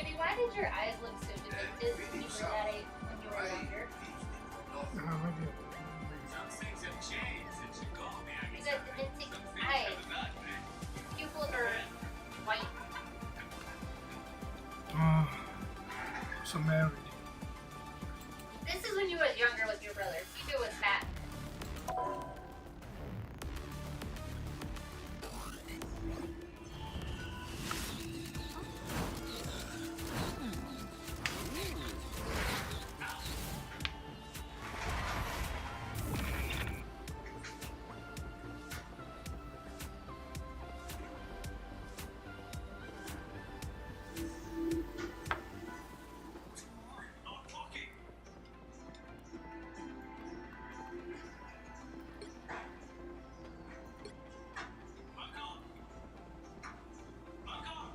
Judy, why did your eyes look so depicted when you were that age, when you were younger? Some things have changed since you called me. I You got demented eyes. Pupils are white. So married. This is when you was younger with your brother. Pico was fat. not talking. Uncle. Uncle.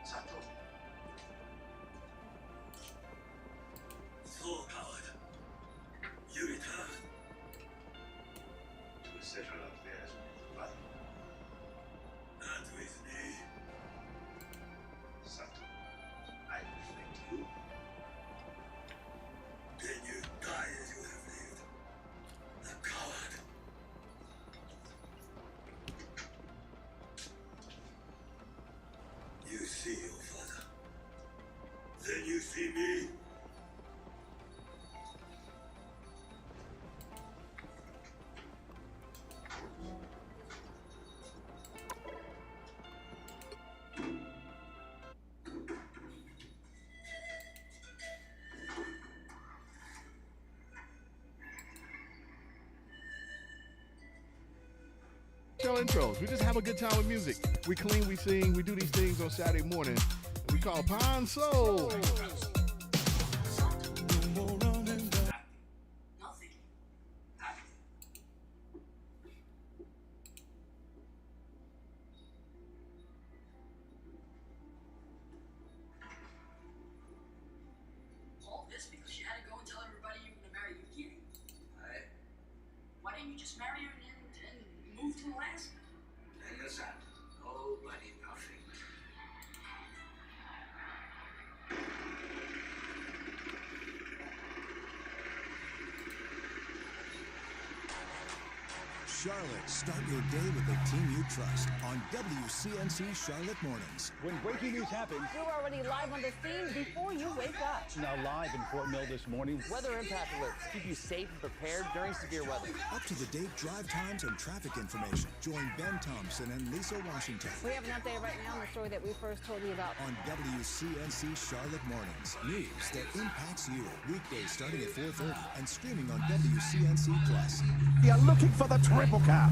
Sato. Soul powered. You return. To settle affairs with your brother. Not with me. Sato, I reflect you. Then you die as you have lived. A coward. You see your father. Then you see me. Show intros. We just have a good time with music. We clean, we sing, we do these things on Saturday morning. We call Pine Soul. Nothing. All this because you had to go and tell everybody you were going to marry Yuki? I Why didn't you just marry her and move to Alaska? understand. Nobody nothing. Charlotte, start your day with the team you trust on WCNC Charlotte Mornings. When breaking news happens, We're already live on the scene before you wake up. now live in Fort Mill this morning. Weather impact alerts keep you safe and prepared during severe weather. Up to the date drive times and traffic information. Join Ben Thompson and Lisa Washington We have an update right now on the story that we first told you about. on WCNC Charlotte Mornings. News that impacts you. Weekdays starting at 4:30 and streaming on WCNC Plus. You're looking for the triple cap.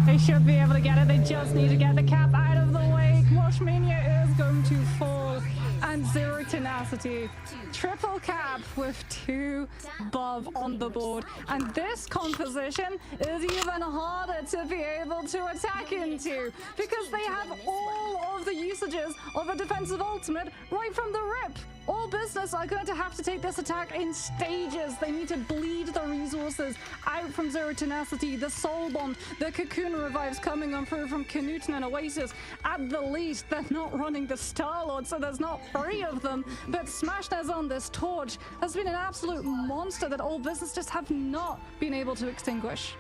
They should be able to get it. They just need to get the cap out of the way. Washmania is going to fall. And Zero Tenacity. Triple cap with 2 Bob on the board. And this composition is even harder to be able to attack into because they have all of the usages of a defensive ultimate right from the rip. All business are going to have to take this attack in stages. They need to bleed the resources out from Zero Tenacity, the Soul Bond, the Cocoon Revives coming on through from Knuten and Oasis. At the least, they're not running the Star-Lord, so there's not 3 of them. But Smashnaz on this torch has been an absolute monster that all business just have not been able to extinguish.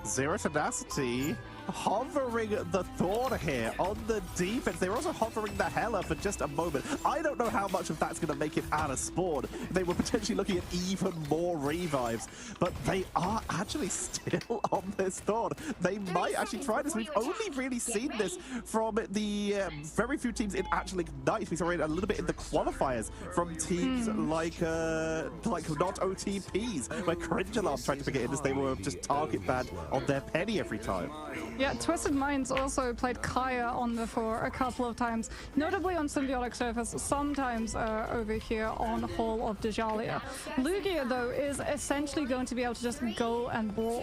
Zero Tenacity hovering the Thorn here on the defense. They were also hovering the Hela for just a moment. I don't know how much of that's going to make it out of spawn. They were potentially looking at even more revives, but they are actually still on this Thorn. They might actually try this. We've only really seen this from the very few teams in actual Ignite. We saw it a little bit in the qualifiers from teams like not OTPs, where Cringe Alarm tried to get in as they were just target banned on their penny every time. Yeah, Twisted Minds also played Kaya on the floor a couple of times, notably on Symbiotic Surface, sometimes over here on Hall of Dejalia. Lugia, though, is essentially going to be able to just go and brawl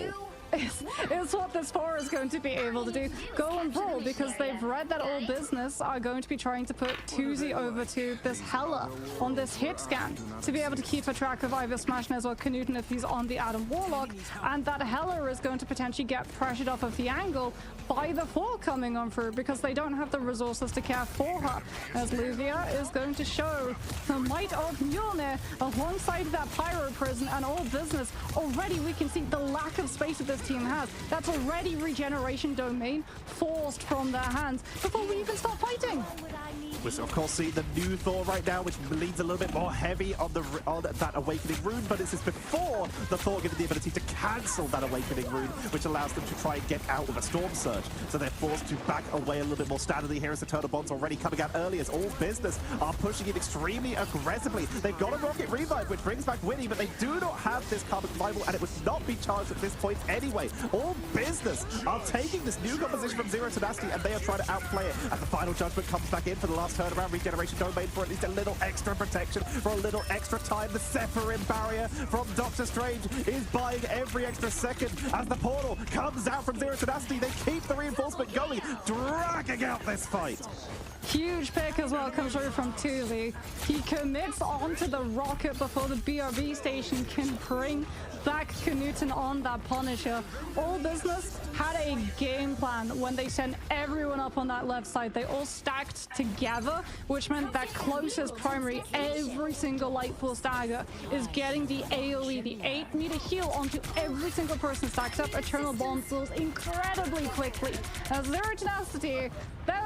is what this 4 is going to be able to do. Go and Brawl, because they've read that All Business are going to be trying to put Tuzi over to this Hela on this hit scan to be able to keep a track of either Smashnez or Knuten if he's on the Adam Warlock, and that Hela is going to potentially get pressured off of the angle by the 4 coming on through because they don't have the resources to care for her, as Luvia is going to show the might of Mjolnir alongside that Pyro Prison and All Business. Already we can see the lack of space that this team has. That's already regeneration domain forced from their hands before we even start fighting. We're of course seeing the new Thor right now, which leans a little bit more heavy on that Awakening Rune, but this is before the Thor given the ability to cancel that Awakening Rune, which allows them to try and get out with a Storm Surge. So they're forced to back away a little bit more standardly here as the Eternal Bonds already coming out early as All Business are pushing it extremely aggressively. They've got a Rocket Revive, which brings back Winnie, but they do not have this Carbon Revival, and it would not be charged at this point anyway. All Business are taking this new composition from Zero Tenacity, and they are trying to outplay it. And the Final Judgment comes back in for the last turnaround. Regeneration Domain for at least a little extra protection, for a little extra time. The Sephirim barrier from Doctor Strange is buying every extra second as the portal comes out from Zero Tenacity. They keep the reinforcement going, dragging out this fight. Huge pick as well comes through from Tuzi. He commits onto the rocket before the BRB station can bring back Knuten on that Punisher. All Business had a game plan when they sent everyone up on that left side. They all stacked together, which meant that closest primary, every single Light Force dagger is getting the AoE, the 8-meter heal onto every single person stacked up. Eternal Bond fills incredibly quickly. As Zero Tenacity, there.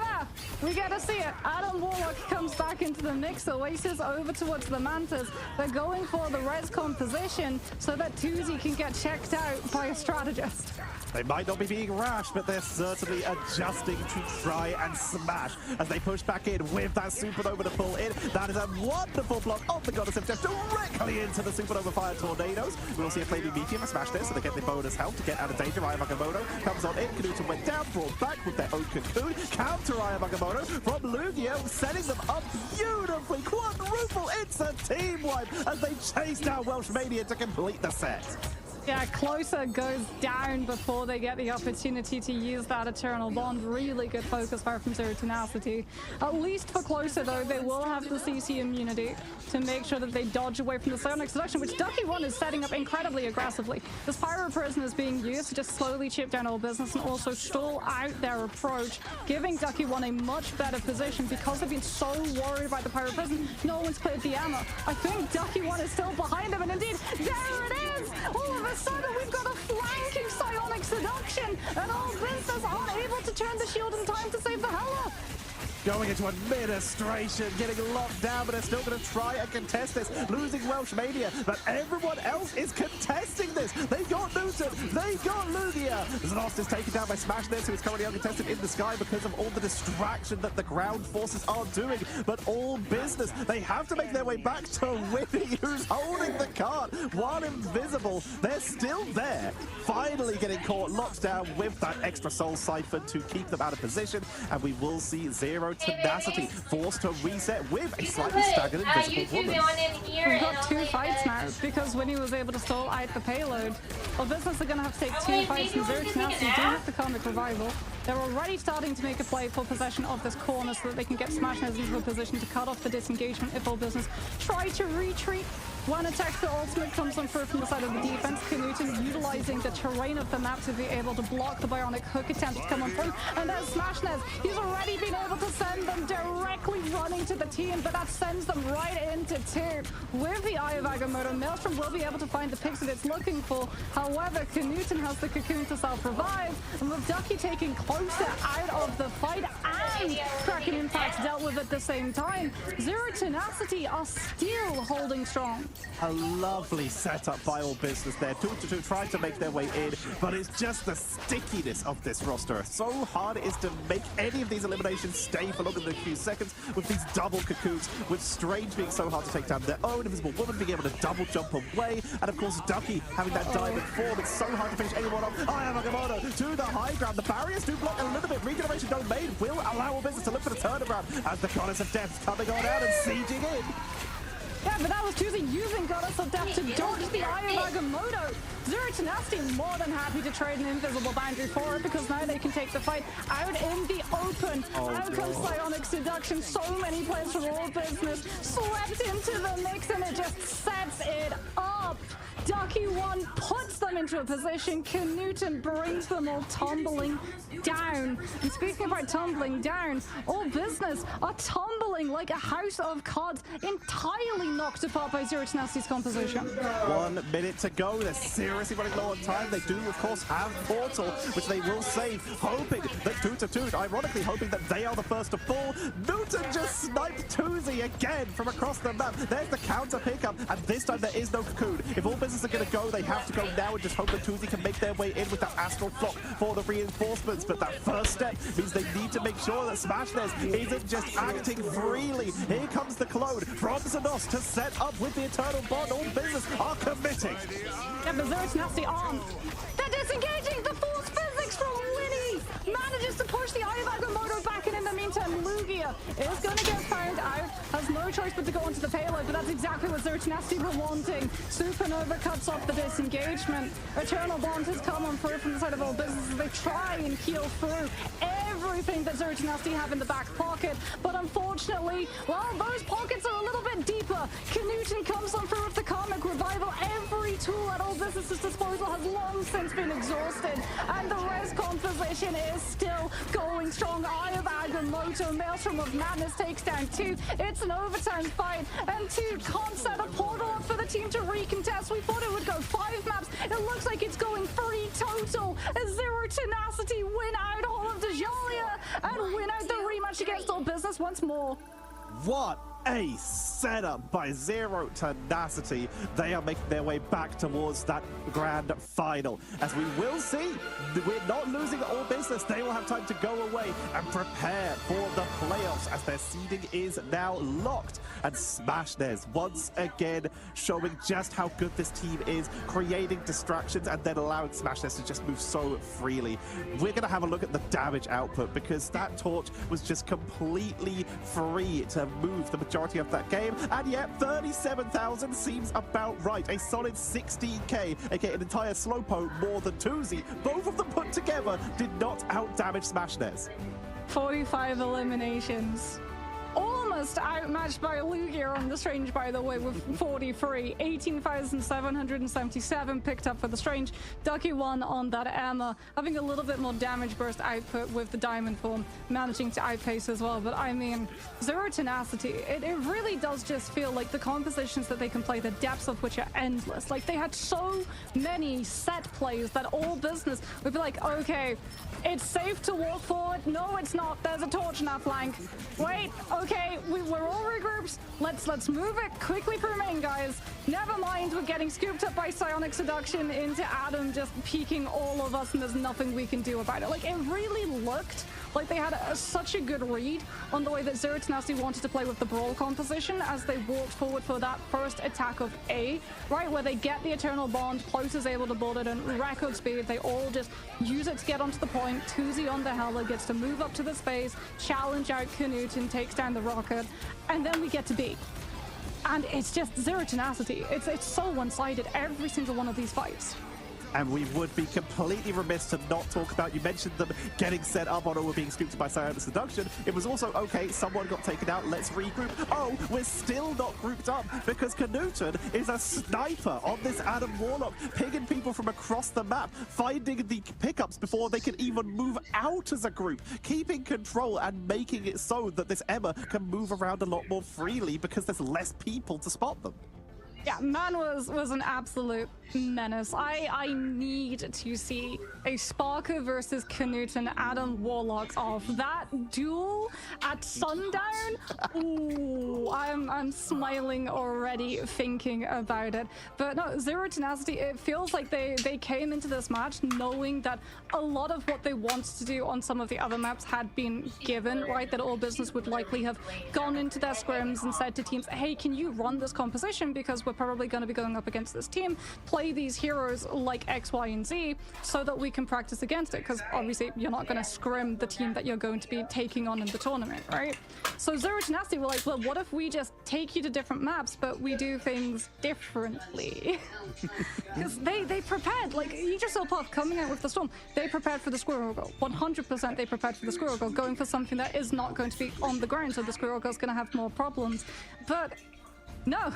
We get to see it. Adam Warlock comes back into the mix. Oasis over towards the Mantas. They're going for the Rescon position so that Tuzi can get checked out by a strategist. They might not be being rash, but they're certainly adjusting to try and smash as they push back in with that Supernova to pull in. That is a wonderful block of the Goddess of Death directly into the Supernova Fire Tornadoes. We'll see a Flaming Meteor smash this, so they get the bonus help to get out of danger. Aya Magamoto comes on in. Knuten went down, brought back with their own cocoon. Counter Aya Magamoto from Lugia, setting them up beautifully. Quadruple, it's a team wipe as they chase down Welsh Mania to complete the set. Yeah, Closer goes down before they get the opportunity to use that Eternal Bond. Really good focus fire from Zero Tenacity. At least for Closer, though, they will have the CC immunity to make sure that they dodge away from the Psionic Seduction, which Ducky 1 is setting up incredibly aggressively. This Pyro Prison is being used to just slowly chip down All Business and also stall out their approach, giving Ducky 1 a much better position because they've been so worried about the Pyro Prison. No one's cleared the ammo. I think Ducky 1 is still behind him, and indeed, there it is! All of a sudden, we've got a flanking Psionic Seduction, and All Business aren't able to turn the shield in time to save the Hela. Going into administration, getting locked down, but they're still going to try and contest this, losing Welsh Mania, but everyone else is contesting this. They got Newton, they got Lugia. Znost is taken down by Smashnez, who is currently uncontested in the sky because of all the distraction that the ground forces are doing, but All Business, they have to make their way back to Winnie, who's holding the cart. While invisible, they're still there, finally getting caught, locked down with that extra soul siphon to keep them out of position, and we will see Zero Tenacity forced to reset with a slightly staggered Invisible Woman. We've got 2 fights now because Winnie was able to stall out the payload. All Business are going to have to take 2 fights, and Zero Tenacity do have the Karmic Revival. They're already starting to make a play for possession of this corner so that they can get Smashnez into a position to cut off the disengagement if All Business try to retreat. One attack, the ultimate comes on through from the side of the defense. Knuten utilizing the terrain of the map to be able to block the Bionic Hook attempt to come on through. And there's Smashnez. He's already been able to send them directly running to the team, but that sends them right into 2. With the Eye of Agamotto, Maelstrom will be able to find the picks that it's looking for. However, Knuten has the cocoon to self-revive, and with Ducky taking Closer out of the fight and Kraken Impact dealt with at the same time, Zero Tenacity are still holding strong. A lovely setup by All Business there. 2-2 trying to make their way in, but it's just the stickiness of this roster. So hard it is to make any of these eliminations stay for longer than a few seconds with these double cocoons, with Strange being so hard to take down their own, Invisible Woman being able to double jump away, and of course Ducky having that diamond form. It's so hard to finish anyone off. Aya Magamoto to the high ground. The barriers do block a little bit. Regeneration Domain will allow All Business to look for the turnaround as the Goddess of Death coming on out and sieging in. Yeah, but that was Tuesday using Goddess of Death to dodge the Eye of Agamotto. Zero Tenacity more than happy to trade an invisible boundary for it because now they can take the fight out in the open. Out comes Psionic Seduction. So many players from All Business swept into the mix and it just sets it up. Ducky One puts them into a position. Knuten brings them all tumbling down. And speaking about tumbling down, All Business are tumbling like a house of cards, entirely knocked apart by Zero Tenacity's composition. 1 minute to go. They're seriously running low on time. They do, of course, have Portal, which they will save, hoping that Toot, ironically hoping that they are the first to fall. Newton just sniped Tuzi again from across the map. There's the counter pickup, and this time there is no Cocoon. If All Business are going to go, they have to go now and just hope that Tuzi can make their way in with that Astral Flock for the reinforcements. But that first step means they need to make sure that Smashness isn't just acting freely. Here comes the clone from Xenos to set up with the Eternal Bond. All Business are committing. Yeah, but Zero Tenacity on. They're disengaging the force physics from Winnie. Manages to push the Eye of Agamotto back, and in the meantime, Lugia is going to get found out. Has no choice but to go onto the payload, but that's exactly what Zero Tenacity were wanting. Supernova cuts off the disengagement. Eternal Bond has come on through from the side of All Business as they try and heal through everything that Zero Tenacity have in the back pocket. But unfortunately, well, those pockets are a little bit deeper. Knuten comes on through with the Karmic Revival. Every tool at All Business's disposal has long since been exhausted, and the res composition is still going strong. Eye of Agamotto, Maelstrom of Madness takes down 2. It's an overtime fight, and 2 can't set a portal up for the team to recontest. We thought it would go 5 maps. It looks like it's going 3 total as Zero Tenacity win out Hall of Dejalia and win out the rematch against All Business once more. What a setup by Zero Tenacity. They are making their way back towards that grand final. As we will see, we're not losing All Business. They will have time to go away and prepare for the playoffs as their seeding is now locked. And Smashness once again showing just how good this team is, creating distractions and then allowing Smashness to just move so freely. We're going to have a look at the damage output because that torch was just completely free to move the majority of that game, and yet 37,000 seems about right. A solid 16k, aka an entire Slowpoke more than Tuzi. Both of them put together did not out-damage Smashness. 45 eliminations. Almost outmatched by Lugia on the Strange, by the way, with 43. 18,777 picked up for the Strange. Ducky One on that Emma, having a little bit more damage burst output with the Diamond form, managing to outpace as well. But I mean, Zero Tenacity, it really does just feel like the compositions that they can play, the depths of which are endless. Like, they had so many set plays that All Business would be like, okay, it's safe to walk forward. No, it's not. There's a torch in our flank. Wait, okay, we're all regrouped. Let's move it quickly through main, guys. Never mind, we're getting scooped up by Psionic Seduction into Adam just peeking all of us, and there's nothing we can do about it. Like, it really looked like they had such a good read on the way that Zero Tenacity wanted to play with the Brawl composition as they walked forward for that first attack of A, right, where they get the Eternal Bond, Close is able to board it in record speed. They all just use it to get onto the point. Tuzi on the Hela gets to move up to the space, challenge out Knuten, takes down the rocket, and then we get to B. And it's just Zero Tenacity. It's so one-sided, every single one of these fights. And we would be completely remiss to not talk about, you mentioned them getting set up on or being scooped by Psionic Seduction. It was also, okay, someone got taken out, let's regroup. Oh, we're still not grouped up because Knuten is a sniper on this Adam Warlock, pinging people from across the map, finding the pickups before they can even move out as a group, keeping control and making it so that this Emma can move around a lot more freely because there's less people to spot them. Yeah, man was an absolute menace. I need to see a Sparker versus Knuten Adam Warlock off. That duel at sundown? Ooh, I'm smiling already thinking about it. But no, Zero Tenacity, it feels like they came into this match knowing that a lot of what they wanted to do on some of the other maps had been given, right? That All Business would likely have gone into their scrims and said to teams, hey, can you run this composition because we're we're probably going to be going up against this team, play these heroes like X, Y, and Z so that we can practice against it, because obviously you're not going to scrim the team that you're going to be taking on in the tournament, right? So Zero Tenacity were like, well, what if we just take you to different maps, but we do things differently? Because they prepared, like, you just saw Puff coming out with the Storm. They prepared for the Squirrel Girl. 100% they prepared for the Squirrel Girl, going for something that is not going to be on the ground, so the Squirrel Girl's going to have more problems. But no,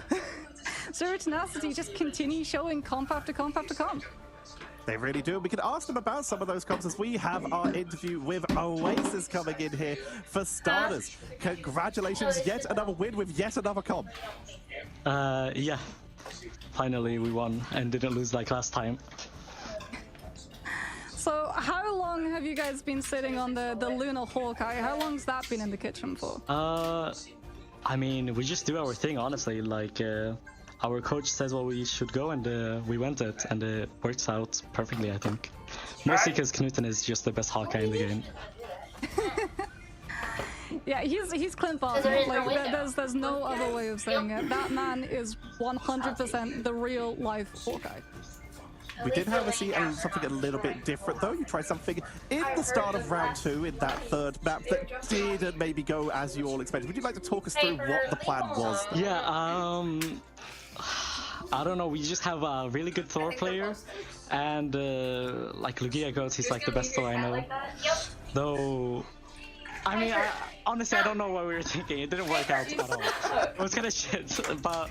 Zero Tenacity just continue showing comp after comp after comp. They really do. We can ask them about some of those comps as we have our interview with Oasis coming in here. For starters, congratulations, yet another win with yet another comp. Yeah. Finally we won and didn't lose like last time. So how long have you guys been sitting on the Lunar Hawkeye? How long's that been in the kitchen for? I mean, we just do our thing, honestly. Like, our coach says what we should go, and we went it, and it works out perfectly, I think. Mostly because Knuten is just the best Hawkeye in the game. Yeah, he's Clint Barton. Like, there's no other way of saying it. That man is 100% the real life Hawkeye. We did, however, see something a little bit different, though. You tried something in the start of round 2 in that third map that didn't maybe go as you all expected. Would you like to talk us through what the plan was? Yeah, I don't know. We just have a really good Thor player, and like Lugia goes, he's like the best Thor I know. Though, I mean, honestly, I don't know what we were thinking. It didn't work out at all. It was kind of shit, but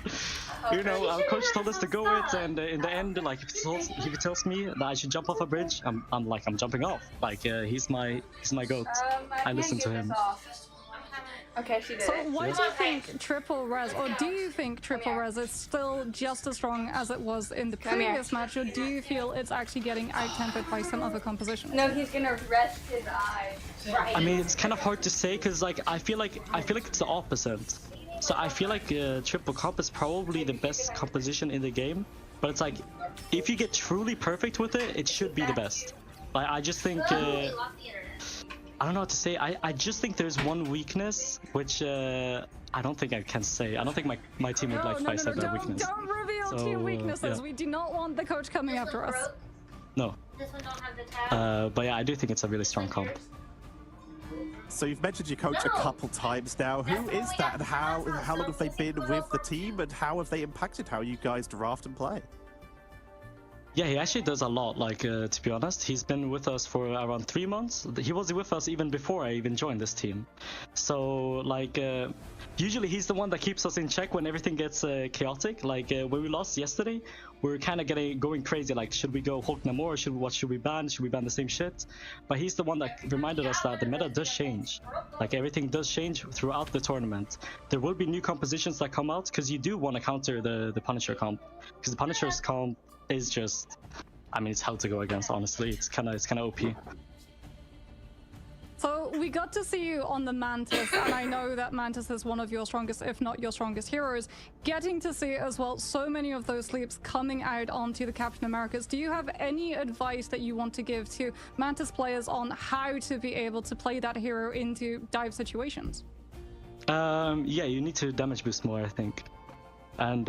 you know, our coach told us to go it, and in the end, like, if he tells me that I should jump off a bridge, I'm jumping off. Like, he's my goat. I listen to him. Okay, she did. So why do you think Triple Res, or do you think Triple Res is still just as strong as it was in the previous match, or do you feel it's actually getting out-tempered by some other composition? No, he's gonna rest his eyes. Right. I mean, it's kind of hard to say, because like I feel like it's the opposite. So I feel like Triple Comp is probably the best composition in the game, but it's like if you get truly perfect with it, it should be the best. Like, I just think I don't know what to say. I just think there's one weakness, which I don't think I can say. I don't think my team would like if I said that weakness. Don't reveal team weaknesses. Yeah. We do not want the coach coming after us. No. This one don't have the tab. But yeah, I do think it's a really strong comp. So you've mentioned your coach a couple times now. Who is that, and how long have they been with the team, and how have they impacted how you guys draft and play? Yeah, he actually does a lot, like, to be honest. He's been with us for around 3 months. He was with us even before I even joined this team. So, like, usually he's the one that keeps us in check when everything gets chaotic. Like, when we lost yesterday, we were kind of going crazy, like, should we go Hulk Namor, what should we ban? Should we ban the same shit? But he's the one that reminded us that the meta does change. Like, everything does change throughout the tournament. There will be new compositions that come out, because you do want to counter the Punisher comp. Because the Punisher's comp is just, I mean, it's hell to go against, honestly. It's kind of OP. So we got to see you on the Mantis, and I know that Mantis is one of your strongest, if not your strongest heroes. Getting to see as well so many of those sleeps coming out onto the Captain Americas. Do you have any advice that you want to give to Mantis players on how to be able to play that hero into dive situations? Yeah, you need to damage boost more, I think, and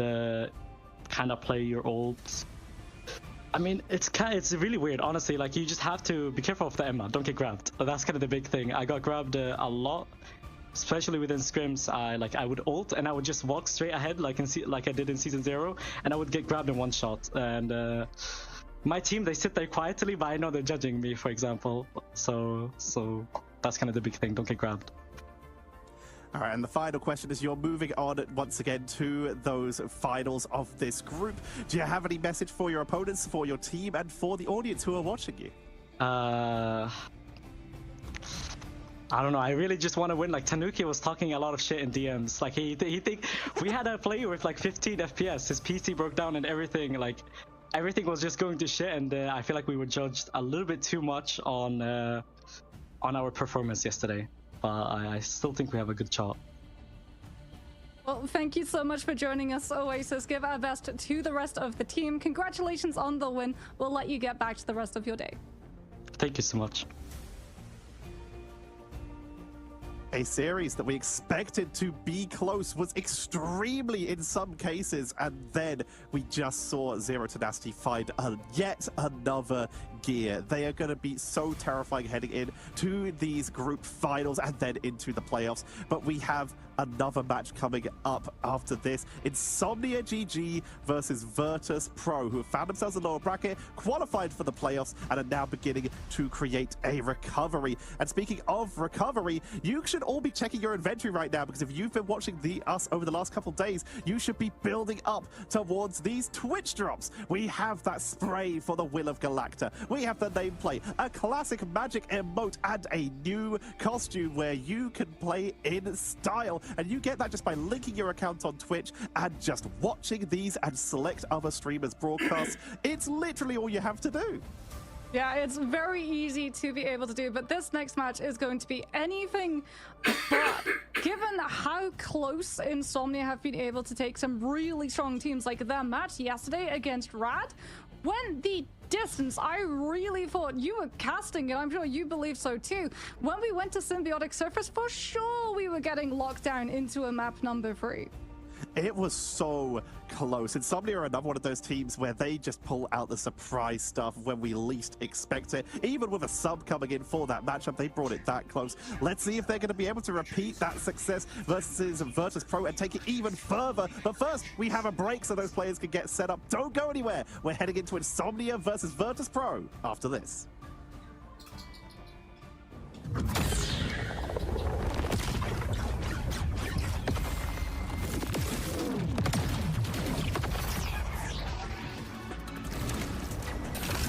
kind of play your old. I mean, it's really weird, honestly. Like, you just have to be careful of the Emma. Don't get grabbed. That's kind of the big thing. I got grabbed a lot, especially within scrims. I would ult and I would just walk straight ahead, like I did in season 0, and I would get grabbed in one shot. And my team, they sit there quietly, but I know they're judging me, for example. So that's kind of the big thing. Don't get grabbed. All right, and the final question is, you're moving on once again to those finals of this group. Do you have any message for your opponents, for your team, and for the audience who are watching you? I don't know. I really just want to win. Like, Tanuki was talking a lot of shit in DMs. Like, he think we had a player with like 15 FPS. His PC broke down and everything. Like, everything was just going to shit. And I feel like we were judged a little bit too much on our performance yesterday. I still think we have a good shot. Well, thank you so much for joining us, Oasis. Give our best to the rest of the team. Congratulations on the win. We'll let you get back to the rest of your day. Thank you so much. a series that we expected to be close, was extremely in some cases, and then we just saw Zero Tenacity find yet another gear. They are going to be so terrifying heading in to these group finals and then into the playoffs. But we have another match coming up after this. Insomnia GG versus Virtus Pro, who have found themselves in the lower bracket, qualified for the playoffs, and are now beginning to create a recovery. And speaking of recovery, you should all be checking your inventory right now, because if you've been watching us over the last couple days, you should be building up towards these Twitch drops. We have that spray for the Will of Galacta. We have the nameplate, a classic magic emote, and a new costume where you can play in style. And you get that just by linking your account on Twitch and just watching these and select other streamers' broadcasts. It's literally all you have to do. Yeah, it's very easy to be able to do, but this next match is going to be anything but. Given how close Insomnia have been able to take some really strong teams, like their match yesterday against Rad, when the distance, I really thought you were casting, and I'm sure you believe so too. When we went to Symbiotic Surface, for sure we were getting locked down into a map number 3. It was so close. Insomnia are another one of those teams where they just pull out the surprise stuff when we least expect it. Even with a sub coming in for that matchup, they brought it that close. Let's see if they're going to be able to repeat that success versus Virtus Pro and take it even further. But first, we have a break so those players can get set up. Don't go anywhere. We're heading into Insomnia versus Virtus Pro after this.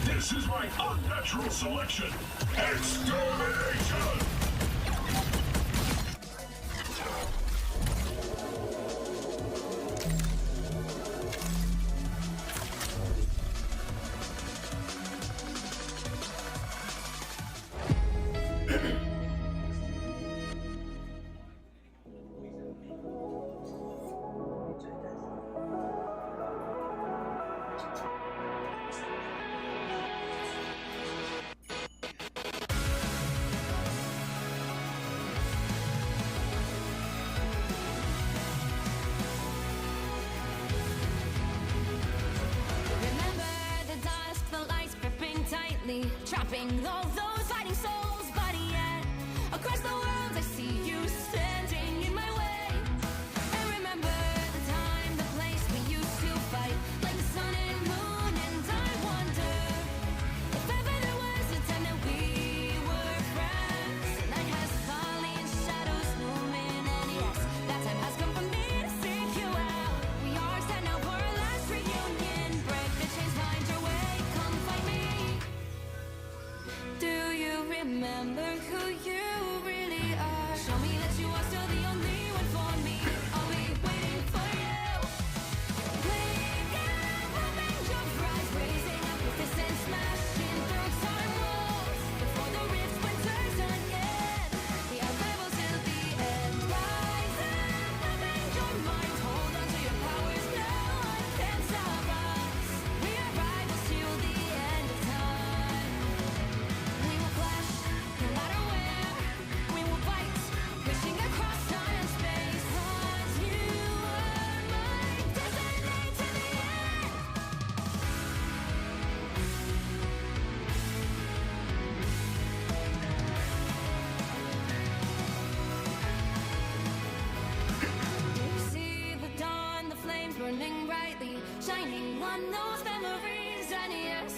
This is my unnatural selection. Extermination! Trapping all those fighting souls, but yet across the world I see you standing in my way. I remember the time, the place we used to fight, like the sun and moon, and I wonder if ever there was a time that we were friends. The night has fallen, shadows looming, and yes, that time has come for me to seek you out. We are set now for our last reunion. Break the chains, find your way, come find me. Do you remember who you really are? Show me that you are still the only one for me. I'll be waiting for you. Wake up, open your eyes, raising up your fists and smashing through time walls. Before the rift winters again, the arrival till the end. Rise up, open your mind, hold on to your powers. No one can stop us. We are rivals till the end of time. We will clash, no matter where. We will fight, pushing across time and space. 'Cause you are my destiny to the end. You see the dawn, the flames burning brightly, shining on those memories. And yes,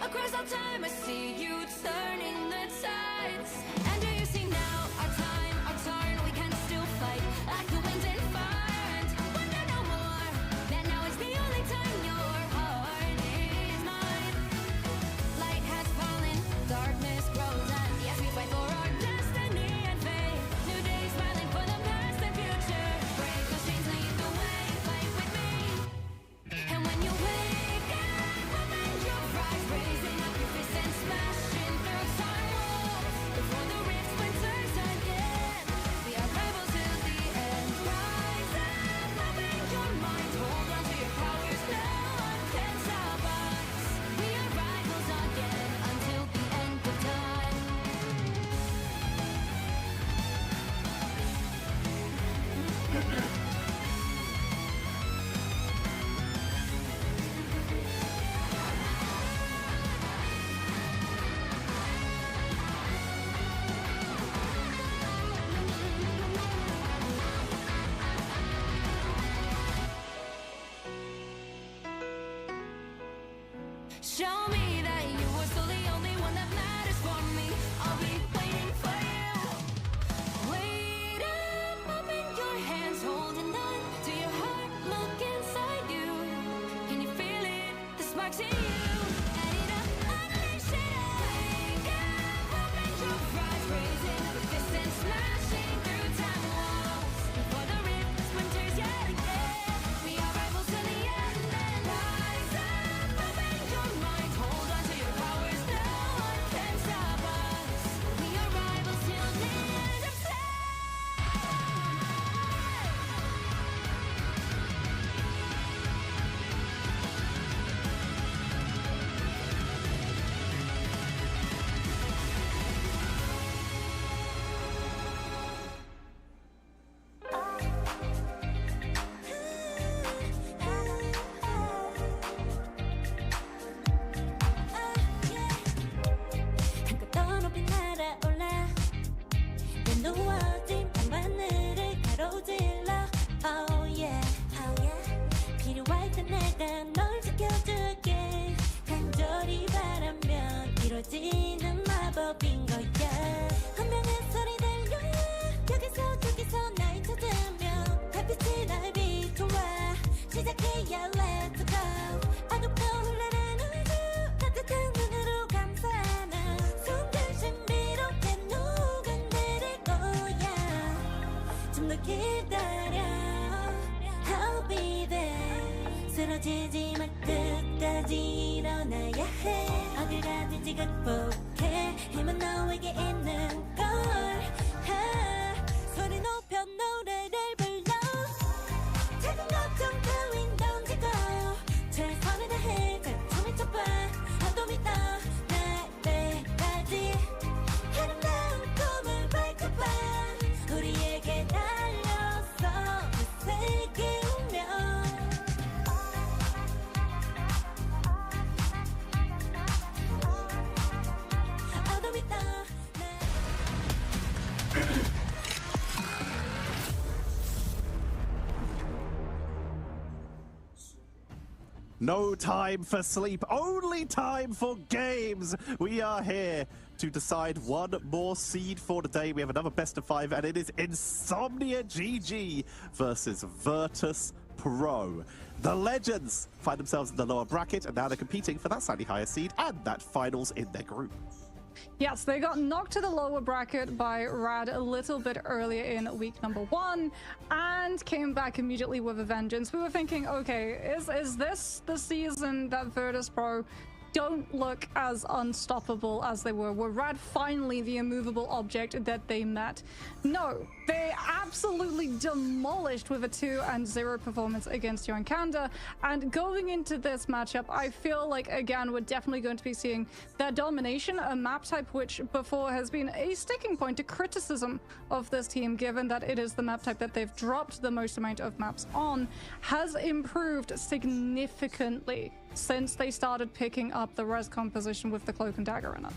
across all time I see you turning the tides. And do you see now our time, our turn? We can still fight like the wind and fire, and wonder no more that now is the only time your heart is mine. Light has fallen, darkness grows, and yes, we fight for our destiny and fate. New days smiling for the past and future. Break those chains, lead the way, fight with me. And when you wake up, open your eyes, raising up your fists and smashing through time walls. Before the rift Show me that you are still the only one that matters for me. I'll be waiting for you. Wait up, open your hands, holding on to your heart. Look inside you. Can you feel it? The sparks in you. Add it up, unleash it all. Wake up, open your eyes, raising the fist and smashing through time walls. Before the rift splinters yet again, we are rivals to the end. And rise up, open your mind, hold on to your powers. No one can stop us. We are rivals till the end of time. 한껏 더 높이 날아올라 내 누워진 밤하늘을 가로질러 Oh yeah, oh yeah. 필요할 때 내가 널 지켜줄게 간절히 바라면 이루어지는 마법인 거야 분명한 소리 들려 여기서 저기서 날 찾으면 달빛이 날 비춰와 시작해야 let's go 어둡고 흘러는 우주 따뜻한 눈으로 감싸나 손들 신비롭게 녹아내릴 거야 좀 더 기다려 I'll be there 쓰러지지 마 끝까지 일어나야 해 어딜 가든지 극복해 힘은 너에게 있는 걸 소리 높여 노래를 불러 작은 걱정 따윈 던지고 최선을 다해 작품을 쳐봐 어둠이 떠날 때까지 아름다운 꿈을 밝혀봐 우리에게 달려서 그 세계 운명 어둠이 떠날 No time for sleep, only time for games. We are here to decide one more seed for today. We have another best of 5, and it is Insomnia GG versus Virtus Pro. The Legends find themselves in the lower bracket, and now they're competing for that slightly higher seed and that finals in their group. Yes, they got knocked to the lower bracket by Rad a little bit earlier in week number 1 and came back immediately with a vengeance. We were thinking, okay, is this the season that Virtus Pro don't look as unstoppable as they were? Were Rad finally the immovable object that they met? No, they absolutely demolished with a 2-0 performance against Young Kanda. And going into this matchup, I feel like, again, we're definitely going to be seeing their domination, a map type which before has been a sticking point to criticism of this team, given that it is the map type that they've dropped the most amount of maps on, has improved significantly since they started picking up the res composition with the Cloak and Dagger in it.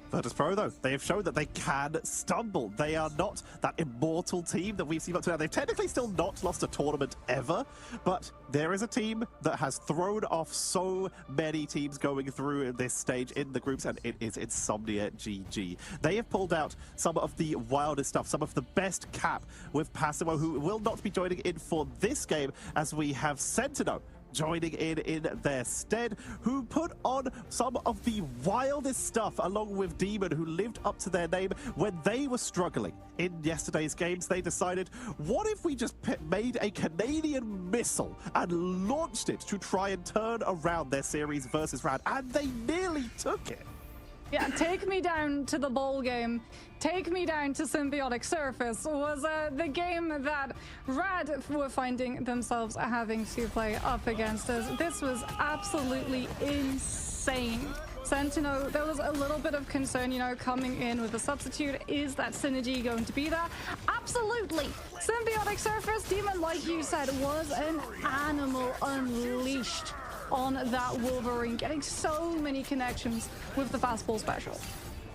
Virtus Pro, though, they have shown that they can stumble. They are not that immortal team that we've seen up to now. They've technically still not lost a tournament ever, but there is a team that has thrown off so many teams going through this stage in the groups, and it is Insomnia GG. They have pulled out some of the wildest stuff, some of the best cap with Passimo, who will not be joining in for this game, as we have Sentinel joining in their stead, who put on some of the wildest stuff, along with Demon, who lived up to their name when they were struggling in yesterday's games. They decided, what if we just made a Canadian missile and launched it to try and turn around their series versus Rad, and they nearly took it. Yeah, Take Me Down to the bowl game, Take Me Down to Symbiotic Surface was the game that Rad were finding themselves having to play up against us. This was absolutely insane. Sentinel, there was a little bit of concern, you know, coming in with a substitute. Is that synergy going to be there? Absolutely. Symbiotic Surface, Demon, like you said, was an animal unleashed on that Wolverine, getting so many connections with the fastball special.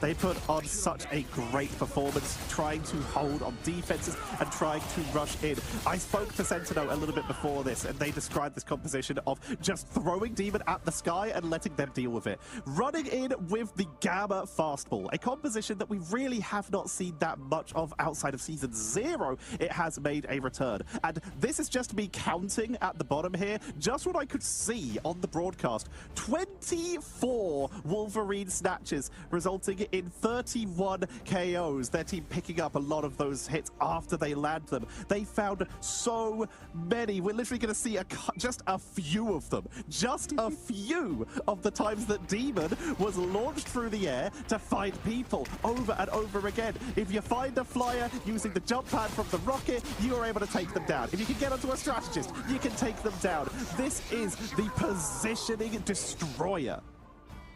They put on such a great performance, trying to hold on defenses and trying to rush in. I spoke to Sentinel a little bit before this, and they described this composition of just throwing Demon at the sky and letting them deal with it. Running in with the Gamma fastball, a composition that we really have not seen that much of outside of Season 0. It has made a return. And this is just me counting at the bottom here, just what I could see on the broadcast. 24 Wolverine snatches, resulting in 31 KOs. Their team picking up a lot of those hits after they land them. They found so many. We're literally going to see just a few of them. Just a few of the times that Demon was launched through the air to find people over and over again. If you find a flyer using the jump pad from the rocket, you are able to take them down. If you can get onto a strategist, you can take them down. This is the positioning destroyer.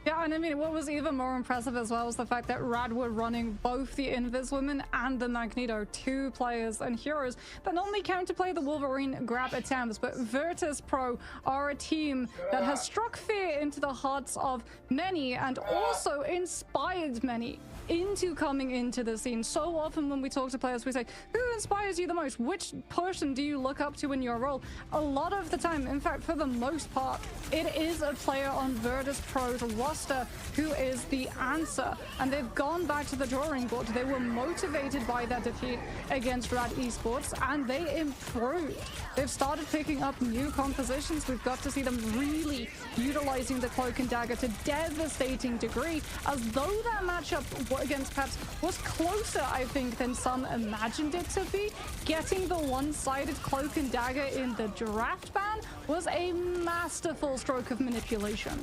Yeah, and I mean, what was even more impressive as well was the fact that Rad were running both the Invis Women and the Magneto, two players and heroes that not only counterplay the Wolverine grab attempts, but Virtus Pro are a team that has struck fear into the hearts of many and also inspired many into coming into the scene. So often when we talk to players, we say, who inspires you the most? Which person do you look up to in your role? A lot of the time, in fact, for the most part, it is a player on Virtus Pro's roster who is the answer. And they've gone back to the drawing board. They were motivated by that defeat against Rad Esports, and they improved. They've started picking up new compositions. We've got to see them really utilizing the Cloak and Dagger to devastating degree, as though that matchup against Peps was closer, I think, than some imagined it to be. Getting the one-sided Cloak and Dagger in the draft ban was a masterful stroke of manipulation.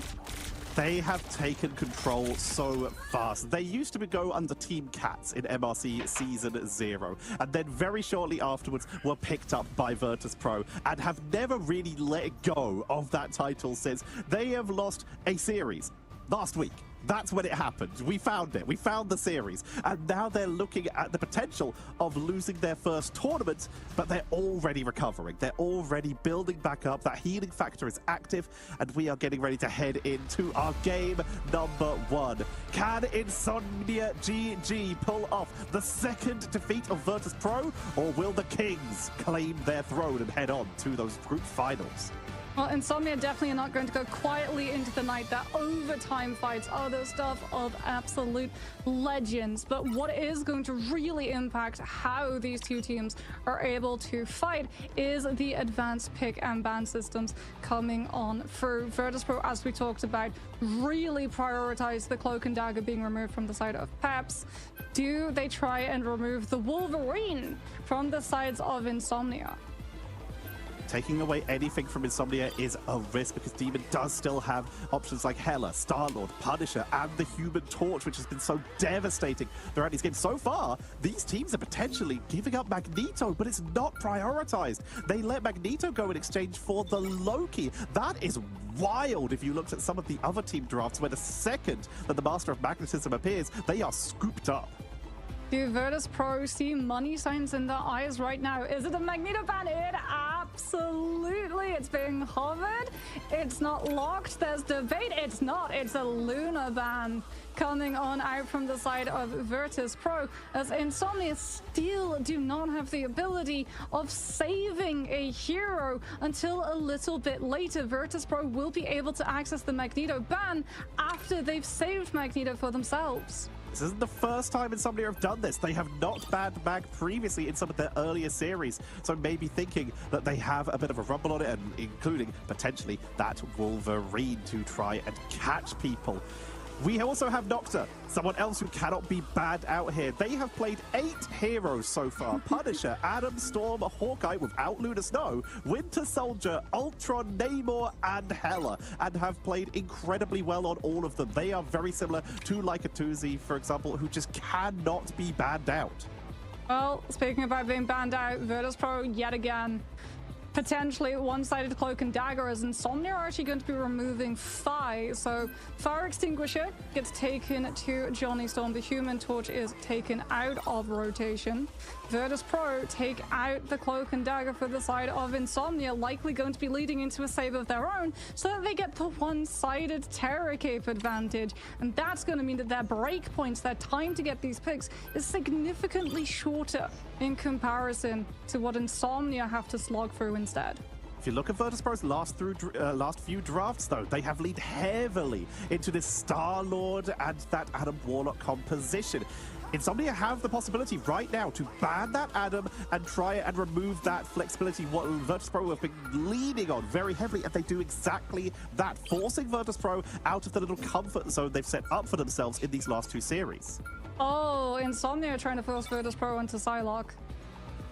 They have taken control so fast. They used to go under Team Cats in MRC Season 0, and then very shortly afterwards were picked up by Virtus Pro and have never really let go of that title since. They have lost a series last week. That's when it happened. We found it. We found the series. And now they're looking at the potential of losing their first tournament, but they're already recovering. They're already building back up. That healing factor is active, and we are getting ready to head into our game number 1. Can Insomnia GG pull off the second defeat of Virtus Pro, or will the Kings claim their throne and head on to those group finals? Well, Insomnia definitely are not going to go quietly into the night. That overtime fights are the stuff of absolute legends. But what is going to really impact how these two teams are able to fight is the advanced pick and ban systems coming on through. Virtus Pro, as we talked about, really prioritize the Cloak and Dagger being removed from the side of Peps. Do they try and remove the Wolverine from the sides of Insomnia? Taking away anything from Insomnia is a risk, because Demon does still have options like Hela, Star-Lord, Punisher, and the Human Torch, which has been so devastating throughout these games. So far, these teams are potentially giving up Magneto, but it's not prioritized. They let Magneto go in exchange for the Loki. That is wild if you looked at some of the other team drafts, where the second that the Master of Magnetism appears, they are scooped up. Do Virtus Pro see money signs in their eyes right now? Is it a Magneto ban? It absolutely. It's being hovered. It's not locked. There's debate. It's not. It's a Luna ban coming on out from the side of Virtus Pro, as Insomnia still do not have the ability of saving a hero until a little bit later. Virtus Pro will be able to access the Magneto ban after they've saved Magneto for themselves. This isn't the first time Insomnia have done this. They have not banned Mag previously in some of their earlier series, so maybe thinking that they have a bit of a rumble on it, and including potentially that Wolverine to try and catch people. We also have Nocta, someone else who cannot be banned out here. They have played 8 heroes so far. Punisher, Adam, Storm, Hawkeye without Luna Snow, Winter Soldier, Ultron, Namor, and Hela, and have played incredibly well on all of them. They are very similar to like a Tuzi, for example, who just cannot be banned out. Well, speaking about being banned out, Virtus Pro yet again potentially one-sided cloak and dagger, as Insomnia are actually going to be removing Phi. So Fire Extinguisher gets taken to Johnny Storm. The Human Torch is taken out of rotation. Virtus Pro take out the cloak and dagger for the side of Insomnia, likely going to be leading into a save of their own, so that they get the one-sided Terror Cape advantage. And that's going to mean that their break points, their time to get these picks, is significantly shorter in comparison to what Insomnia have to slog through instead. If you look at Virtus Pro's last few drafts, though, they have leaned heavily into this Star-Lord and that Adam Warlock composition. Insomnia have the possibility right now to ban that Adam and try and remove that flexibility, what Virtus Pro have been leaning on very heavily, and they do exactly that, forcing Virtus Pro out of the little comfort zone they've set up for themselves in these last two series. Oh, Insomnia trying to force Virtus Pro into Psylocke.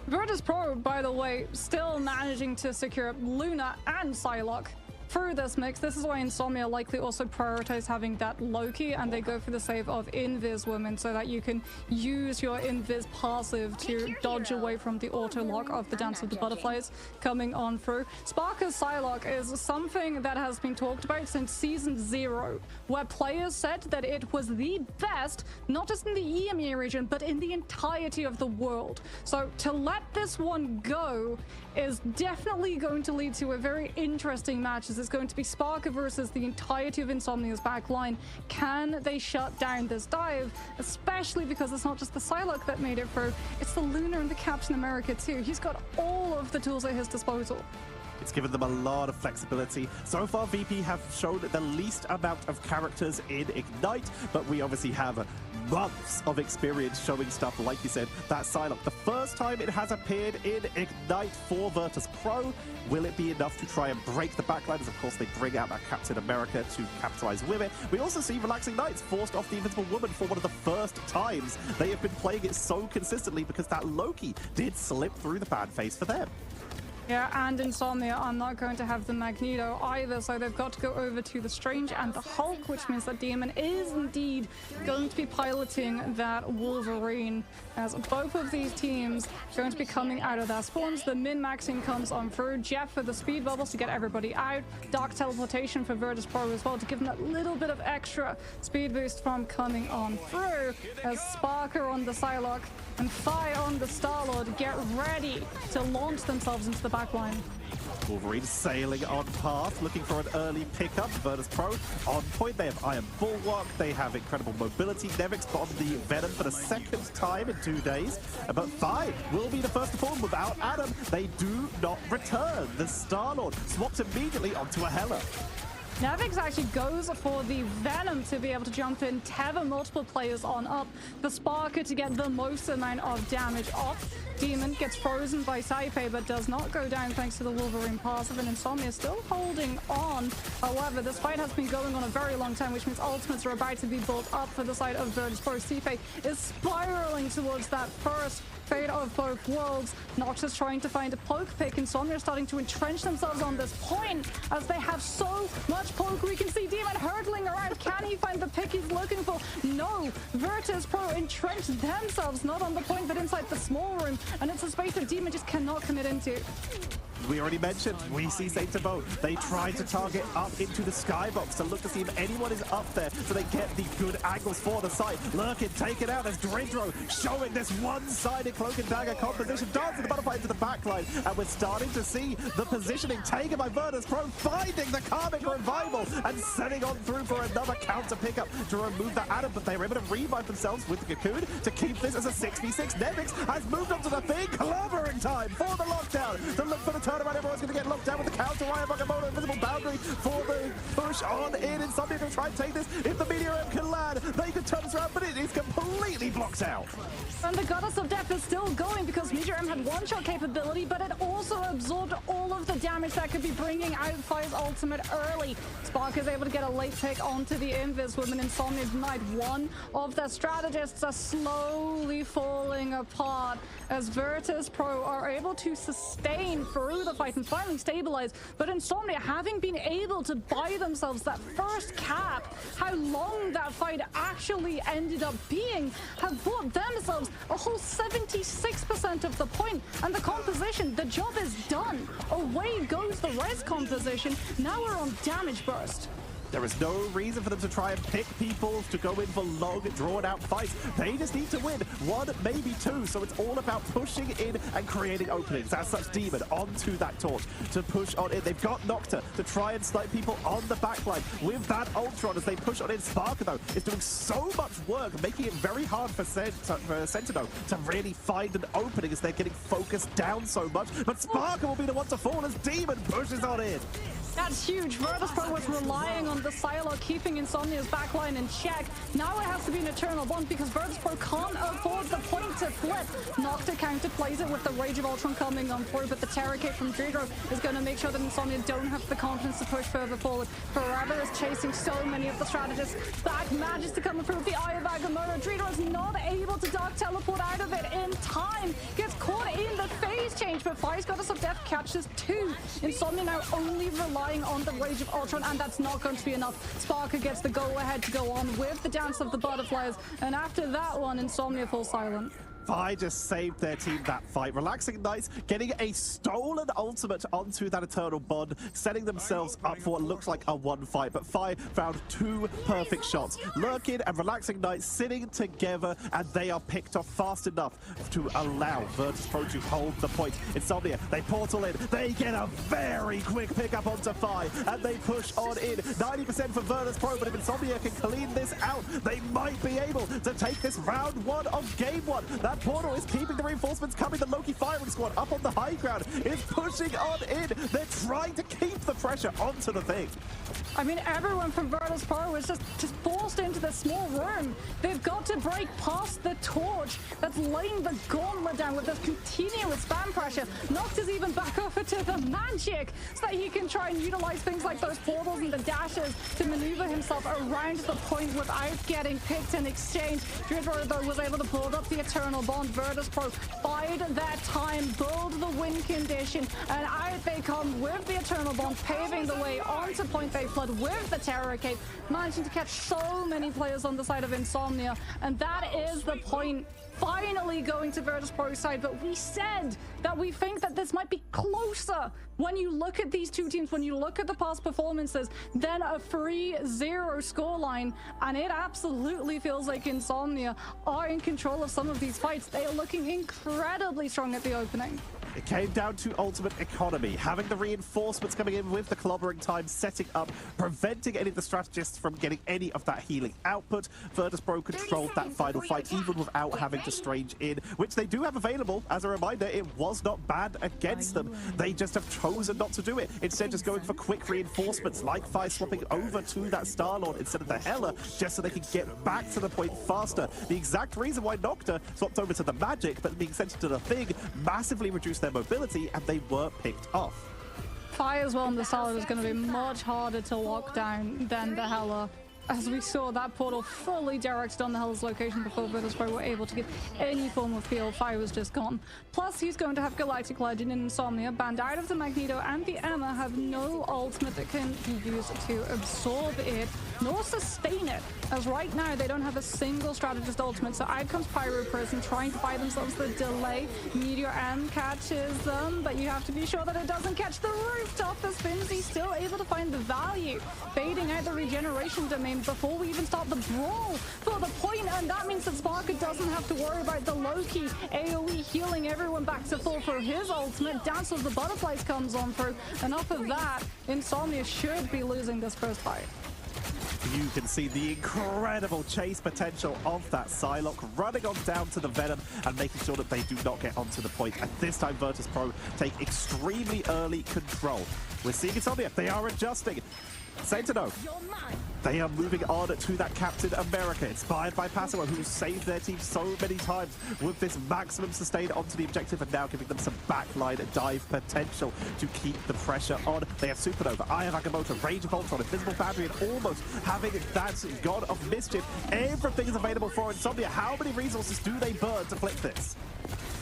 Virtus Pro, by the way, still managing to secure Luna and Psylocke through this mix. This is why Insomnia likely also prioritize having that Loki, and they go for the save of Invis Woman so that you can use your Invis passive to dodge away from the auto lock of the Dance of the Butterflies coming on through. Sparker's Psylocke is something that has been talked about since Season 0, where players said that it was the best, not just in the EMEA region, but in the entirety of the world. So to let this one go is definitely going to lead to a very interesting match, as it's going to be Sparker versus the entirety of Insomnia's back line. Can they shut down this dive? Especially because it's not just the Psylocke that made it through, it's the Luna and the Captain America too. He's got all of the tools at his disposal. It's given them a lot of flexibility. So far, VP have shown the least amount of characters in Ignite, but we obviously have months of experience showing stuff, like you said, that Psylocke. The first time it has appeared in Ignite for Virtus Pro. Will it be enough to try and break the backline? As of course they bring out that Captain America to capitalize with it. We also see Relaxing Knights forced off the Invincible Woman for one of the first times. They have been playing it so consistently because that Loki did slip through the bad phase for them. Yeah, and Insomnia are not going to have the Magneto either, so they've got to go over to the Strange and the Hulk, which means that Demon is indeed going to be piloting that Wolverine, as both of these teams are going to be coming out of their spawns. The min-maxing comes on through. Jeff for the speed bubbles to get everybody out. Dark teleportation for Virtus Pro as well to give them that little bit of extra speed boost from coming on through, as Sparker on the Psylocke and Phi on the Star-Lord get ready to launch themselves into the backline. Wolverine sailing on path, looking for an early pickup. Virtus Pro on point. They have Iron Bulwark. They have incredible mobility. Nevix on the Venom for the second time in 2 days. But Phi will be the first to fall without Adam. They do not return. The Star-Lord swaps immediately onto a Hela. Nevix actually goes for the Venom to be able to jump in, tether multiple players on up. The Sparker to get the most amount of damage off. Demon gets frozen by Saipe, but does not go down thanks to the Wolverine passive, and Insomnia still holding on. However, this fight has been going on a very long time, which means ultimates are about to be built up for the side of Virtus Pro. Saipe is spiraling towards that first fate of both worlds. Noxus trying to find a poke pick. Insomnia starting to entrench themselves on this point as they have so much poke. We can see Demon hurtling around. Can he find the pick he's looking for? No. Virtus Pro entrenched themselves, not on the point, but inside the small room. And it's a space that Demon just cannot commit into. We already mentioned, we see Saint Tabo. They try to target up into the skybox to look to see if anyone is up there so they get the good angles for the site. Lurkin taken out as Drindro showing this one-sided cloak and dagger composition. Dancing the butterfly into the backline, and we're starting to see the positioning taken by Virtus Pro, finding the Karmic Revival and setting on through for another counter pickup to remove that Adam, but they were able to revive themselves with the Cocoon to keep this as a 6v6. Nevix has moved on to the thing, clobbering time for the lockdown to look for the turnaround. Everyone's going to get locked down with the counter. Ryan Bakamoto, invisible boundary for the push on in. Insomnia going to try and take this. If the Meteor M can land, they can turn this around, but it is completely blocked out. And the Goddess of Death is still going because Meteor M had one-shot capability, but it also absorbed all of the damage that could be bringing out Fire's ultimate early. Spark is able to get a late pick onto the Invis Woman. Insomnia denied. One of their strategists are slowly falling apart as Virtus Pro are able to sustain through the fight and finally stabilize. But Insomnia, having been able to buy themselves that first cap, how how long that fight actually ended up being, have bought themselves a whole 76% of the point. And the composition, the job is done. Away goes the res composition. Now we're on damage burst. There is no reason for them to try and pick people to go in for long, drawn-out fights. They just need to win one, maybe two. So it's all about pushing in and creating openings. As such, Demon onto that torch to push on in. They've got Nocta to try and snipe people on the backline with that Ultron as they push on in. Sparker, though, is doing so much work, making it very hard for Sentinel to really find an opening as they're getting focused down so much. But Sparker will be the one to fall as Demon pushes on in. That's huge. Virtus.pro was relying on the Psylocke keeping Insomnia's backline in check. Now it has to be an Eternal Bond because Virtus.pro can't afford the point to flip. Nocta counterplays it with the Rage of Ultron coming on through, but the Terror Cape from Dreedro is going to make sure that Insomnia don't have the confidence to push further forward. Forever is chasing so many of the strategists. Back manages to come through with the Eye of Agamotto. Dreedro is not able to dark teleport out of it in time. Gets caught in the phase change, but Fire's Goddess of Death catches two. Insomnia now only relying on the Rage of Ultron, and that's not going to be enough. Sparker gets the go-ahead to go on with the Dance of the Butterflies, and after that one, Insomnia falls silent. Vi just saved their team that fight. Relaxing Knights getting a stolen ultimate onto that Eternal Bond, setting themselves up for what looks like a one fight. But Vi found two perfect shots. Lurkin and Relaxing Knights sitting together, and they are picked off fast enough to allow Virtus.pro to hold the point. Insomnia, they portal in. They get a very quick pickup onto Vi, and they push on in. 90% for Virtus.pro, but if Insomnia can clean this out, they might be able to take this round one of game one. That portal is keeping the reinforcements coming. The Loki firing squad up on the high ground is pushing on in. They're trying to keep the pressure onto the thing. I mean, everyone from Virtus.pro is just forced into this small room. They've got to break past the torch that's laying the gauntlet down with this continuous spam pressure. Nocta's even back over to the magic so that he can try and utilize things like those portals and the dashes to maneuver himself around the point without getting picked in exchange. Dreedro, though, was able to pull up the Eternal Bond. Virtus.pro bide that time, build the win condition, and out they come with the Eternal Bond, paving the way onto point. They flood with the Terror Cape, managing to catch so many players on the side of Insomnia, and that is the point finally going to Virtus.pro's side. But we said that we think that this might be closer when you look at these two teams, when you look at the past performances, than a 3-0 scoreline, and it absolutely feels like Insomnia are in control of some of these fights. They are looking incredibly strong at the opening. It came down to ultimate economy, having the reinforcements coming in with the clobbering time, setting up, preventing any of the strategists from getting any of that healing output. Virtus.pro controlled that final fight even without having to strange in, which they do have available. As a reminder, it was not bad against them. They just have chosen not to do it. Instead, just going for quick reinforcements, like Fire swapping over to that Star-Lord instead of the Hela, just so they can get back to the point faster. The exact reason why Nocta swapped over to the Magic, but being sent to the Thing, massively reduced their mobility, and they were picked off. Fire as well on the Star is going to be much harder to lock down than the Hela. As we saw, that portal fully directed on the Hela's location before Virtus.pro were able to get any form of heal. Fire was just gone. Plus, he's going to have Galactic Legend and Insomnia banned out of the Magneto, and the Emma have no ultimate that can be used to absorb it nor sustain it, as right now they don't have a single strategist ultimate. So out comes Pyro Prison trying to buy themselves the delay. Meteor M catches them, but you have to be sure that it doesn't catch the rooftop. The Spinzy's still able to find the value, fading out the regeneration domain before we even start the brawl for the point, and that means that Sparker doesn't have to worry about the Loki AoE healing everyone back to full for his ultimate. Dance of the Butterflies comes on through, and off of that, Insomnia should be losing this first fight. You can see the incredible chase potential of that Psylocke running on down to the Venom and making sure that they do not get onto the point. And this time Virtus.pro take extremely early control. We're seeing Insomnia. They are adjusting. Sentinel, they are moving on to that Captain America, inspired by Passimo, who saved their team so many times with this maximum sustain onto the objective, and now giving them some backline dive potential to keep the pressure on. They have Supernova, Eye of Agamotto, Rage of Ultron, Invisible Boundary, and almost having that God of Mischief. Everything is available for Insomnia. How many resources do they burn to flip this?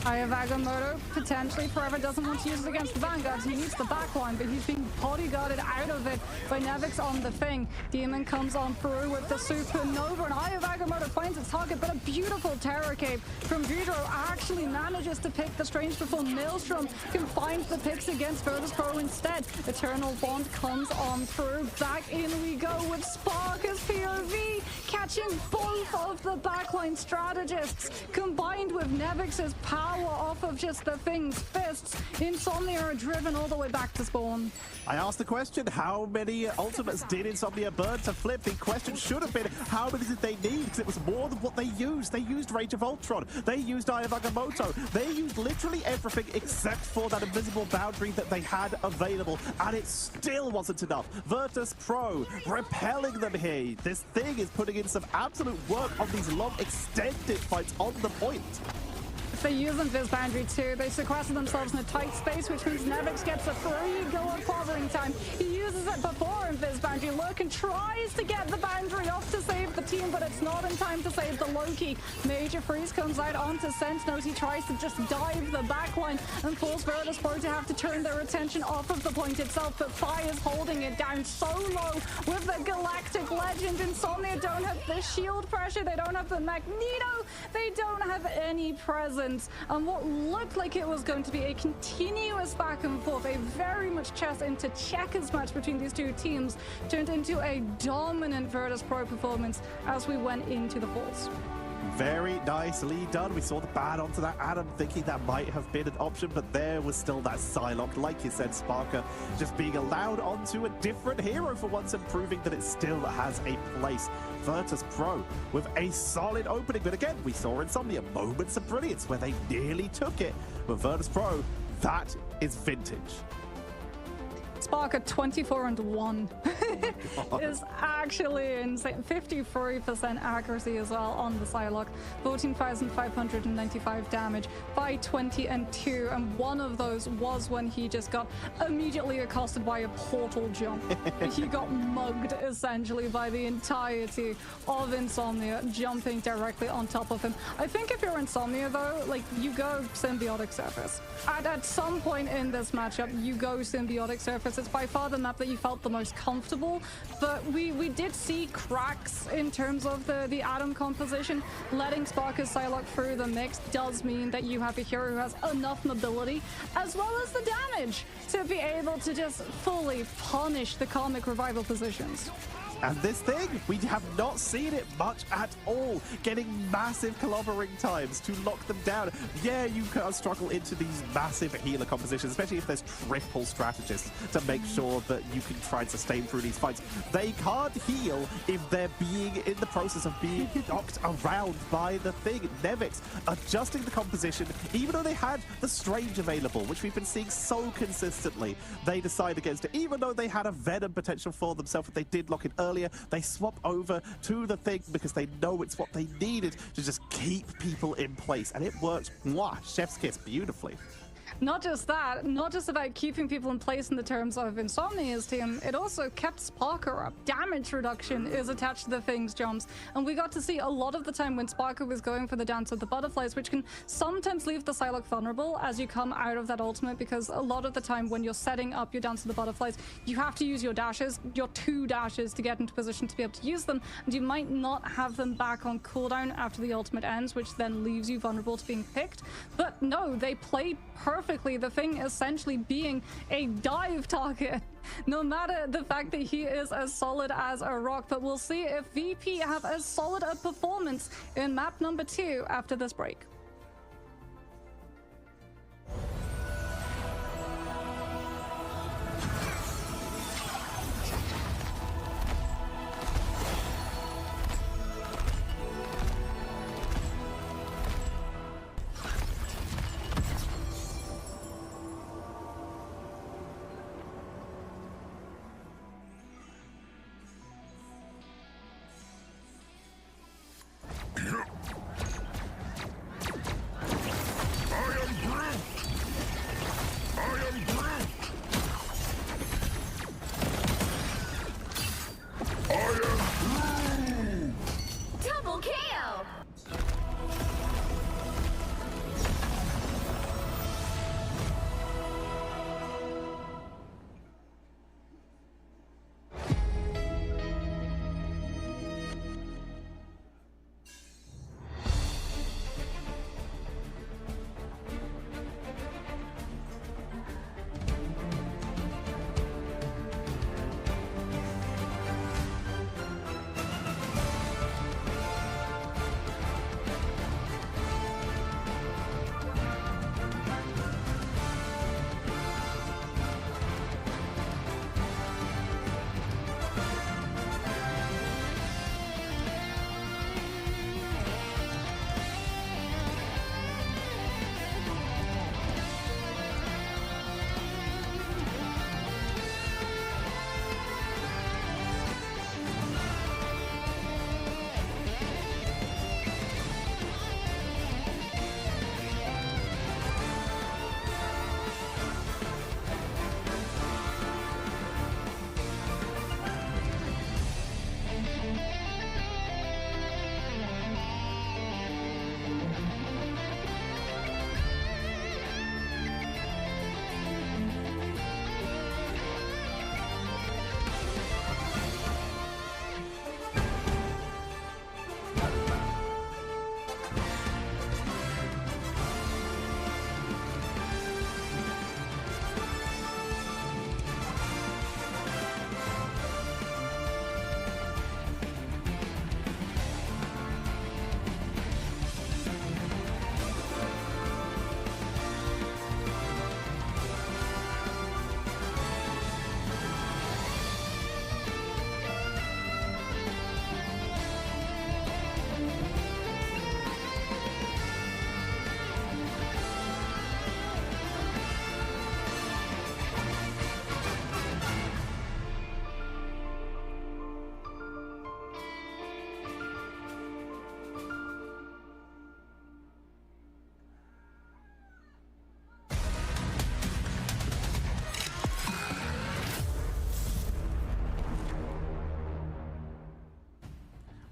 Aya Agamotto potentially forever doesn't want to use it against the Vanguards. He needs the backline, but he's being bodyguarded out of it by Nevix on the thing. Demon comes on through with the Supernova, and Aya Agamotto finds its target, but a beautiful Terror Cape from Vidro actually manages to pick the Strange before Maelstrom can find the picks against Virtus Pro instead. Eternal Bond comes on through. Back in we go with Sparker's POV, catching both of the backline strategists, combined with Nevix's power off of just the thing's fists. Insomnia are driven all the way back to spawn. I asked the question, how many ultimates did Insomnia burn to flip? The question should have been, how many did they need? Because it was more than what they used. They used Rage of Ultron. They used Aya Agamotto. They used literally everything except for that invisible boundary that they had available, and it still wasn't enough. Virtus Pro repelling them here. This thing is putting in some absolute work on these long extended fights on the point. They use Invis Boundary too. They sequester themselves in a tight space, which means Nevix gets a free go on covering time. He uses it before Invis Boundary. Lurkin tries to get the boundary off to save the team, but it's not in time to save the Loki. Major Freeze comes out onto Sentinels. He tries to just dive the backline and force Virtus Pro to have to turn their attention off of the point itself, but Fi is holding it down so low with the Galactic Legend. Insomnia don't have the shield pressure. They don't have the Magneto. They don't have any presence. And what looked like it was going to be a continuous back and forth, a very much chess into checkers match between these two teams, turned into a dominant Virtus Pro performance as we went into the falls. Very nicely done. We saw the ban onto that Adam, thinking that might have been an option, but there was still that Psylocke. Like you said, Sparker just being allowed onto a different hero for once and proving that it still has a place. Virtus Pro with a solid opening, but again, we saw Insomnia moments of brilliance where they nearly took it. But Virtus Pro, that is vintage. Sparker 24-1 is actually insane. 53% accuracy as well on the Psylocke. 14,595 damage by 20-2, and one of those was when he just got immediately accosted by a portal jump. He got mugged essentially by the entirety of Insomnia jumping directly on top of him. I think if you're Insomnia though, like, you go Symbiotic Surface. At some point in this matchup, you go Symbiotic Surface. It's by far the map that you felt the most comfortable, but we did see cracks in terms of the Atom composition. Letting Sparker's Psylocke through the mix does mean that you have a hero who has enough mobility as well as the damage to be able to just fully punish the Karmic Revival positions. And this thing, we have not seen it much at all. Getting massive clobbering times to lock them down. Yeah, you can struggle into these massive healer compositions, especially if there's triple strategists to make sure that you can try and sustain through these fights. They can't heal if they're being in the process of being knocked around by the thing. Nevix adjusting the composition, even though they had the Strange available, which we've been seeing so consistently. They decide against it, even though they had a Venom potential for themselves, if they did lock it earlier. They swap over to the thing because they know it's what they needed to just keep people in place, and it works. Mwah, chef's kiss beautifully. Not just that, not just about keeping people in place in the terms of Insomnia's team, it also kept Sparker up. Damage reduction is attached to the thing's jumps, and we got to see a lot of the time when Sparker was going for the Dance of the Butterflies, which can sometimes leave the Psylocke vulnerable as you come out of that ultimate, because a lot of the time when you're setting up your Dance of the Butterflies, you have to use your dashes, your 2 dashes, to get into position to be able to use them, and you might not have them back on cooldown after the ultimate ends, which then leaves you vulnerable to being picked. But no, they played perfectly, the thing essentially being a dive target, no matter the fact that he is as solid as a rock. But we'll see if VP have as solid a performance in map number 2 after this break.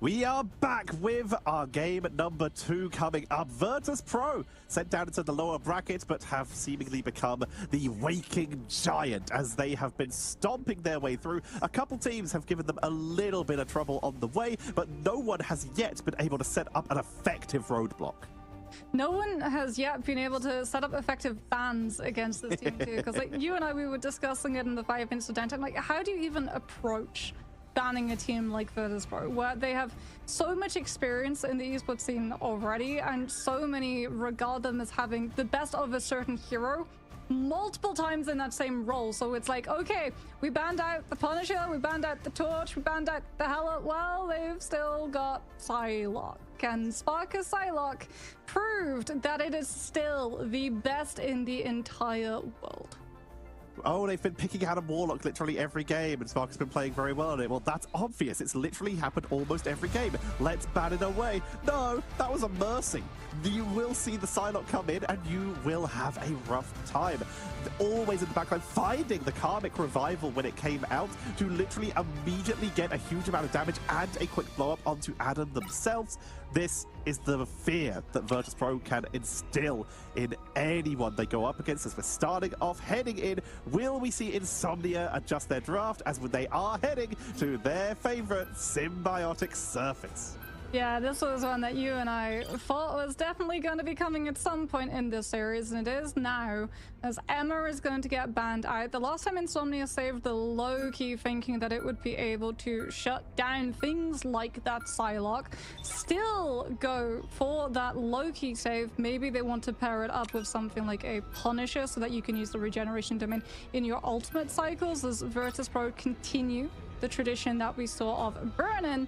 We are back with our game number 2 coming up. Virtus.pro sent down into the lower bracket, but have seemingly become the waking giant as they have been stomping their way through. A couple teams have given them a little bit of trouble on the way, but no one has yet been able to set up an effective roadblock. No one has yet been able to set up effective bans against this team too, because like you and I, we were discussing it in the 5 minutes of downtime. Like, how do you even approach banning a team like Virtus.pro, where they have so much experience in the esports scene already, and so many regard them as having the best of a certain hero multiple times in that same role? So it's like, okay, we banned out the Punisher, we banned out the Torch, we banned out the Hela. Well, they've still got Psylocke, and Sparkus Psylocke proved that it is still the best in the entire world. Oh, they've been picking out a Warlock literally every game, and Spark has been playing very well on it. Well, that's obvious. It's literally happened almost every game. Let's ban it away. No, that was a mercy. You will see the Psylocke come in, and you will have a rough time. Always in the backline, finding the Karmic Revival when it came out to literally immediately get a huge amount of damage and a quick blow-up onto Adam themselves. This is the fear that Virtus.pro can instill in anyone they go up against as we're starting off heading in. Will we see Insomnia adjust their draft as they are heading to their favorite Symbiotic Surface? Yeah, this was one that you and I thought was definitely going to be coming at some point in this series, and it is now, as Emma is going to get banned out. The last time Insomnia saved the Loki, thinking that it would be able to shut down things like that Psylocke, still go for that Loki save. Maybe they want to pair it up with something like a Punisher so that you can use the regeneration domain in your ultimate cycles, as Virtus.pro continue the tradition that we saw of Burnin,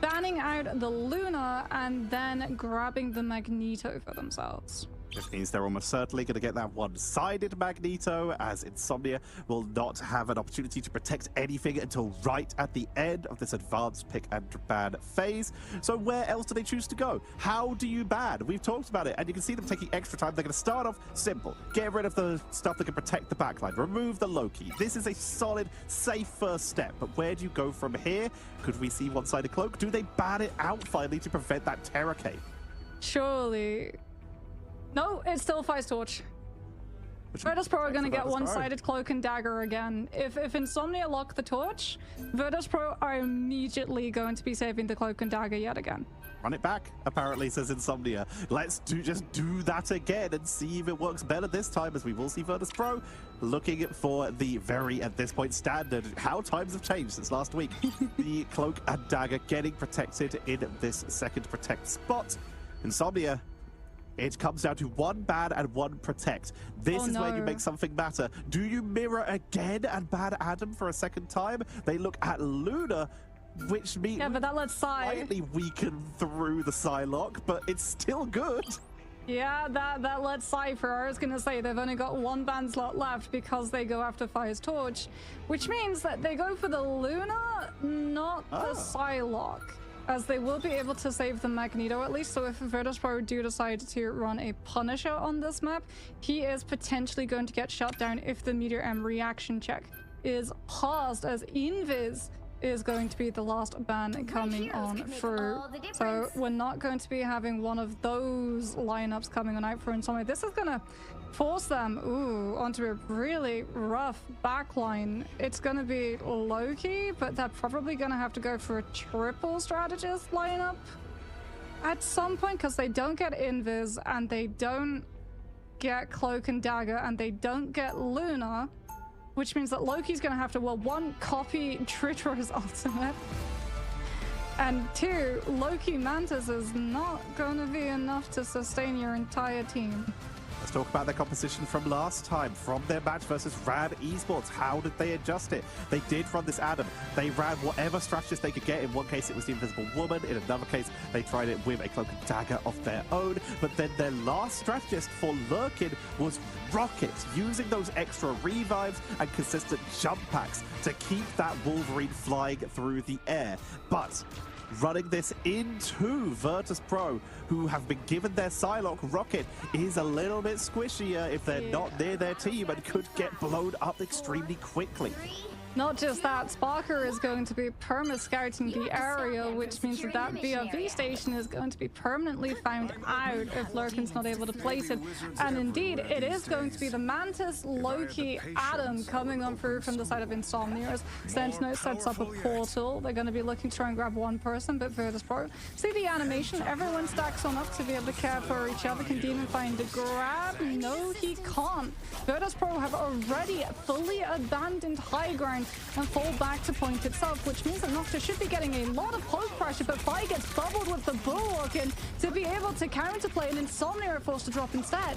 banning out the Luna and then grabbing the Magneto for themselves. Which means they're almost certainly going to get that one-sided Magneto, as Insomnia will not have an opportunity to protect anything until right at the end of this advanced pick and ban phase. So where else do they choose to go? How do you ban? We've talked about it, and you can see them taking extra time. They're going to start off simple. Get rid of the stuff that can protect the backline. Remove the Loki. This is a solid, safe first step. But where do you go from here? Could we see one-sided cloak? Do they ban it out finally to prevent that Terror Cape? Surely. No, it's still Fire Torch. Virtus.pro are going to get one-sided Cloak and Dagger again. If Insomnia lock the Torch, Virtus.pro are immediately going to be saving the Cloak and Dagger yet again. Run it back, apparently, says Insomnia. Let's just do that again and see if it works better this time, as we will see Virtus.pro looking for the very, at this point, standard. How times have changed since last week. The Cloak and Dagger getting protected in this second protect spot. Insomnia, it comes down to one ban and one protect. This is where you make something matter. Do you mirror again and ban Adam for a second time? They look at Luna, which means but that lets slightly weaken through the Psylocke, but it's still good. Yeah, that lets Cypher. I was going to say they've only got one ban slot left because they go after Fire's Torch, which means that they go for the Luna, not the Psylocke, as they will be able to save the Magneto at least. So if Virtus.pro do decide to run a Punisher on this map, he is potentially going to get shut down if the Meteor M reaction check is paused, as Invis is going to be the last ban coming on through. So we're not going to be having one of those lineups coming on out for Insomnia. This is going to force them onto a really rough backline. It's going to be Loki, but they're probably going to have to go for a triple strategist lineup at some point, because they don't get Invis and they don't get Cloak and Dagger and they don't get Luna, which means that Loki's going to have to, well, one, copy Tritro's ultimate, and two, Loki Mantis is not going to be enough to sustain your entire team. Let's talk about their composition from last time, from their match versus Rad Esports. How did they adjust it? They did run this Adam. They ran whatever strategist they could get. In one case, it was the Invisible Woman. In another case, they tried it with a Cloak and Dagger of their own. But then their last strategist for Lurkin was Rocket, using those extra revives and consistent jump packs to keep that Wolverine flying through the air. But running this into Virtus.pro, who have been given their Psylocke, Rocket is a little bit squishier if they're not near their team and could get blown up extremely quickly. Not just that, Sparker is going to be perma-scouting the area, which means that that BRV station is going to be permanently found out if Lurkin's not able to place it. And indeed, it is going to be the Mantis, Loki, Adam coming on through from the side of Insomnia as Sentinel sets up a portal. They're going to be looking to try and grab one person, but Virtus Pro. See the animation? Everyone stacks on up to be able to care for each other. Can Demon find the grab? No, he can't. Virtus Pro have already fully abandoned high ground and fall back to point itself, which means that Nocta should be getting a lot of poke pressure, but Fi gets bubbled with the Bulwark and to be able to counterplay, and Insomnia are forced to drop instead.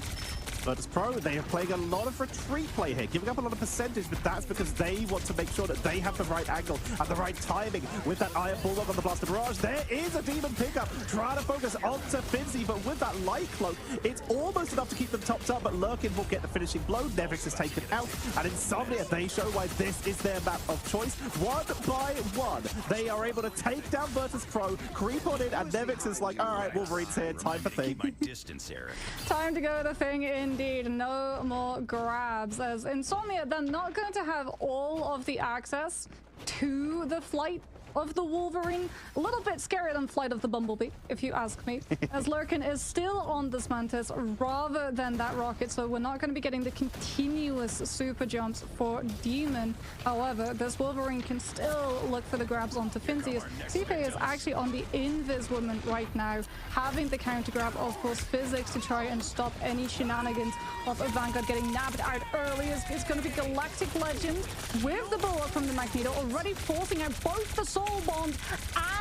Virtus Pro, they are playing a lot of retreat play here, giving up a lot of percentage, but that's because they want to make sure that they have the right angle and the right timing with that Iron Bulldog on the Blaster Barrage. There is a Demon pickup, trying to focus onto Finzi, but with that Light Cloak, it's almost enough to keep them topped up, but Lurkin will get the finishing blow. Nevix is taken out, and Insomnia, they show why this is their map of choice. One by one, they are able to take down Virtus Pro, creep on in, and Nevix is like, all right, Wolverine's here, time for Thing. My distance, Eric. Time to go to Thing indeed. No more grabs, as Insomnia, they're not going to have all of the access to the flight of the Wolverine. A little bit scarier than Flight of the Bumblebee, if you ask me, as Lurkin is still on this Mantis rather than that rocket, so we're not going to be getting the continuous super jumps for Demon. However, this Wolverine can still look for the grabs onto Finzi. CP is actually on the Invis woman right now, having the counter grab, of course, physics to try and stop any shenanigans of Vanguard getting nabbed out early. It's going to be Galactic Legend with the Bulwark from the Magneto, already forcing out both the Soul Bond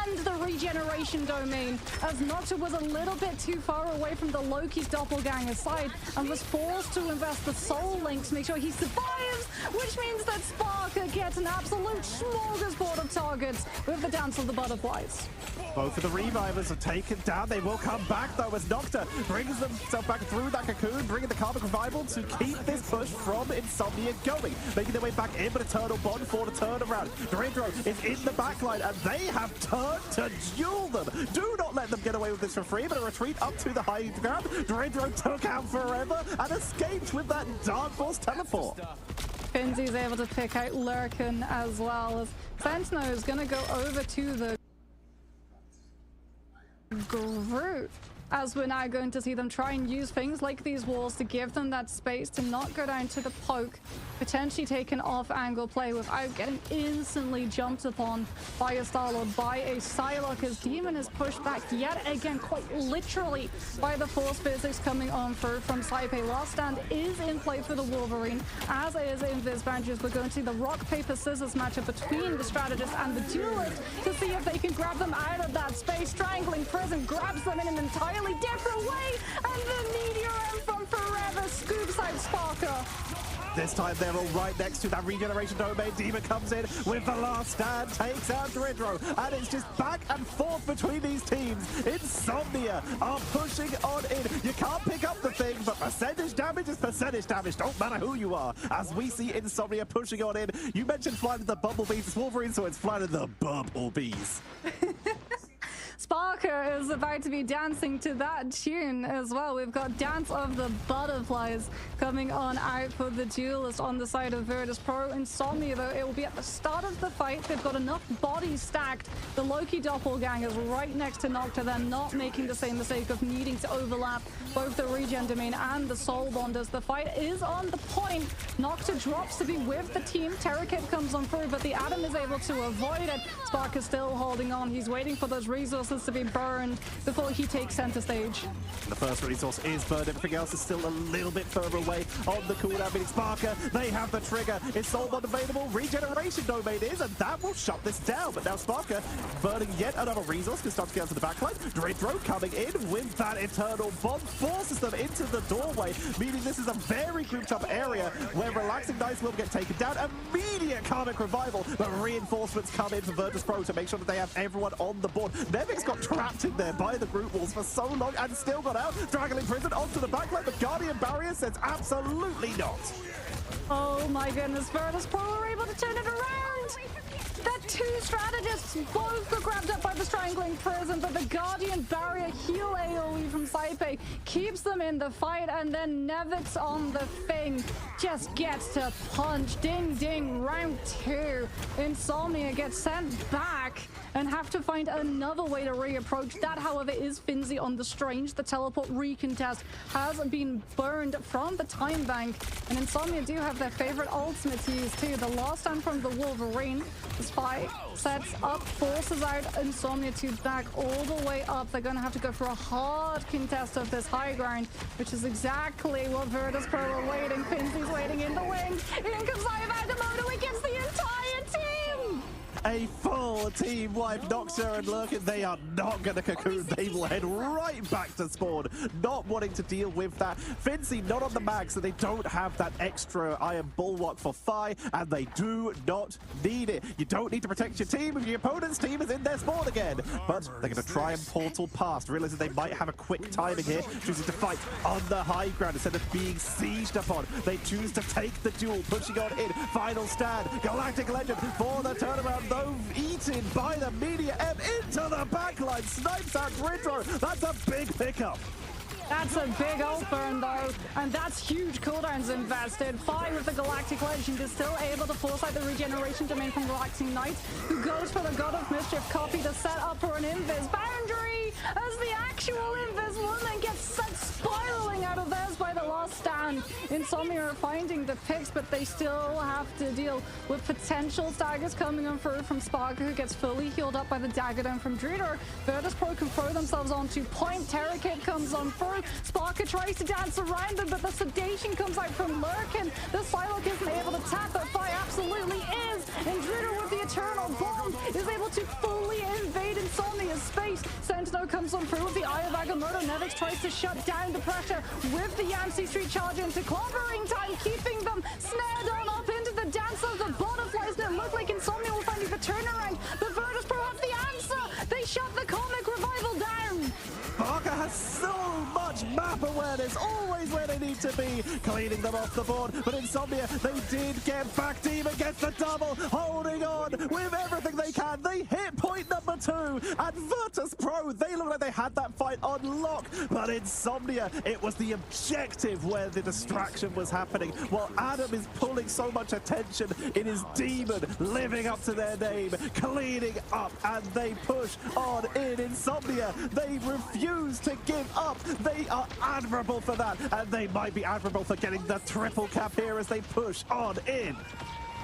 and the Regeneration Domain, as Nocta was a little bit too far away from the Loki's doppelganger side and was forced to invest the Soul Link to make sure he survives, which means that Sparker gets an absolute smorgasbord of targets with the Dance of the Butterflies. Both of the Revivers are taken down. They will come back, though, as Nocta brings themselves back through that cocoon, bringing the Karmic Revival to keep this push from Insomnia going. Making their way back in, but Eternal Bond for the turnaround. Dredro is in the backline, and they have turned to duel them. Do not let them get away with this for free, but a retreat up to the high ground. Dredro took out Forever and escaped with that Dark Force teleport. Finzi's able to pick out Lurkin as well, as Sentinel is going to go over to the Groot, as we're now going to see them try and use things like these walls to give them that space to not go down to the poke, potentially take an off-angle play without getting instantly jumped upon by a Star-Lord, by a Psylocke, as Demon is pushed back yet again, quite literally, by the force physics coming on through from Saipe. Last Stand is in play for the Wolverine, as is Invis Boundaries. We're going to see the rock, paper, scissors matchup between the strategist and the duelist to see if they can grab them out of that space. Strangling Prison grabs them in an entirely different way, and the Meteor M from Forever scoops out Sparker. This time they're all right next to that Regeneration Domain. Demon comes in with the Last Stand, takes out Dredro, and it's just back and forth between these teams. Insomnia are pushing on in. You can't pick up the Thing, but percentage damage is percentage damage. Don't matter who you are. As we see Insomnia pushing on in. You mentioned Flight of the Bumblebees. It's Wolverine, so it's Flight of the Bumblebees. Sparker is about to be dancing to that tune as well. We've got Dance of the Butterflies coming on out for the duelist on the side of Virtus Pro. Insomnia, though, it will be at the start of the fight. They've got enough bodies stacked. The Loki doppelgangers right next to Nocta. They're not making the same mistake of needing to overlap both the Regen Domain and the Soul Bonders. The fight is on the point. Nocta drops to be with the team. Terrorkit comes on through, but the Atom is able to avoid it. Sparker's still holding on. He's waiting for those resources to be burned before he takes center stage. The first resource is burned. Everything else is still a little bit further away on the cooldown. Meaning Sparker, they have the trigger. Is Soul Bond available? Regeneration Domain is, and that will shut this down. But now Sparker burning yet another resource can start to get onto the backline. Dredro coming in with that Eternal Bond forces them into the doorway, meaning this is a very grouped up area where Relaxing Dice will get taken down. Immediate Karmic Revival, but reinforcements come in for Virtus Pro to make sure that they have everyone on the board. Nevix got trapped in there by the group walls for so long and still got out. Dragon Prison onto the backline, but Guardian Barrier says absolutely not. Oh my goodness, Virtus Pro were able to turn it around. That two strategists both got grabbed up by the Strangling Prison, but the Guardian Barrier heal AoE from Saipe keeps them in the fight, and then Nevitz on the thing just gets to punch. Ding ding, round 2. Insomnia gets sent back and have to find another way to reapproach. That, however, is Finzi on the Strange. The teleport recontest has been burned from the time bank, and Insomnia do have their favorite ultimate to use too. The last stand from the Wolverine. The Spy sets up, forces out Insomnia to back all the way up. They're going to have to go for a hard contest of this high ground, which is exactly what Virtus Pro are waiting. Finzi's waiting in the wings. In comes Ayavagomoto against the entire team! A full team wipe. Nocta and Lurkin, they are not going to cocoon. They will head right back to spawn, not wanting to deal with that. Finzi not on the mag, so they don't have that extra Iron Bulwark for Phi, and they do not need it. You don't need to protect your team if your opponent's team is in their spawn again. But they're going to try and portal past, realizing they might have a quick timing here, choosing to fight on the high ground instead of being sieged upon. They choose to take the duel, pushing on in. Final stand, Galactic Legend for the turnaround, though eaten by the Media M into the backline. Snipes out Ridro. That's a big pickup. That's a big ult burn though, and that's huge cooldowns invested. Phi with the Galactic Legend is still able to force out the regeneration domain from Galactic Knight, who goes for the God of Mischief copy to set up for an invis boundary as the actual invis woman gets sent spiraling out of theirs by the last stand. Insomnia are finding the picks, but they still have to deal with potential daggers coming on through from Sparker, who gets fully healed up by the dagger down from Druidor. Virtus Pro can throw themselves onto point. Terra Kid comes on through. Sparker tries to dance around them, but the sedation comes out from Lurkin. The Psylocke isn't able to tap, but Phi absolutely is. And Druidor with the Eternal Bomb is able to fully invade Insomnia's space. Sentinel comes on through with the Eye of Agamotto. Nevix tries to shut down the pressure with the Yancey Street charge into clobbering time, keeping them snared on up into the dance of the butterflies. And it looked like Insomnia will find the turnaround, but Virtus Pro have the answer. They shut the Comic Revival down. Barker has so much map awareness, always where they need to be, cleaning them off the board. But Insomnia, they did get back. Demon gets the double, holding on with everything they can. They hit point number 2, and Virtus Pro, they look like they had that fight on lock. But Insomnia, it was the objective where the distraction was happening, while Adam is pulling so much attention in his Demon, living up to their name, cleaning up, and they push on in. Insomnia, they refuse to give up. They are admirable for that, and they might be admirable for getting the triple cap here as they push on in.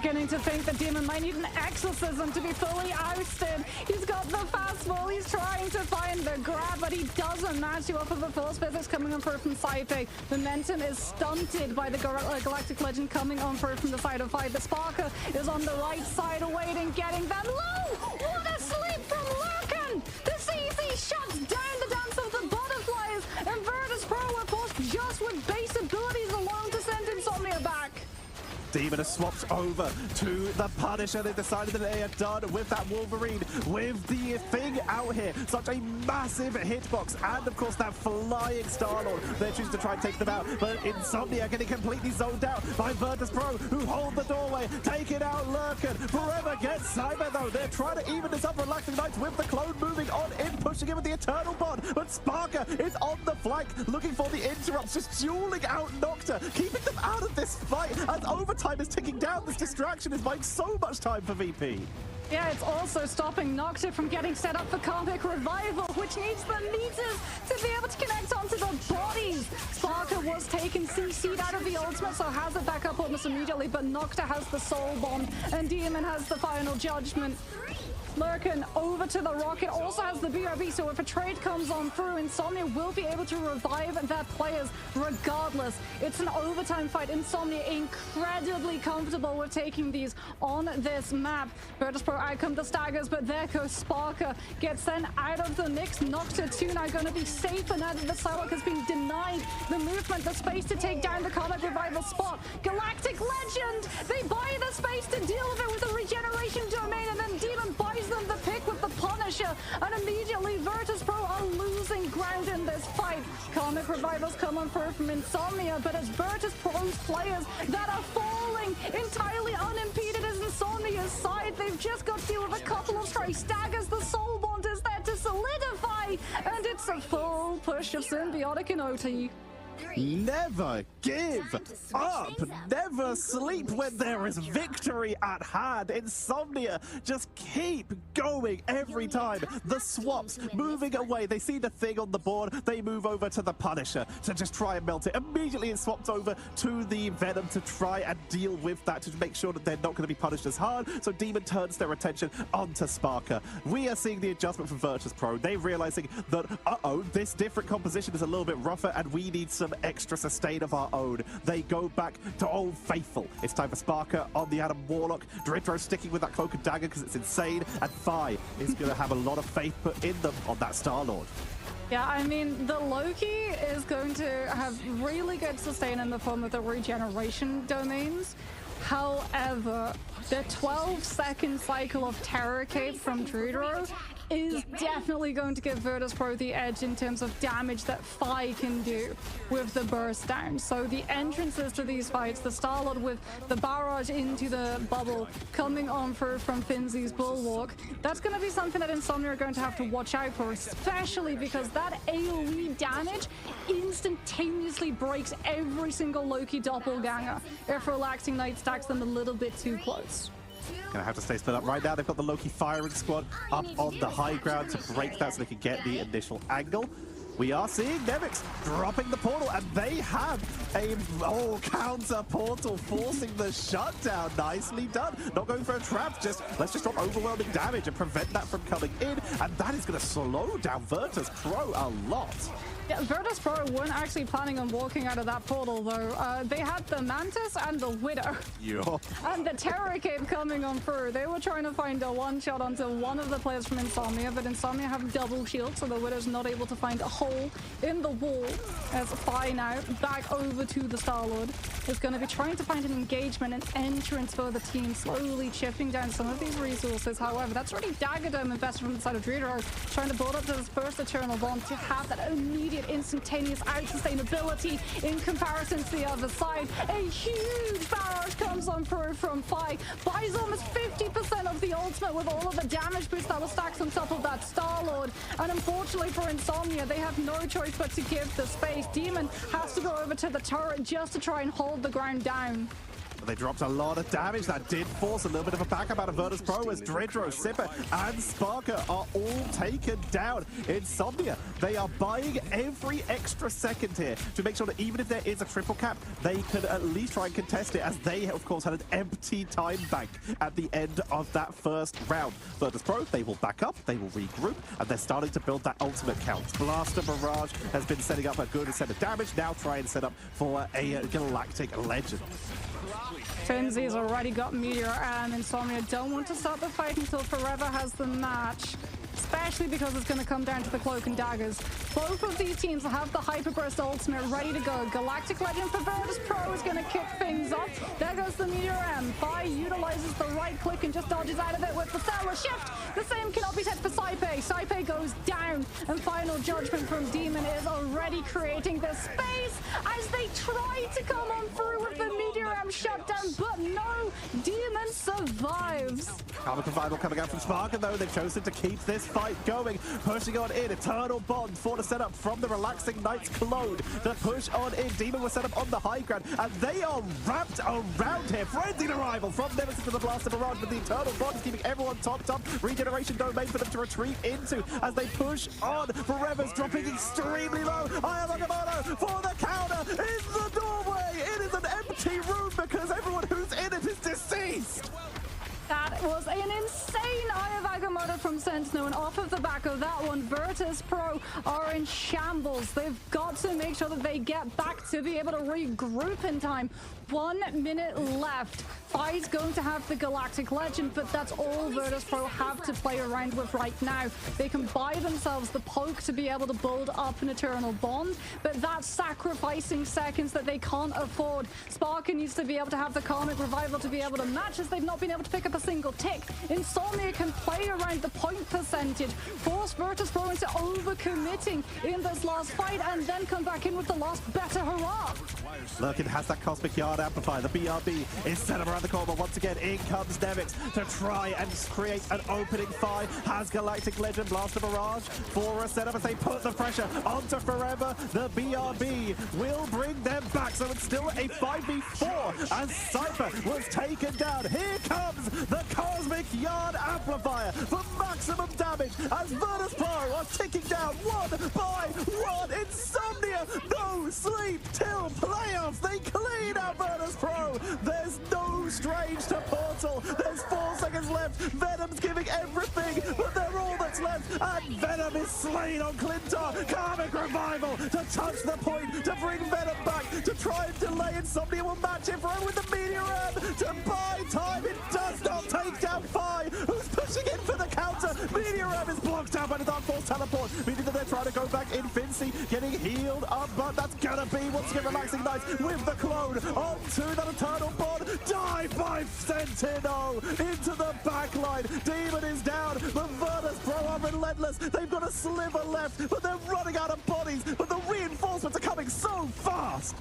Beginning to think that Demon might need an exorcism to be fully ousted. He's got the fastball, he's trying to find the grab, but he doesn't match you off of the force physics coming on through from Saipe. Momentum is stunted by the Galactic Legend coming on through from the side of Phi. The Sparker is on the right side awaiting, getting them low. What a sleep from Lurkin! The CC shuts down the dance of the butterflies, and Virtus Pro were forced just with base abilities alone to send Insomnia back. Demon has swapped over to the Punisher. They decided that they are done with that Wolverine, with the thing out here. Such a massive hitbox, and of course that flying Star-Lord. They're choosing to try and take them out, but Insomnia getting completely zoned out by Virtus Pro, who hold the doorway, taking out Lurkin. Forever gets Cyber though. They're trying to even this up. Relaxing Knights with the clone moving on in, pushing in with the Eternal Bond, but Sparker is on the flank, looking for the interrupts, just dueling out Nocta, keeping them out of this fight as overtime is ticking down. This distraction is buying so much time for VP. Yeah, it's also stopping Nocta from getting set up for Comic Revival, which needs the meters to be able to connect onto the bodies. Sparker was taken CC'd out of the ultimate, so has it back up almost immediately, but Nocta has the Soul Bomb, and Demon has the Final Judgment. Lurkin over to the Rocket, also has the BRB, so if a trade comes on through, Insomnia will be able to revive their players regardless. It's an overtime fight. Insomnia incredibly comfortable with taking these on this map. Virtus Pro outcome the staggers, but there goes Sparker. Gets sent out of the mix. Nocta 2 now going to be safer now that the Psylocke has been denied the movement, the space to take down the Comic Revival spot. Galactic Legend, they buy the space to deal with it with the regeneration domain, and then Demon buys them the pick with the Punisher, and immediately Virtus Pro are losing ground. round in this fight. Comic Revivals come on through from Insomnia, but it's Virtus Pro's players that are falling entirely unimpeded as Insomnia's side. They've just got to deal with a couple of stray staggers. The Soul Bond is there to solidify, and it's a full push of Symbiotic and OT. Never give up. Never sleep when there is victory at hand. Insomnia just keep going every time. The swaps moving away. They see the thing on the board. They move over to the Punisher to just try and melt it. Immediately it swaps over to the Venom to try and deal with that, to make sure that they're not going to be punished as hard. So Demon turns their attention onto Sparker. We are seeing the adjustment from Virtus Pro. They're realizing that, this different composition is a little bit rougher and we need some extra sustain of our own. They go back to Old Faithful. It's time for Sparker on the Adam Warlock. Dritro sticking with that Cloak and Dagger because it's insane. And Fi is going to have a lot of faith put in them on that Star-Lord. Yeah, I mean, the Loki is going to have really good sustain in the form of the regeneration domains. However, the 12-second cycle of Terror Cape from Drudro is definitely going to give Virtus Pro the edge in terms of damage that Fi can do with the burst down. So the entrances to these fights, the Star-Lord with the barrage into the bubble coming on through from Finzi's Bulwark, that's going to be something that Insomnia are going to have to watch out for, especially because that AoE damage instantaneously breaks every single Loki doppelganger if Relaxing Night stacks them a little bit too close. Gonna have to stay split up right now. They've got the Loki firing squad up on the high ground to break that so they can get the initial angle. We are seeing Nemix dropping the portal, and they have a counter portal forcing the shutdown. Nicely done. Not going for a trap, let's just drop overwhelming damage and prevent that from coming in, and that is going to slow down Virtus Pro a lot. Yeah, Virtus Pro weren't actually planning on walking out of that portal, though. They had the Mantis and the Widow. Yeah. And the Terror Cape coming on through. They were trying to find a one-shot onto one of the players from Insomnia, but Insomnia have double shield, so the Widow's not able to find a hole in the wall. As Fi now back over to the Star-Lord is going to be trying to find an engagement, an entrance for the team, slowly chipping down some of these resources. However, that's already Dagger Dome invested from the side of Drudro, trying to build up to this first Eternal Bond to have that immediate instantaneous out sustainability in comparison to the other side. A huge barrage comes on through from Fi, buys almost 50% of the ultimate with all of the damage boost that was stacked on top of that Star-Lord. And unfortunately for Insomnia, they have no choice but to give the space. Demon has to go over to the turret just to try and hold the ground down. They dropped a lot of damage. That did force a little bit of a backup out of Virtus Pro as Dredro, Sipper, and Sparker are all taken down. Insomnia, they are buying every extra second here to make sure that even if there is a triple cap, they can at least try and contest it, as they, of course, had an empty time bank at the end of that first round. Virtus Pro, they will back up, they will regroup, and they're starting to build that ultimate count. Blaster Barrage has been setting up a good set of damage. Now try and set up for a Galactic Legend. Finzi's already got Meteor, and Insomnia don't want to start the fight until Forever has the match, especially because it's going to come down to the Cloak and Daggers. Both of these teams have the Hyperburst ultimate ready to go. Galactic Legend for Virtus Pro is going to kick things off. There goes the Meteor M. Fi utilizes the right click and just dodges out of it with the Stellar Shift. The same cannot be said for Saipe. Saipe goes down, and Final Judgment from Demon is already creating the space as they try to come on through with the Meteor M shutdown, but no, Demon survives. Comic Revival coming out from Sparker, though. They've chosen to keep this fight going, pushing on in. Eternal Bond for the setup from the Relaxing Knights clone to push on in. Demon was set up on the high ground, and they are wrapped around here. Frenzied arrival from Nemesis to the Blaster Barrage, but the Eternal Bond is keeping everyone topped up. Regeneration domain for them to retreat into as they push on. Forever's dropping extremely low. Eye of Agamotto for the counter in the doorway. It is an empty room because everyone who's in it is deceased. That was an insane Eye of Agamotto from Sentinel, and off of the back of that one, Virtus Pro are in shambles. They've got to make sure that they get back to be able to regroup in time. 1 minute left. Fi's going to have the Galactic Legend, but that's all Virtus Pro have to play around with right now. They can buy themselves the poke to be able to build up an Eternal Bond, but that's sacrificing seconds that they can't afford. Sparker needs to be able to have the Karmic Revival to be able to match, as they've not been able to pick up a single single tick. Insomnia can play around the point percentage, force Virtus Pro into overcommitting in this last fight, and then come back in with the last better hurrah. Look, it has that Cosmic Yard amplifier. The BRB is set up around the corner. Once again, in comes Nevix to try and create an opening fight. Has Galactic Legend Blaster Barrage for a setup as they put the pressure onto Forever. The BRB will bring them back, so it's still a 5v4 as Cypher was taken down. Here comes the Cosmic Yard amplifier for maximum damage as Virtus Pro are ticking down one by one. Insomnia, no sleep till playoffs. They clean out Virtus Pro. There's no Strange to Portal. There's 4 seconds left. Venom's giving everything, but they're all that's left. And Venom is slain on Clintar. Karmic Revival to touch the point, to bring Venom back, to try and delay. Insomnia will match it for him with the Meteor M to buy time. It does not take down Fi, who's pushing in for the counter. Meteor M is blocked out by the Dark Force teleport, meaning that they're trying to go back in. Fincy getting healed up, but that's gonna be once again Relaxing Knights with the clone onto that Eternal Bond. Dive by Sentino into the backline. Demon is down, but Virtus Pro are relentless. They've got a sliver left, but they're running out of bodies. But the reinforcements are coming so fast.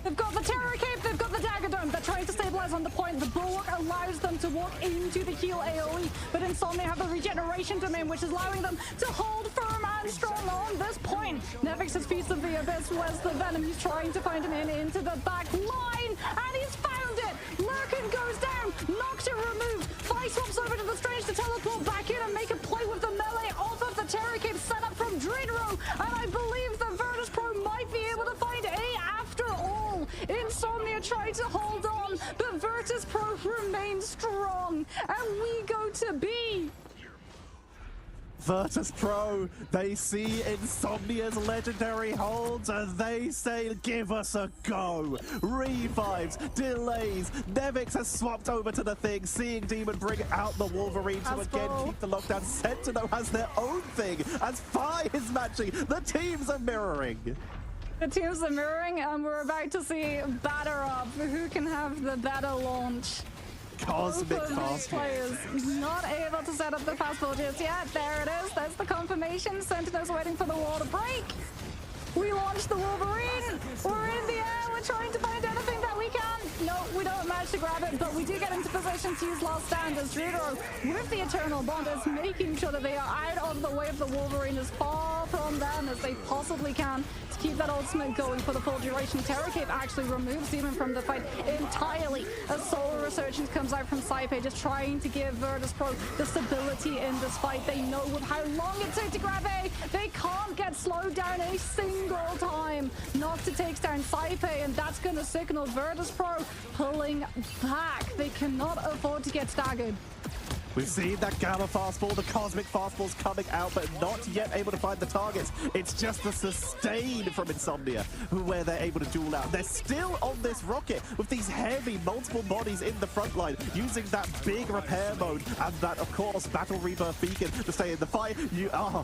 They've got the Terror Cape, they've got the Dagger Dome. They're trying to stabilize on the point. The Bulwark allows them to walk into the heal AoE, but Insomnia have the Regeneration Domain, which is allowing them to hold firm and strong on this point. Nevix is Feast of the Abyss. Where's the Venom? He's trying to find him into the back line, and he's found it! Lurkin goes down, Nocta removed. Fi swaps over to the Strange to teleport back in and make a play with the melee off of the Terror Cape set up from Dridro, and I believe the Virtus Pro might be able to find A after all. Insomnia tried to hold on, but Virtus Pro remains strong, and we go to B. Virtus Pro, they see Insomnia's legendary holds and they say, give us a go. Revives, delays, Nevix has swapped over to the thing, seeing Demon bring out the Wolverine to again keep the lockdown. Sentinel has their own thing as Fi is matching. The teams are mirroring. The teams are mirroring, and we're about to see batter up. Who can have the better launch? Cosmic fast players not able to set up the fastball just yet. There it is. That's the confirmation. Sentinel's waiting for the wall to break. We launched the Wolverine. We're in the air. We're trying to find anything that we can. No, we don't manage to grab it, but we do get into position to use Last Stand as Dridro with the Eternal Bond is making sure that they are out of the way of the Wolverine as far from them as they possibly can to keep that ultimate going for the full duration. Terror Cape actually removes Demon from the fight entirely as Solar Resurgence comes out from Saipe, just trying to give Virtus Pro the stability in this fight. They know with how long it took to grab A, they can't get slowed down a single time. Nocta takes down Saipe, and that's going to signal Virtus Pro pulling back. They cannot afford to get staggered. We've seen that Gamma fastball, the Cosmic fastballs coming out, but not yet able to find the targets. It's just the sustain from Insomnia, where they're able to duel out. They're still on this rocket with these heavy multiple bodies in the front line, using that big repair mode and that, of course, Battle Rebirth Beacon to stay in the fight.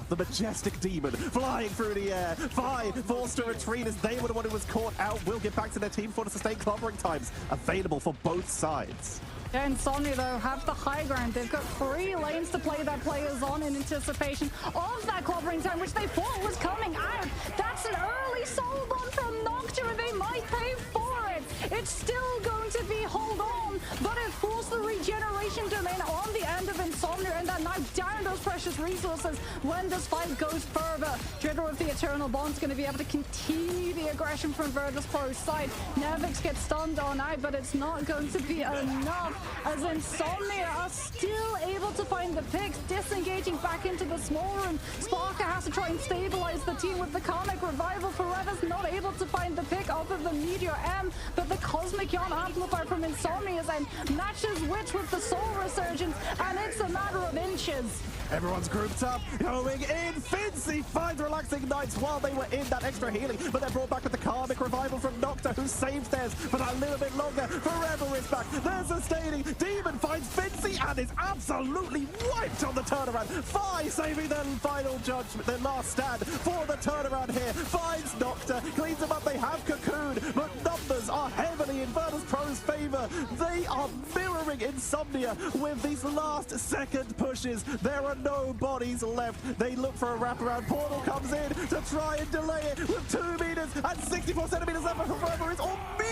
The Majestic Demon flying through the air. Fi forced to retreat as they were the one who was caught out. Will get back to their team for the sustained clobbering times available for both sides. Yeah, Insomnia, though, have the high ground. They've got 3 lanes to play their players on in anticipation of that clobbering time, which they thought was coming out. That's an early soul bomb from Nocta, and they might pay for it. It's still going to be hold on, but it forced the regeneration domain on the end of Insomnia, and that knocked down those precious resources when this fight goes further. Dridro with the Eternal Bond's going to be able to continue the aggression from Virtus Pro's side. Nevix gets stunned on out, but it's not going to be enough, as Insomnia are still able to find the picks, disengaging back into the small room. Sparker has to try and stabilize the team with the Karmic Revival. Forever's not able to find the pick off of the Meteor M, but the Cosmic Yawn Amplifier from Insomnia's end matches Witch with the Soul Resurgence, and it's a matter of inches. Everyone's grouped up, going in. Fincy finds Relaxing Knights while they were in that extra healing, but they're brought back with the Karmic Revival from Nocta, who saves theirs for that little bit longer. Forever is back. They're sustaining. Demon finds Fincy and is absolutely wiped on the turnaround. Fi saving their final judgment, their last stand for the turnaround here. Finds Nocta, cleans them up. They have Cocoon, but numbers are heavily in Virtus Pro's favor. They are mirroring Insomnia with these last second pushes. There are no bodies left. They look for a wraparound. Portal comes in to try and delay it with 2 meters and 64 centimeters left. However, it's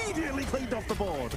immediately cleaned off the board.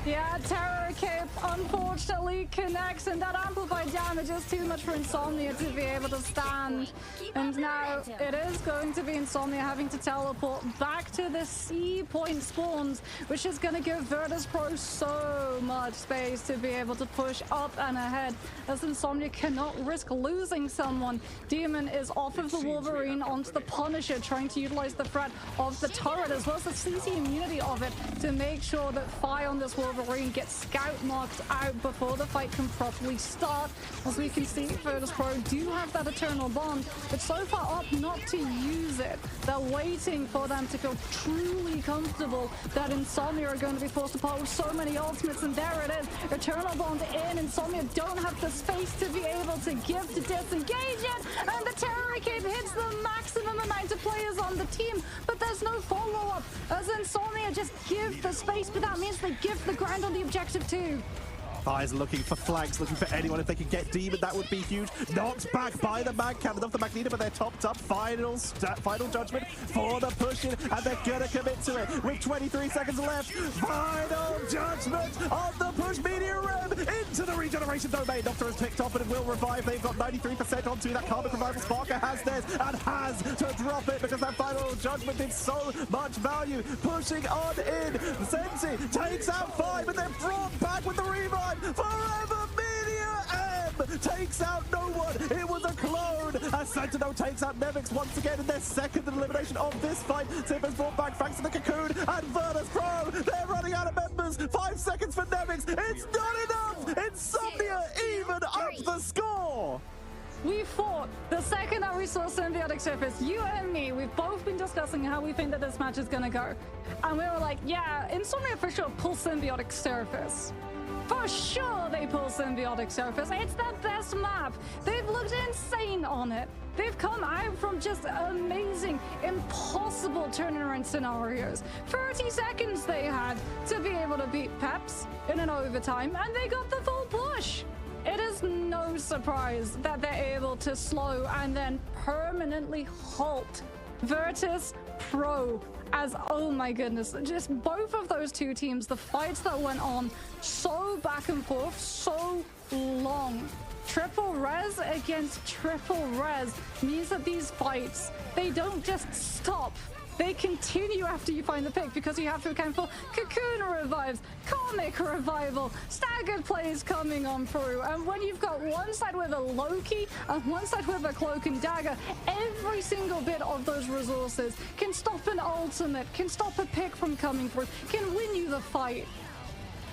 Yeah, Terror Cape unfortunately connects, and that amplified damage is too much for Insomnia to be able to stand. And now it is going to be Insomnia having to teleport back to the C point spawns, which is going to give Virtus.pro so much space to be able to push up and ahead, as Insomnia cannot risk losing someone. Demon is off of the Wolverine onto the Punisher, trying to utilize the threat of the turret as well as the CC immunity of it to make sure that Fi on this Wolverine gets scout marked out before the fight can properly start. As we can see, Virtus.pro do have that Eternal Bond, but so far opt not to use it. They're waiting for them to feel truly comfortable that Insomnia are going to be forced apart with so many ultimates, and there it is. Eternal Bond in. Insomnia don't have the space to be able to give to disengage it, and the Terror Cape hits the maximum amount of players on the team, but there's no follow-up as Insomnia just give the space, but that means they give the ground on the objective too. Fire's looking for flanks, looking for anyone. If they could get Demon, that would be huge. Knocked back by the Mag Cannon of the Magneto, but they're topped up. Final judgment for the push-in, and they're gonna commit to it with 23 seconds left. Final judgment on the push. Meteor Rem into the regeneration domain. Doctor has picked up and it will revive. They've got 93% onto that Karmic Revival. Sparker has theirs and has to drop it because that final judgment did so much value. Pushing on in. Sensi takes out 5, and they're brought back with the revive. Forever Meteor M takes out no one. It was a clone. As Sentinel takes out Nevix once again in their second elimination of this fight. Tip is brought back thanks to the Cocoon and Virtus.pro. They're running out of members. 5 seconds for Nevix. It's not enough. Insomnia even up the score. We fought the second that we saw Symbiotic Surface. You and me, we've both been discussing how we think that this match is gonna go. And we were like, yeah, Insomnia for sure pull Symbiotic Surface. For sure they pull Symbiotic Surface. It's the best map. They've looked insane on it. They've come out from just amazing, impossible turnaround scenarios. 30 seconds they had to be able to beat Peps in an overtime, and they got the full push. It is no surprise that they're able to slow and then permanently halt Virtus.pro. As, oh my goodness, just both of those two teams, the fights that went on so back and forth, so long. Triple res against triple res means that these fights, they don't just stop. They continue after you find the pick, because you have to account for Cocoon revives, Karmic Revival, staggered plays coming on through. And when you've got one side with a Loki and one side with a Cloak and Dagger, every single bit of those resources can stop an ultimate, can stop a pick from coming through, can win you the fight.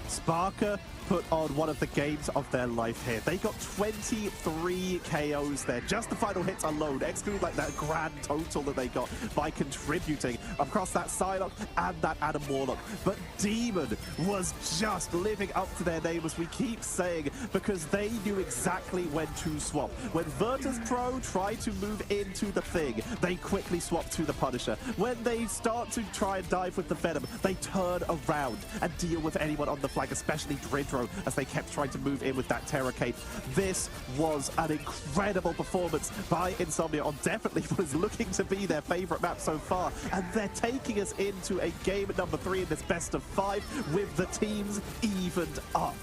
Sparker put on one of the games of their life here. They got 23 KOs there. Just the final hits alone, excluding like that grand total that they got by contributing across that Psylocke and that Adam Warlock. But Demon was just living up to their name, as we keep saying, because they knew exactly when to swap. When Virtus.pro tried to move into the Thing, they quickly swapped to the Punisher. When they start to try and dive with the Venom, they turn around and deal with anyone on the flank, especially Dridro, as they kept trying to move in with that Terror Cape. This was an incredible performance by Insomnia on definitely what is looking to be their favorite map so far, and they're taking us into a game number 3 in this best of 5 with the teams evened up.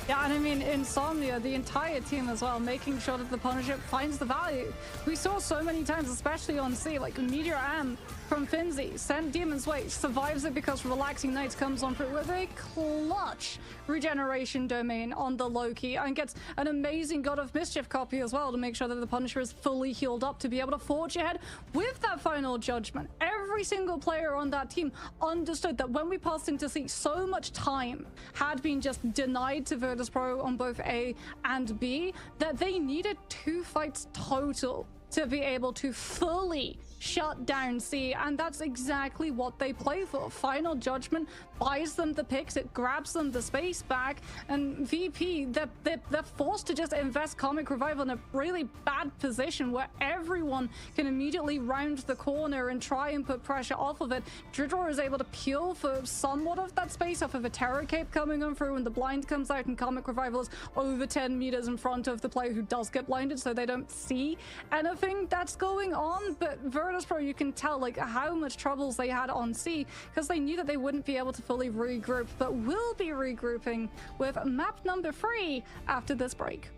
Yeah, and I mean, Insomnia, the entire team as well, making sure that the Punisher finds the value. We saw so many times, especially on C, like Meteor M from Finzi, sent Demon's Way, survives it because Relaxing Nights comes on through with a clutch regeneration domain on the Loki, and gets an amazing God of Mischief copy as well to make sure that the Punisher is fully healed up to be able to forge ahead with that final judgment. Every single player on that team understood that when we passed into C, so much time had been just denied to Virtus.pro on both A and B that they needed 2 fights total to be able to fully shut down C, and that's exactly what they play for. Final Judgment buys them the picks, it grabs them the space back, and VP, they're forced to just invest Comic Revival in a really bad position where everyone can immediately round the corner and try and put pressure off of it. Dridor is able to peel for somewhat of that space off of a Terror Cape coming on through, and the blind comes out, and Comic Revival is over 10 meters in front of the player who does get blinded, so they don't see anything that's going on. But Virtus.pro, you can tell like how much troubles they had on C, because they knew that they wouldn't be able to fully regroup, but will be regrouping with map number 3 after this break.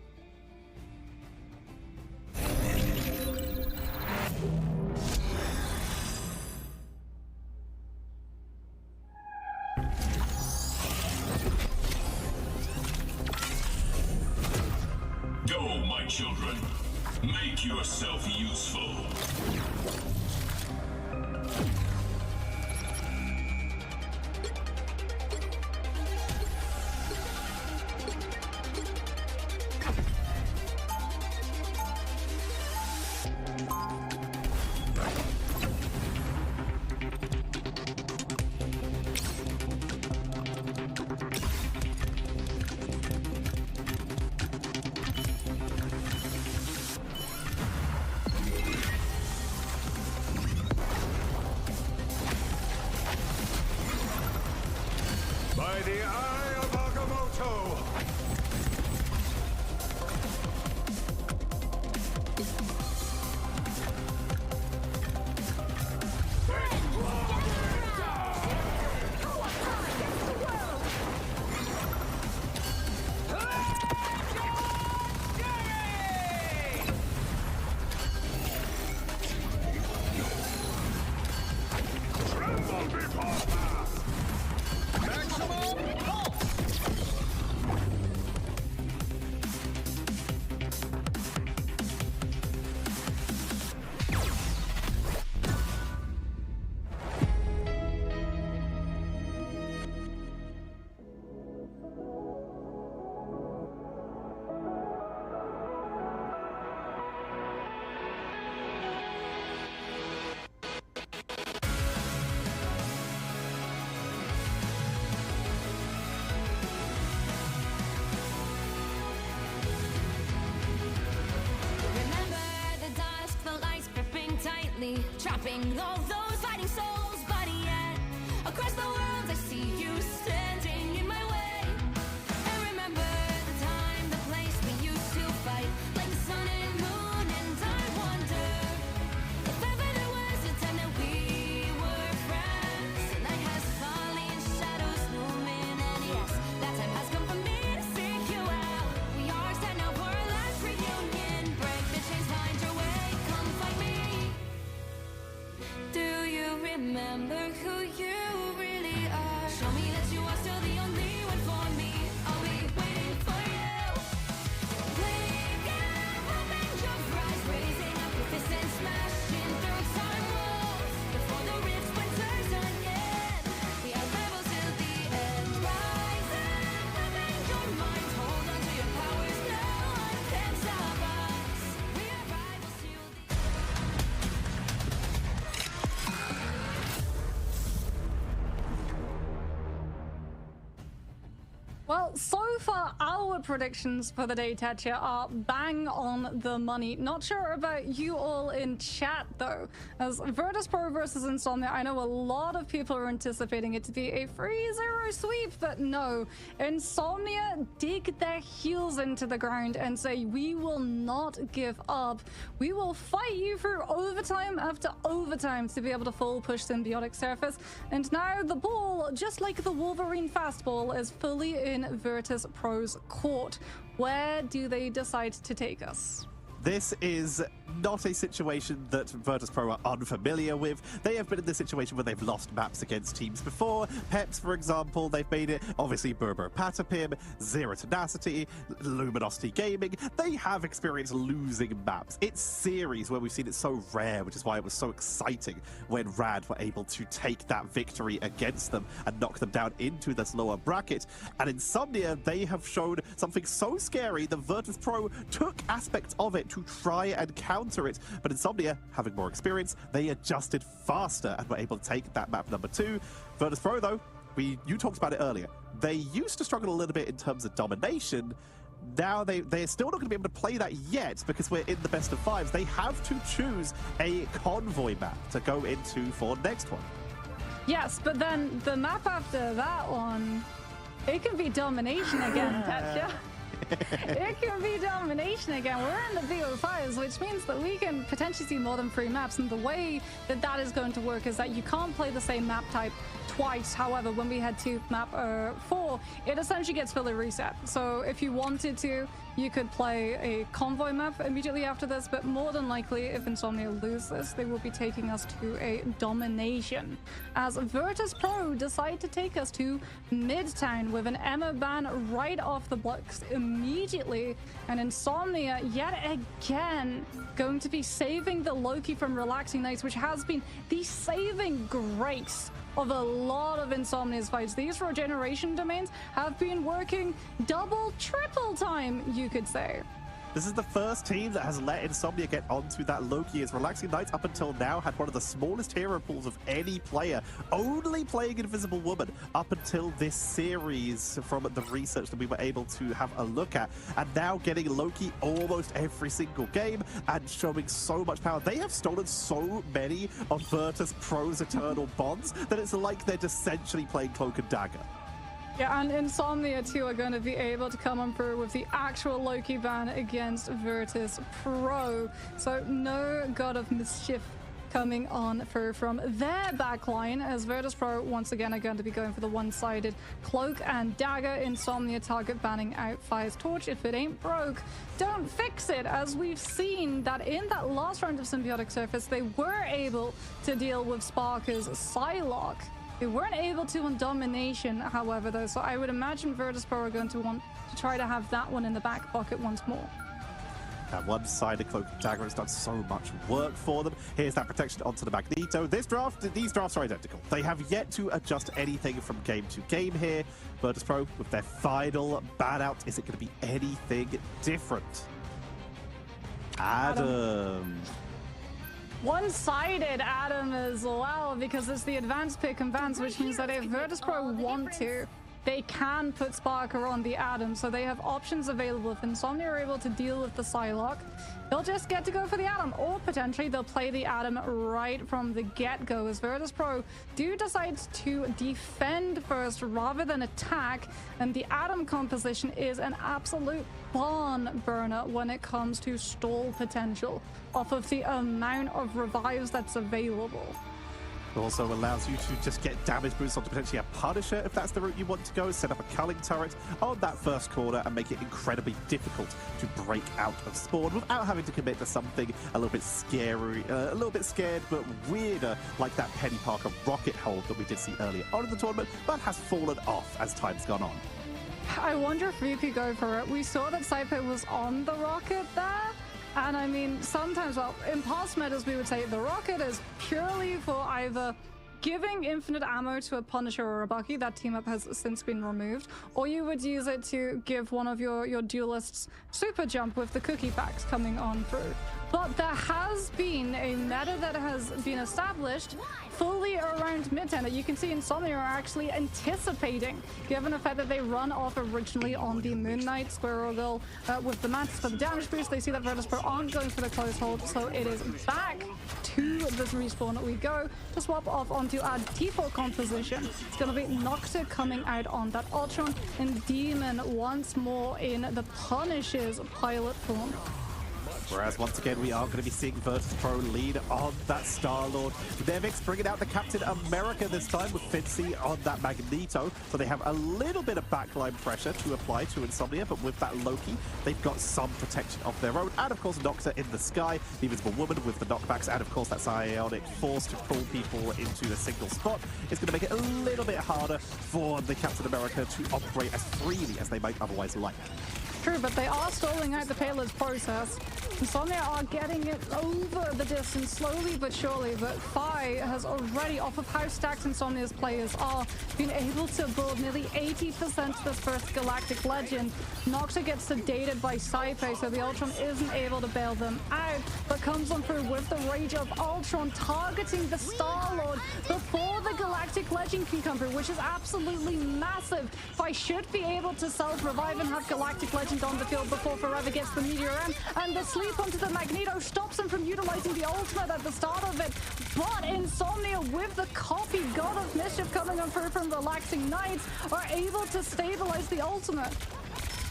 Go, my children. Make yourself useful. By the eye of Agamotto! Tremble before us! Maximum pulse! Remember the dusk, the lights gripping tightly, trapping all those fighting souls. But yet, across the world, I see you standing in my way. And remember the time, the place we used to fight, like the sun and moon. And I wonder if ever there was a time that we were friends. The night has fallen, shadows looming, and yes, that time has come for me to seek you out. We are set now for our last reunion. Break the chains, find your way, come find me. Do you remember who you really are? Show me that you are still the only one for me. I'll be waiting for you. Blink and hoping your rise, raising up your fists and smashing through time walls. Before the rift splinters again, we are rebels till the end. Rise and hoping your mind, hold on to your powers. No one can stop us. We are rivals till the Well, so far our predictions for the day, Tetcha, are bang on the money. Not sure about you all in chat though, as Virtus.pro versus Insomnia, I know a lot of people are anticipating it to be a 3-0 sweep, but no. Insomnia dig their heels into the ground and say, we will not give up. We will fight you through overtime after overtime to be able to full push Symbiotic Surface. And now the ball, just like the Wolverine fastball, is fully in Virtus.pro's court. Where do they decide to take us? This is not a situation that Virtus.pro are unfamiliar with. They have been in this situation where they've lost maps against teams before. Peps, for example, they've made it. Obviously, Burbo Patapim, Zero Tenacity, Luminosity Gaming. They have experienced losing maps. It's series where we've seen it so rare, which is why it was so exciting when Rad were able to take that victory against them and knock them down into this lower bracket. And Insomnia, they have shown something so scary that Virtus.pro took aspects of it to try and counter counter it. But Insomnia, having more experience, they adjusted faster and were able to take that map number 2. Virtus Pro, though, you talked about it earlier. They used to struggle a little bit in terms of domination. Now they're still not going to be able to play that yet because we're in the best of 5s. They have to choose a convoy map to go into for next one. Yes, but then the map after that one, it can be domination again, Tetcha. It can be domination again. We're in the BO5s, which means that we can potentially see more than 3 maps. And the way that that is going to work is that you can't play the same map type twice. However, when we head to map 4, it essentially gets fully reset. So if you wanted to, you could play a convoy map immediately after this, but more than likely, if Insomnia lose this, they will be taking us to a domination. As Virtus Pro decide to take us to Midtown with an Emma ban right off the blocks immediately, and Insomnia yet again going to be saving the Loki from Relaxing Nights, which has been the saving grace of a lot of Insomnia's fights. These regeneration domains have been working double, triple time, you could say. This is the first team that has let Insomnia get onto that Loki, as Relaxing Nights up until now had one of the smallest hero pools of any player, only playing Invisible Woman up until this series from the research that we were able to have a look at. And now getting Loki almost every single game and showing so much power. They have stolen so many of Virtus Pro's Eternal Bonds that it's like they're essentially playing Cloak and Dagger. Yeah, and Insomnia too are going to be able to come on through with the actual Loki ban against Virtus Pro. So no God of Mischief coming on through from their backline, as Virtus Pro once again are going to be going for the one-sided Cloak and Dagger. Insomnia target banning out Fire's Torch. If it ain't broke, don't fix it, as we've seen that in that last round of Symbiotic Surface, they were able to deal with Sparker's Psylocke. They weren't able to on Domination, however, though, so I would imagine Virtus Pro are going to want to try to have that one in the back pocket once more. That one-sided Cloak and Dagger has done so much work for them. Here's that protection onto the Magneto. These drafts are identical. They have yet to adjust anything from game to game here. Virtus Pro, with their final ban out, is it going to be anything different? Adam. One-sided Adam as well, because it's the advanced pick and bans, which means that if Virtus Pro want to, they can put Sparker on the Adam, so they have options available. If Insomnia are able to deal with the Psylocke, they'll just get to go for the Adam, or potentially they'll play the Adam right from the get-go, as Virtus Pro do decide to defend first rather than attack, and the Adam composition is an absolute barn burner when it comes to stall potential off of the amount of revives that's available. It also allows you to just get damage boosts onto potentially a Punisher if that's the route you want to go. Set up a culling turret on that first corner and make it incredibly difficult to break out of spawn without having to commit to something a little bit scary, a little bit scared but weirder, like that Penny Parker rocket hold that we did see earlier on in the tournament, but has fallen off as time's gone on. I wonder if we could go for it. We saw that Cypher was on the rocket there. And I mean, sometimes, well, in past metas, we would say the rocket is purely for either giving infinite ammo to a Punisher or a Bucky. That team up has since been removed. Or you would use it to give one of your duelists super jump with the cookie packs coming on through. But there has been a meta that has been established fully around Midtown that you can see Insomnia are actually anticipating, given the fact that they run off originally on the Moon Knight Squirrel Girl with the Mantis for the damage boost. They see that Virtus Pro aren't going for the close hold, so it is back to the respawn that we go to swap off onto our default composition. It's going to be Nocta coming out on that Ultron, and Demon once more in the Punisher's pilot form. Whereas once again, we are going to be seeing Virtus Pro lead on that Star-Lord. Nevix bringing out the Captain America this time with Fitzy on that Magneto. So they have a little bit of backline pressure to apply to Insomnia, but with that Loki, they've got some protection of their own. And of course, Nocta in the sky, the Invisible Woman with the knockbacks, and of course that Psionic Force to pull people into a single spot is going to make it a little bit harder for the Captain America to operate as freely as they might otherwise like. True, but they are stalling out the payload's process. Insomnia are getting it over the distance slowly but surely, but Fi has already, off of how stacked Insomnia's players are, been able to build nearly 80% of this first Galactic Legend. Nocta gets sedated by Saipe, so the Ultron isn't able to bail them out, but comes on through with the Rage of Ultron, targeting the Star-Lord before the Galactic Legend can come through, which is absolutely massive. Fi should be able to self-revive and have Galactic Legend on the field before Forever gets the Meteor M, and the sleep onto the Magneto stops him from utilizing the ultimate at the start of it. But Insomnia, with the copy God of Mischief coming on through from Relaxing Nights, are able to stabilize the ultimate.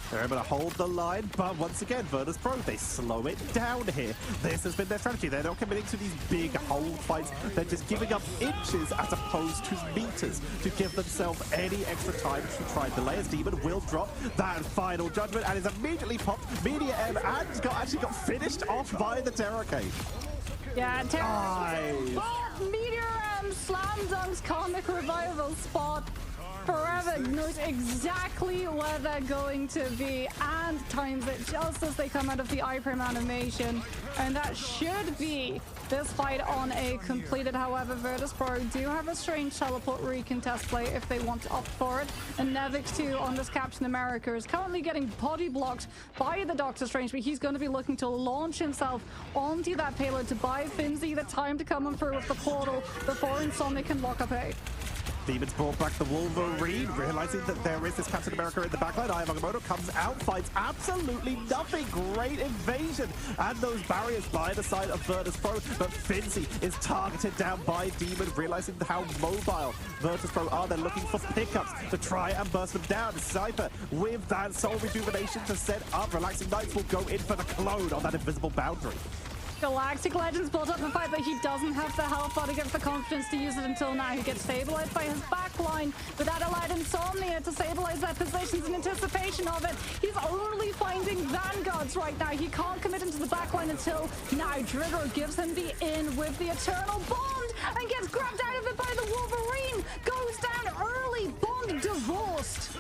They're able to hold the line, but once again, Virtus Pro, they slow it down here. This has been their strategy. They're not committing to these big hold fights. They're just giving up inches as opposed to meters to give themselves any extra time to try and delay. As Demon will drop that final judgment and is immediately popped. Media M and actually got finished off by the Terrorcade. Yeah, but Meteor M slam dunks Comic Revival spot. Forever knows exactly where they're going to be and times it just as they come out of the iPrime animation. And that should be this fight on a completed. However, Virtus Pro do have a strange teleport recontest play if they want to opt for it. And Nevix 2 on this Captain America is currently getting body blocked by the Doctor Strange, but he's going to be looking to launch himself onto that payload to buy Finzi the time to come on through with the portal before Insomnia can lock up A. Demons brought back the Wolverine, realizing that there is this Captain America in the backline. Eye of Agamotto comes out, finds absolutely nothing. Great invasion. And those barriers by the side of Virtus Pro. But Finzi is targeted down by Demon, realizing how mobile Virtus Pro are. They're looking for pickups to try and burst them down. Cypher with that Soul Rejuvenation to set up. Relaxing Knights will go in for the clone on that invisible boundary. Galactic Legends built up a fight, but he doesn't have the health bar to get the confidence to use it until now. He gets stabilized by his backline, but that allowed Insomnia to stabilize their positions in anticipation of it. He's only finding Vanguards right now. He can't commit into the backline until now. Drigger gives him the in with the Eternal Bond and gets grabbed out of it by the Wolverine. Goes down early. Bond divorced.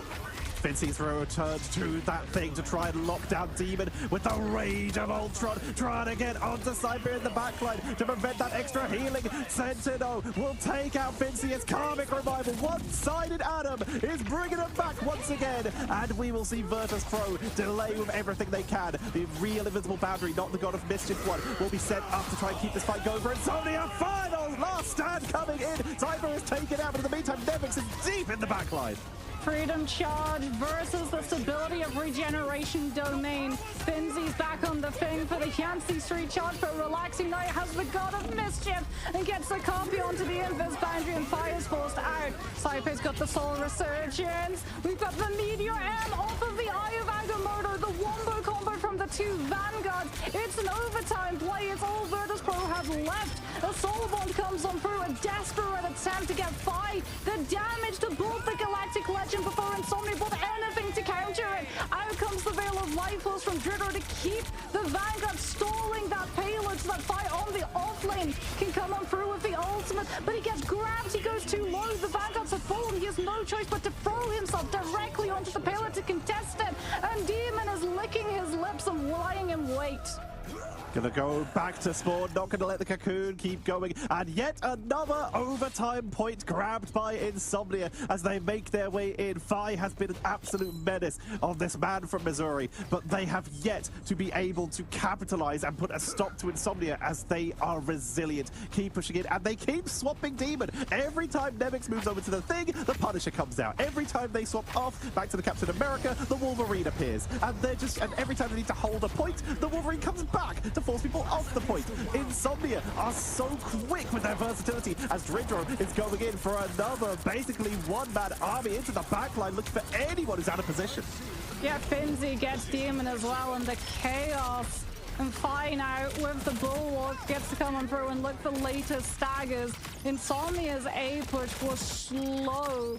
Finzi's returned to that thing to try and lock down Demon with the Rage of Ultron, trying to get onto Cyber in the backline to prevent that extra healing. Sentinel will take out Finzi as Karmic Revival. One-sided Adam is bringing him back once again, and we will see Virtus Pro delay with everything they can. The real invisible boundary, not the God of Mischief one, will be set up to try and keep this fight going for Insomnia. Final last stand coming in. Cyber is taken out, but in the meantime, Nevix is deep in the backline. Freedom Charge versus the Stability of Regeneration Domain. Finzi's back on the thing for the Yancy Street Charge, but Relaxing Night has the God of Mischief and gets the copy onto the Invis boundary and Fire's forced out. Saipe's got the Soul Resurgence. We've got the Meteor M off of the Eye of Agamotto, the wombo combo from the two Vanguards. It's an overtime play. It's all Virtus Pro have left. A Soul Bond comes on through, a desperate attempt to get Fi. The damage to both the Galactic Legend before Insomnia bought anything to counter it. Out comes the Veil of Life Force from Drigger to keep the Vanguard stalling that payload so that Fi on the offlane can come on through with the ultimate, but he gets grabbed. He goes too low. The Vanguards have fallen. He has no choice but to throw himself directly onto the payload to contest it, and Demon is licking his lips and lying in wait. Gonna go back to spawn, not gonna let the Cocoon keep going, and yet another overtime point grabbed by Insomnia as they make their way in. Fi has been an absolute menace on this man from Missouri, but they have yet to be able to capitalize and put a stop to Insomnia as they are resilient. Keep pushing it, and they keep swapping Demon. Every time Nevix moves over to the thing, the Punisher comes out. Every time they swap off back to the Captain America, the Wolverine appears. And every time they need to hold a point, the Wolverine comes back to force people off the point. Insomnia are so quick with their versatility as Drigger is going in for another basically one-man army into the backline looking for anyone who's out of position. Yeah, Finzi gets Demon as well, and the chaos. And Fi now with the Bulwark gets to come on through and look the latest staggers. Insomnia's A push was slow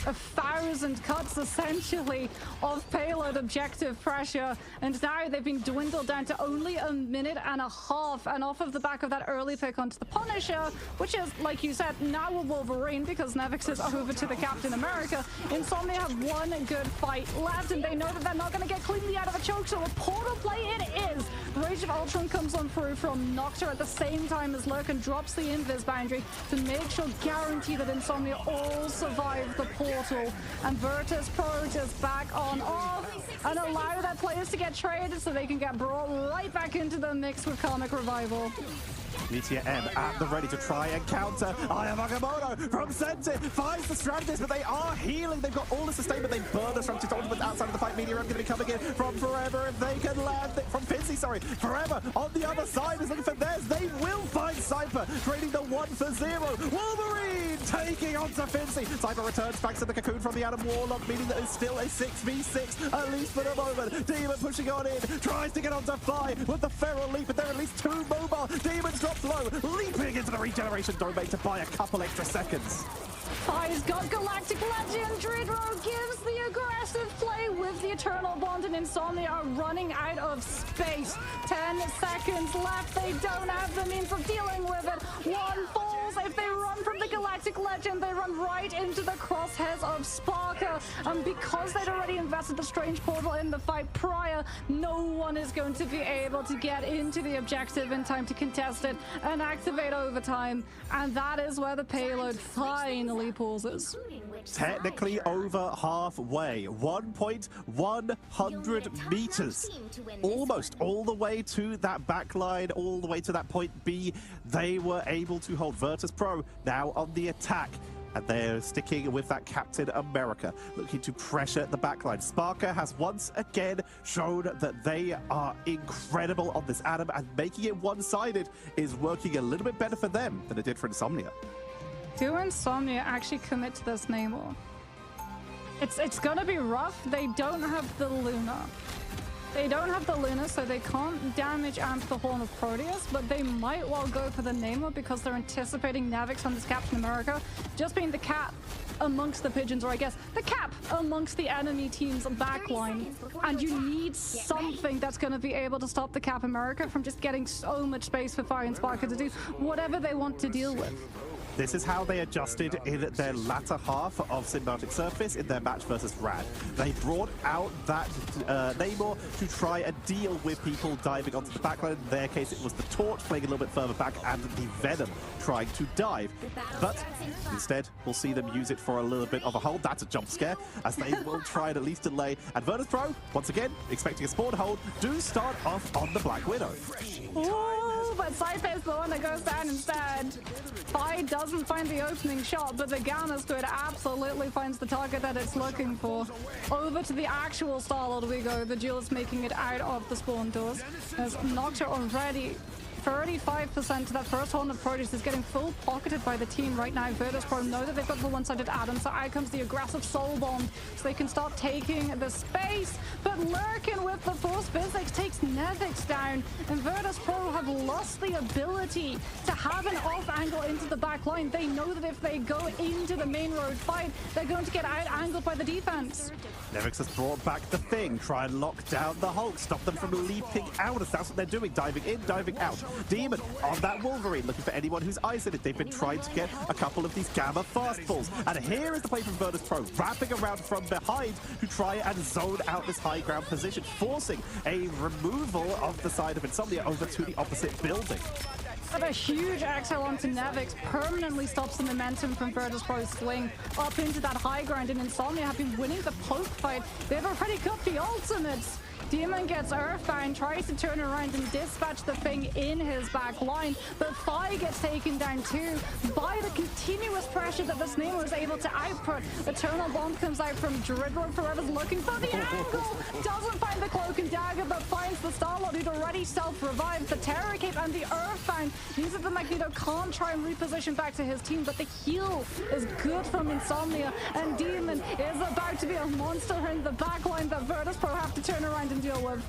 1,000 cuts essentially of payload objective pressure, and now they've been dwindled down to only a minute and a half, and off of the back of that early pick onto the Punisher, which is, like you said, now a Wolverine because Nevix is over to the Captain America. Insomnia have one good fight left, and they know that they're not going to get cleanly out of a choke, so a portal play it is. Rage of Ultron comes on through from Noctur at the same time as Lurkin drops the invis boundary to make sure, guarantee that Insomnia all survive the portal, and Virtus Pro just back on off and allow their players to get traded so they can get brought right back into the mix with Karmic Revival. Meteor M at the ready to try and counter. Eye of Agamotto from Senti finds the Strandis, but they are healing. They've got all the sustainment. They burn the Strandis ultimate outside of the fight. Meteor M going to be coming in from Forever if they can land it. From Fincy, sorry. Forever on the other side is looking for theirs. They will find Cypher, trading the 1 for 0. Wolverine taking on to Fincy. Cypher returns back to the cocoon from the Adam Warlock, meaning that it's still a 6v6, at least for the moment. Demon pushing on in, tries to get onto Fly with the Feral Leap, but there are at least 2 mobile. Demon's dropped low, leaping into the regeneration domain to buy a couple extra seconds. Fly's got Galactic Legend. Dridro gives the aggressive play with the Eternal Bond, and Insomnia are running out of space. 10 seconds left. They don't have the means of dealing with it. One falls. If they run from the Galactic Legend, they run right into the crosshairs of Sparker. And because they'd already invested the Strange Portal in the fight prior, no one is going to be able to get into the objective in time to contest it and activate overtime. And that is where the payload finally pauses. Technically over halfway, 1.100 meters, almost all the way to that back line, all the way to that point B. They were able to hold. Virtus Pro now on the attack, and they're sticking with that Captain America, looking to pressure the backline. Sparker has once again shown that they are incredible on this Adam, and making it one-sided is working a little bit better for them than it did for Insomnia. Do Insomnia actually commit to this Namor? It's gonna be rough. They don't have the Luna. They don't have the Luna, so they can't damage amp the Horn of Proteus, but they might well go for the Namor because they're anticipating Navix on this Captain America just being the cat amongst the pigeons, or I guess the cap amongst the enemy team's backline. And you need something that's going to be able to stop the Cap America from just getting so much space for Fire and Sparker to do whatever they want to deal with. This is how they adjusted in their latter half of Symbiotic Surface in their match versus Rad. They brought out that Namor to try and deal with people diving onto the backline. In their case, it was the Torch playing a little bit further back and the Venom trying to dive. But instead, we'll see them use it for a little bit of a hold. That's a jump scare, as they will try and at least delay. And Virtus Pro, once again, expecting a spawn hold, do start off on the Black Widow. Ooh, but Cypher is the one that goes down instead. Fi doesn't find the opening shot, but the Gamma Squid absolutely finds the target that it's looking for. Over to the actual Star-Lord we go. The Duelist making it out of the spawn doors. As Noctur already 35% to that first Horn of Proteus is getting full pocketed by the team right now. Virtus Pro know that they've got the one-sided Adam, so out comes the aggressive Soul Bomb, so they can start taking the space. But Lurkin with the Force Physics takes Nevix down, and Virtus Pro have lost the ability to have an off angle into the back line. They know that if they go into the main road fight, they're going to get out-angled by the defense. Nevix has brought back the Thing, try and lock down the Hulk, stop them from leaping out, as that's what they're doing, diving in, diving out. Demon on that Wolverine, looking for anyone who's isolated. They've been trying to get a couple of these Gamma fastballs. And here is the play from Virtus Pro, wrapping around from behind to try and zone out this high ground position, forcing a removal of the side of Insomnia over to the opposite building. But a huge exhale onto Nevix permanently stops the momentum from Virtus Pro's swing up into that high ground, and Insomnia have been winning the poke fight. They've already got the ultimates. Demon gets Earthbound, tries to turn around and dispatch the Thing in his back line, but Fi gets taken down too by the continuous pressure that the Namor is able to output. Eternal Bomb comes out from Dridro. Forever's looking for the angle, doesn't find the Cloak and Dagger, but finds the Star-Lord who'd already self-revived. The Terror Cape and the Earthbound means that the Magneto can't try and reposition back to his team, but the heal is good from Insomnia, and Demon is about to be a monster in the back line that Virtus Pro have to turn around and deal with.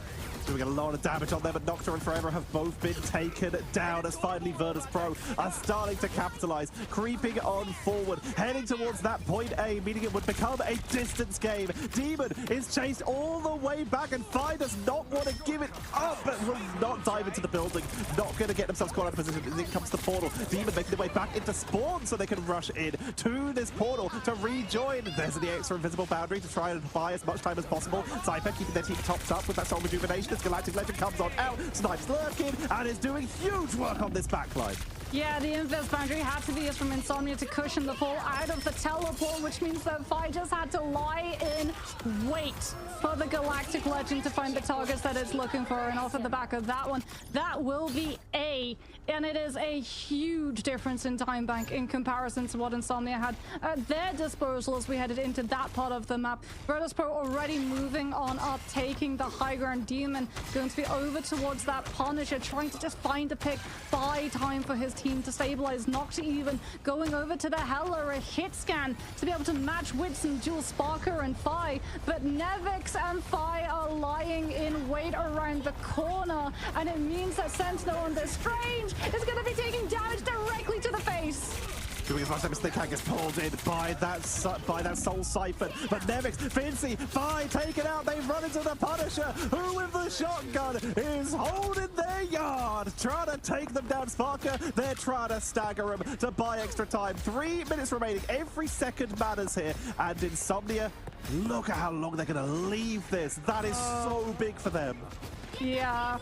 Doing a lot of damage on them, but Nocturne and Forever have both been taken down as finally Virtus Pro are starting to capitalize, creeping on forward, heading towards that point A, meaning it would become a distance game. Demon is chased all the way back, and Fi does not want to give it up, but will not dive into the building, not going to get themselves caught out of position. In comes the portal. Demon making their way back into spawn so they can rush in to this portal to rejoin. There's the extra invisible boundary to try and buy as much time as possible. Cypher keeping their team topped up with that Soul Rejuvenation as Galactic Legend comes on out. Snipes lurking and is doing huge work on this backline. Yeah, the Invis boundary had to be used from Insomnia to cushion the fall out of the teleport, which means that Fi just had to lie in wait for the Galactic Legend to find the targets that it's looking for, and off at the back of that one, that will be A. And it is a huge difference in time bank in comparison to what Insomnia had at their disposal as we headed into that part of the map. Virtus Pro already moving on up, taking the high ground. Demon going to be over towards that Punisher, trying to just find a pick, buy time for his team to stabilize. Noct even going over to the Hela, a hit scan to be able to match Wits and Jules Sparker and Fi, but Nevix and Fi are lying in wait around the corner, and it means that Sentinel on this Strange is going to be taking damage directly to the face. Doing as much damage as they can, gets pulled in by that Soul Siphon. But Nevix, Fincy, Fi taken out. They run into the Punisher, who with the shotgun is holding their yard, trying to take them down. Sparker, they're trying to stagger them to buy extra time. 3 minutes remaining. Every second matters here. And Insomnia, look at how long they're going to leave this. That is so big for them. Yeah.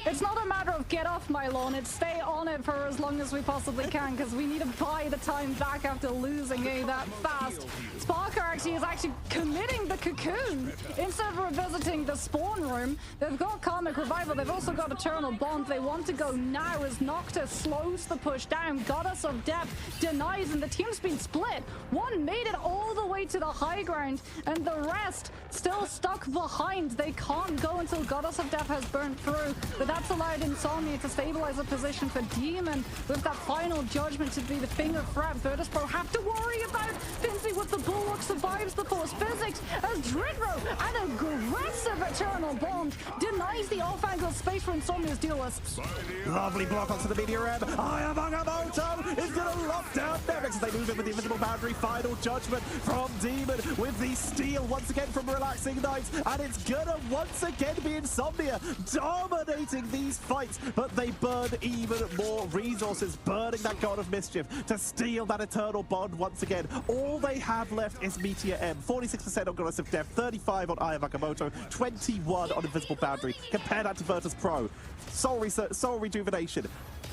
It's not a matter of get off my lawn, it's stay on it for as long as we possibly can, because we need to buy the time back after losing that fast. Sparker is actually committing the cocoon instead of revisiting the spawn room. They've got Karmic Revival, they've also got Eternal Bond. They want to go now as Nocta slows the push down. Goddess of Death denies, and the team's been split. One made it all the way to the high ground, and the rest still stuck behind. They can't go until Goddess of Death has burnt through, but that's allowed Insomnia to stabilize a position for Demon with that final judgment to be the finger threat. Virtus Pro have to worry about Fincy with the Bulwark, survives the force physics as Dridro, an aggressive Eternal Bond, denies the off-angle space for Insomnia's duelists. Lovely block onto the Meteor M. Eye of Agamotto is going to lock down Nevix as they move in with the invisible boundary. Final judgment from Demon with the steal once again from Relaxing Knights, and it's gonna once again be Insomnia dominating these fights, but they burn even more resources, burning that God of Mischief to steal that Eternal Bond once again. All they have left is Meteor M. 46% on Goddess of Death, 35 on Eye of Agamotto, 21 on Invisible Boundary. Compare that to Virtus Pro. Soul Rejuvenation,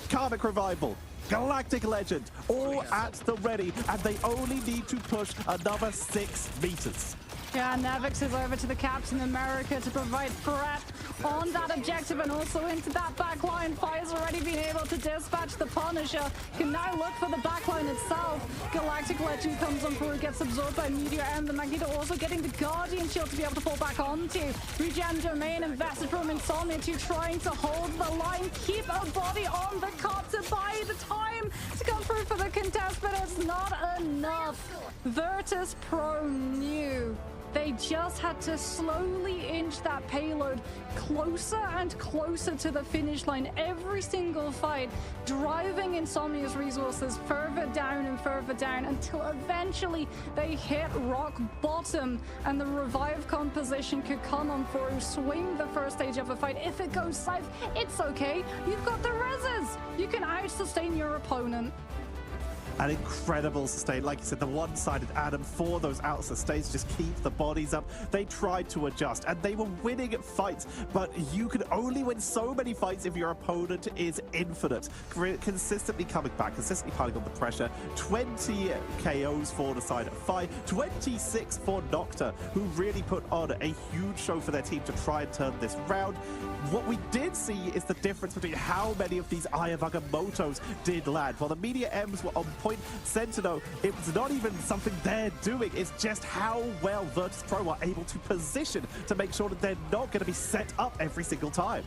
Karmic Revival, Galactic Legend, all at the ready, and they only need to push another 6 meters. Yeah, Nevix is over to the Captain America to provide threat on that objective and also into that backline. Fi's already been able to dispatch the Punisher. Can now look for the backline itself. Galactic Legend comes on through, gets absorbed by Meteor and the Magneto also getting the Guardian Shield to be able to fall back onto. Regen Domain invested from Insomnia to trying to hold the line, keep a body on the cart to buy the time to come through for the contest, but it's not enough. Virtus Pro knew they just had to slowly inch that payload closer and closer to the finish line every single fight, driving Insomnia's resources further down and further down until eventually they hit rock bottom and the revive composition could come on through, swing the first stage of a fight. If it goes south, it's okay. You've got the reses. You can out-sustain your opponent. An incredible sustain. Like you said, the one-sided Adam for those out sustains just keep the bodies up. They tried to adjust, and they were winning fights, but you can only win so many fights if your opponent is infinite. Consistently coming back, consistently piling on the pressure. 20 KOs for the side of Fi, 26 for Nocta, who really put on a huge show for their team to try and turn this round. What we did see is the difference between how many of these Eye of Agamottos did land. While the Meteor M's were on point, Sentinel, it's not even something they're doing, it's just how well Virtus Pro are able to position to make sure that they're not going to be set up every single time.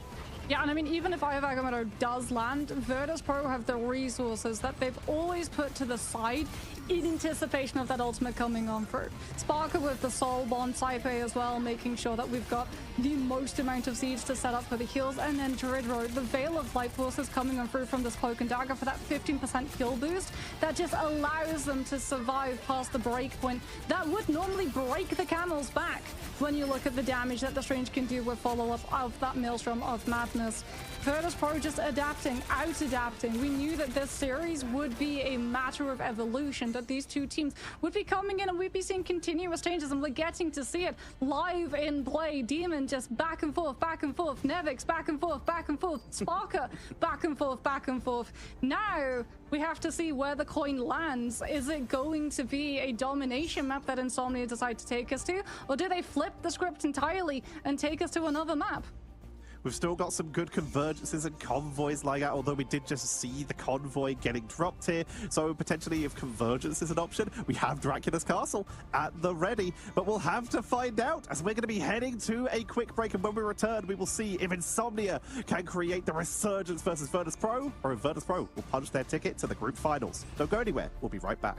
Yeah, and I mean, even if Eye of Agamotto does land, Virtus Pro have the resources that they've always put to the side in anticipation of that ultimate coming on through. Sparker with the Soul Bond Saipe as well, making sure that we've got the most amount of seeds to set up for the heals, and then Druidro, the Veil of Light Forces coming on through from this Cloak and Dagger for that 15% heal boost that just allows them to survive past the break point that would normally break the camel's back when you look at the damage that the Strange can do with follow-up of that Maelstrom of Madness. Virtus Pro just adapting, out-adapting. We knew that this series would be a matter of evolution, that these two teams would be coming in and we'd be seeing continuous changes, and we're getting to see it live in play. Demon just back and forth, Nevix back and forth, Sparker back and forth. Now we have to see where the coin lands. Is it going to be a domination map that Insomnia decide to take us to, or do they flip the script entirely and take us to another map? We've still got some good convergences and convoys like that, although we did just see the convoy getting dropped here. So potentially if convergence is an option, we have Dracula's Castle at the ready. But we'll have to find out, as we're going to be heading to a quick break. And when we return, we will see if Insomnia can create the resurgence versus Virtus Pro, or if Virtus Pro will punch their ticket to the group finals. Don't go anywhere. We'll be right back.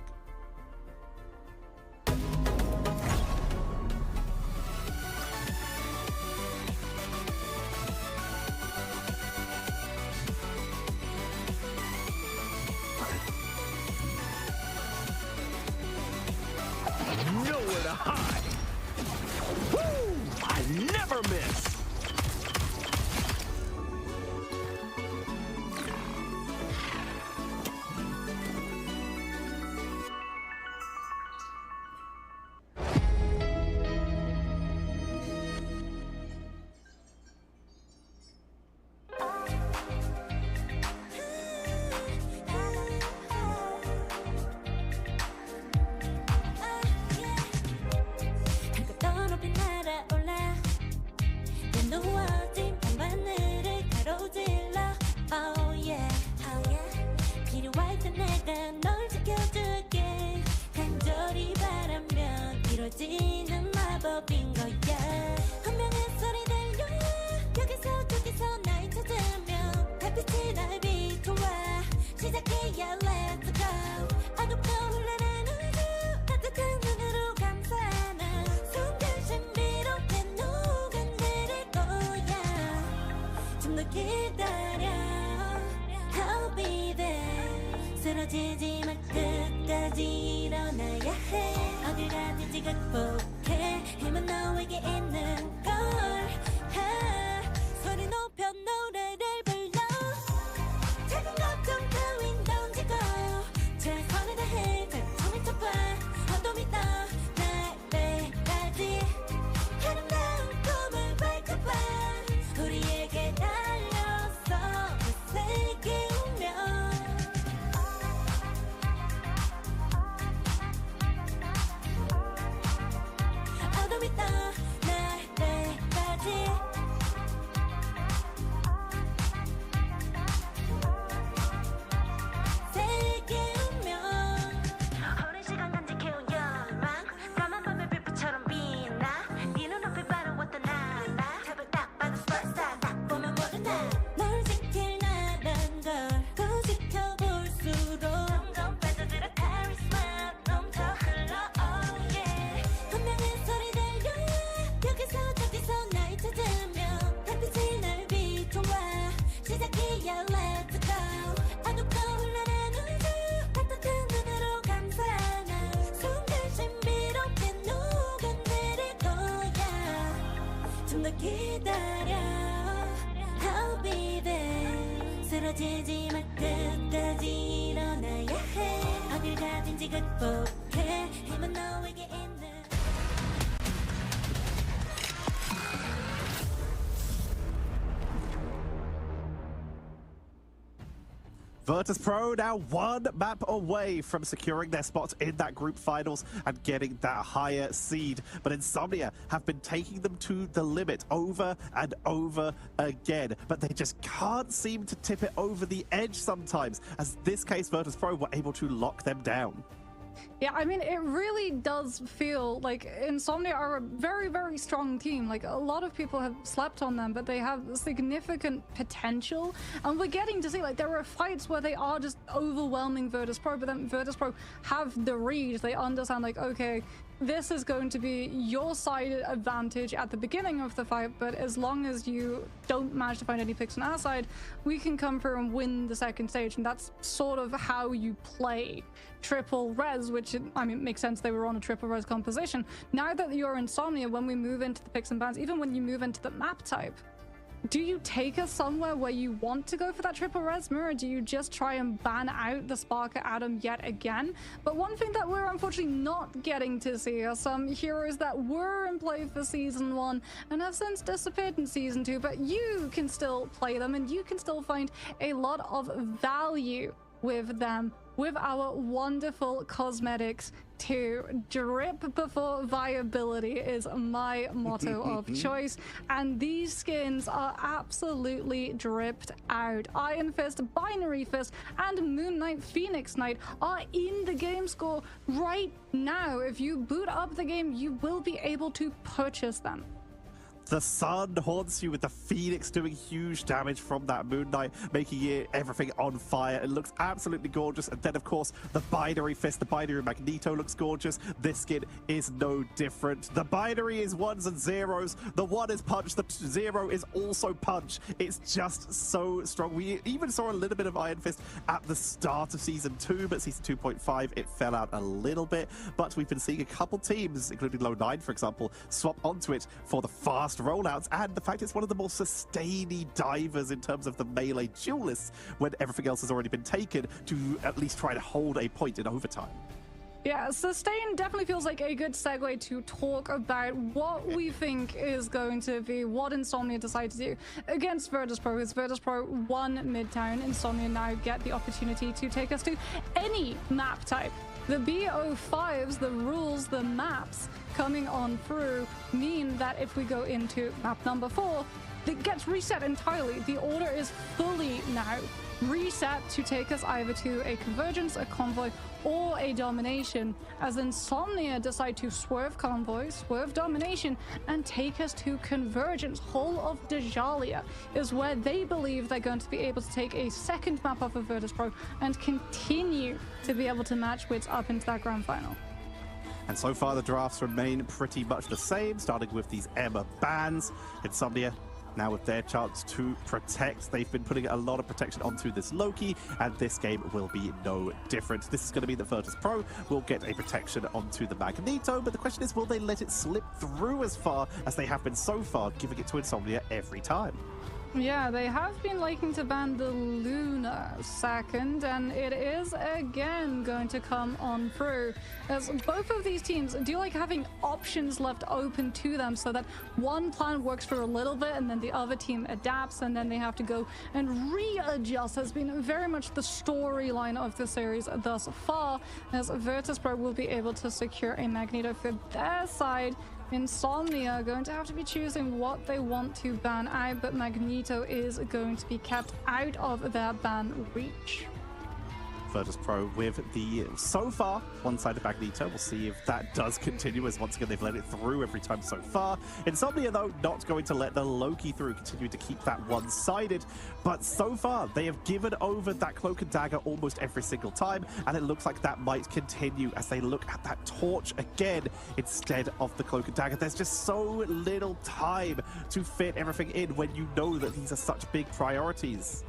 Nowhere to hide. Woo! I never miss. Virtus Pro now one map away from securing their spot in that group finals and getting that higher seed. But Insomnia have been taking them to the limit over and over again. But they just can't seem to tip it over the edge sometimes. As this case, Virtus Pro were able to lock them down. Yeah, I mean, it really does feel like Insomnia are a very, very strong team. Like, a lot of people have slept on them, but they have significant potential. And we're getting to see, like, there are fights where they are just overwhelming Virtus.pro, but then Virtus.pro have the read. They understand, like, okay, this is going to be your side advantage at the beginning of the fight, but as long as you don't manage to find any picks on our side, we can come through and win the second stage. And that's sort of how you play triple res, which, I mean, makes sense. They were on a triple res composition. Now that you're Insomnia, when we move into the picks and bans, even when you move into the map type, do you take us somewhere where you want to go for that triple res mirror? Do you just try and ban out the Sparker Atom yet again? But one thing that we're unfortunately not getting to see are some heroes that were in play for Season 1 and have since disappeared in Season 2, but you can still play them and you can still find a lot of value with them, with our wonderful cosmetics too. Drip before viability is my motto of choice, and these skins are absolutely dripped out. Iron Fist, Binary Fist, and Moon Knight, Phoenix Knight are in the game score right now. If you boot up the game, you will be able to purchase them. The sun haunts you with the Phoenix doing huge damage from that Moon Knight, making everything on fire. It looks absolutely gorgeous. And then, of course, the Binary Fist, the Binary Magneto looks gorgeous. This skin is no different. The Binary is ones and zeros. The one is punch. The zero is also punch. It's just so strong. We even saw a little bit of Iron Fist at the start of Season 2, but Season 2.5, it fell out a little bit. But we've been seeing a couple teams, including Low9, for example, swap onto it for the fast rollouts, and the fact it's one of the more sustainy divers in terms of the melee duelists when everything else has already been taken, to at least try to hold a point in overtime. Yeah, sustain definitely feels like a good segue to talk about what we think is going to be what Insomnia decide to do against Virtus.pro. As Virtus.pro won Midtown, Insomnia now get the opportunity to take us to any map type. The BO5s, the rules, the maps coming on through mean that if we go into map number 4, it gets reset entirely. The order is fully now reset to take us either to a Convergence, a Convoy, or a Domination, as Insomnia decide to swerve Convoy, swerve Domination, and take us to Convergence. Whole of Djalia is where they believe they're going to be able to take a second map off of Virtus.pro and continue to be able to match wits up into that grand final. And so far the drafts remain pretty much the same, starting with these Emma bans. Insomnia now with their chance to protect. They've been putting a lot of protection onto this Loki, and this game will be no different. This is going to be the Virtus.pro will get a protection onto the Magneto, but the question is, will they let it slip through as far as they have been so far, giving it to Insomnia every time? Yeah, they have been liking to ban the Luna second, and it is again going to come on through, as both of these teams do like having options left open to them, so that one plan works for a little bit and then the other team adapts and then they have to go and readjust. Has been very much the storyline of the series thus far, as Virtus.pro will be able to secure a Magneto for their side. Insomnia are going to have to be choosing what they want to ban out, but Magneto is going to be kept out of their ban reach. Virtus.pro with the, so far, one-sided Magneto. We'll see if that does continue, as once again they've let it through every time so far. Insomnia, though, not going to let the Loki through, continuing to keep that one-sided. But so far, they have given over that Cloak and Dagger almost every single time, and it looks like that might continue as they look at that Torch again instead of the Cloak and Dagger. There's just so little time to fit everything in when you know that these are such big priorities.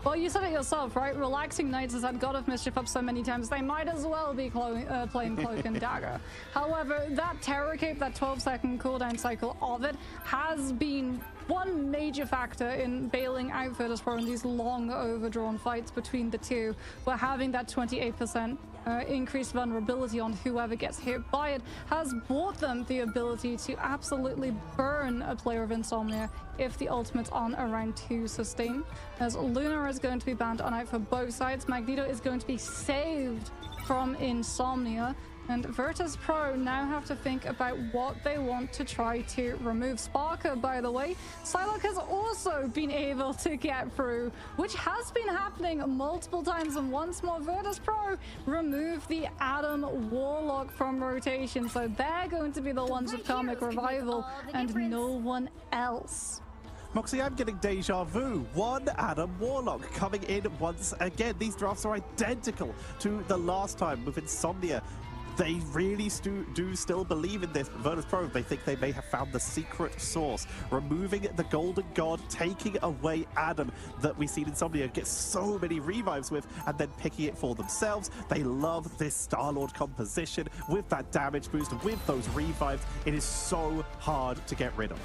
Well, you said it yourself, right? Relaxing Knights has had God of Mischief up so many times, they might as well be playing Cloak and Dagger. However, that Terror Cape, that 12-second cooldown cycle of it, has been one major factor in bailing out Virtus.pro in these long overdrawn fights between the two, where having that 28% increased vulnerability on whoever gets hit by it has bought them the ability to absolutely burn a player of Insomnia if the ultimate's on around 2 sustain. As Luna is going to be banned on out for both sides, Magneto is going to be saved from Insomnia. And Virtus Pro now have to think about what they want to try to remove. Sparker, by the way, Psylocke has also been able to get through, which has been happening multiple times. And once more, Virtus Pro remove the Adam Warlock from rotation. So they're going to be the ones with Karmic Revival and no one else. Moxie, I'm getting deja vu. One Adam Warlock coming in once again. These drafts are identical to the last time with Insomnia. They really do still believe in this. Virtus Pro, they think they may have found the secret source. Removing the Golden God, taking away Adam that we've seen Insomnia get so many revives with, and then picking it for themselves. They love this Star-Lord composition with that damage boost, with those revives. It is so hard to get rid of.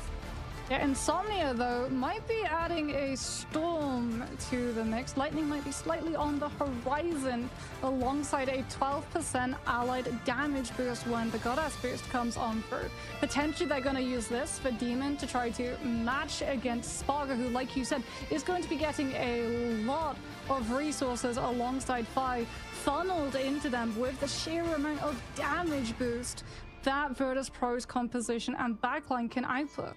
Yeah, Insomnia, though, might be adding a Storm to the mix. Lightning might be slightly on the horizon alongside a 12% allied damage boost when the Goddess boost comes on through. Potentially, they're going to use this for Demon to try to match against Sparker, who, like you said, is going to be getting a lot of resources alongside Phi funneled into them with the sheer amount of damage boost that Virtus Pro's composition and backline can output.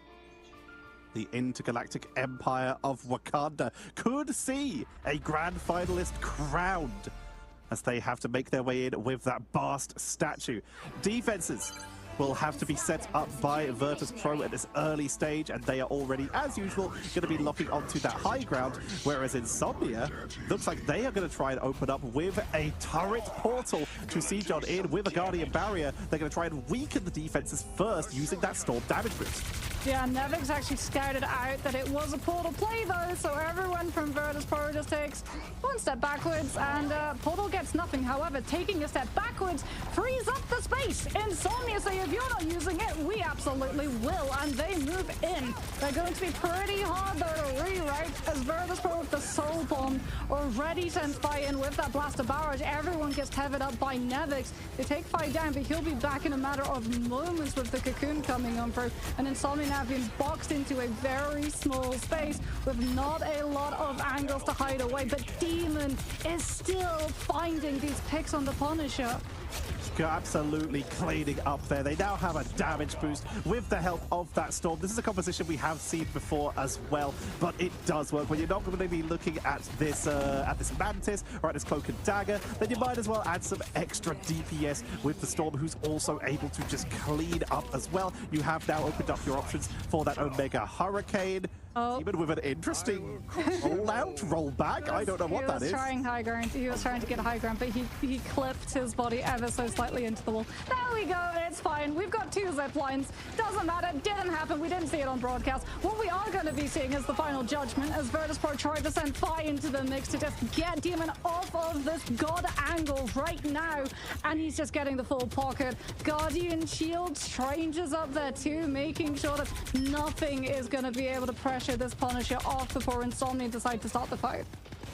The intergalactic empire of Wakanda could see a grand finalist crowned as they have to make their way in with that Bast statue. Defenses will have to be set up by Virtus Pro at this early stage, and they are already, as usual, going to be locking onto that high ground, whereas Insomnia looks like they are going to try and open up with a turret portal to siege on in with a Guardian Barrier. They're going to try and weaken the defenses first using that Storm damage boost. Yeah, Nevix actually scouted out that it was a portal play, though, so everyone from Virtus Pro just takes one step backwards, and Portal gets nothing. However, taking a step backwards frees up the space. Insomnia say, if you're not using it, we absolutely will, and they move in. They're going to be pretty hard, though, to rewrite, as Virtus Pro with the Soul Bomb already sends Phi in with that Blaster Barrage. Everyone gets tethered up by Nevix. They take Phi down, but he'll be back in a matter of moments with the Cocoon coming on through, and Insomnia now being boxed into a very small space with not a lot of angles to hide away, but Demon is still finding these picks on the Punisher. Absolutely cleaning up there. They now have a damage boost with the help of that Storm. This is a composition we have seen before as well, but it does work. When you're not going to be looking at this Mantis or at this Cloak and Dagger, then you might as well add some extra DPS with the Storm, who's also able to just clean up as well. You have now opened up your options for that Omega Hurricane. Even with an interesting roll back. I don't know what that is. He was trying high ground. He was trying to get high ground, but he clipped his body ever so slightly into the wall. There we go. It's fine. We've got 2 zip lines. Doesn't matter. Didn't happen. We didn't see it on broadcast. What we are going to be seeing is the final judgment as Virtus Pro tried to send Phi into the mix to just get Demon off of this God angle right now, and he's just getting the full pocket. Guardian Shield, Strangers up there too, making sure that nothing is going to be able to pressure this Punisher off before Insomnia decide to start the fight.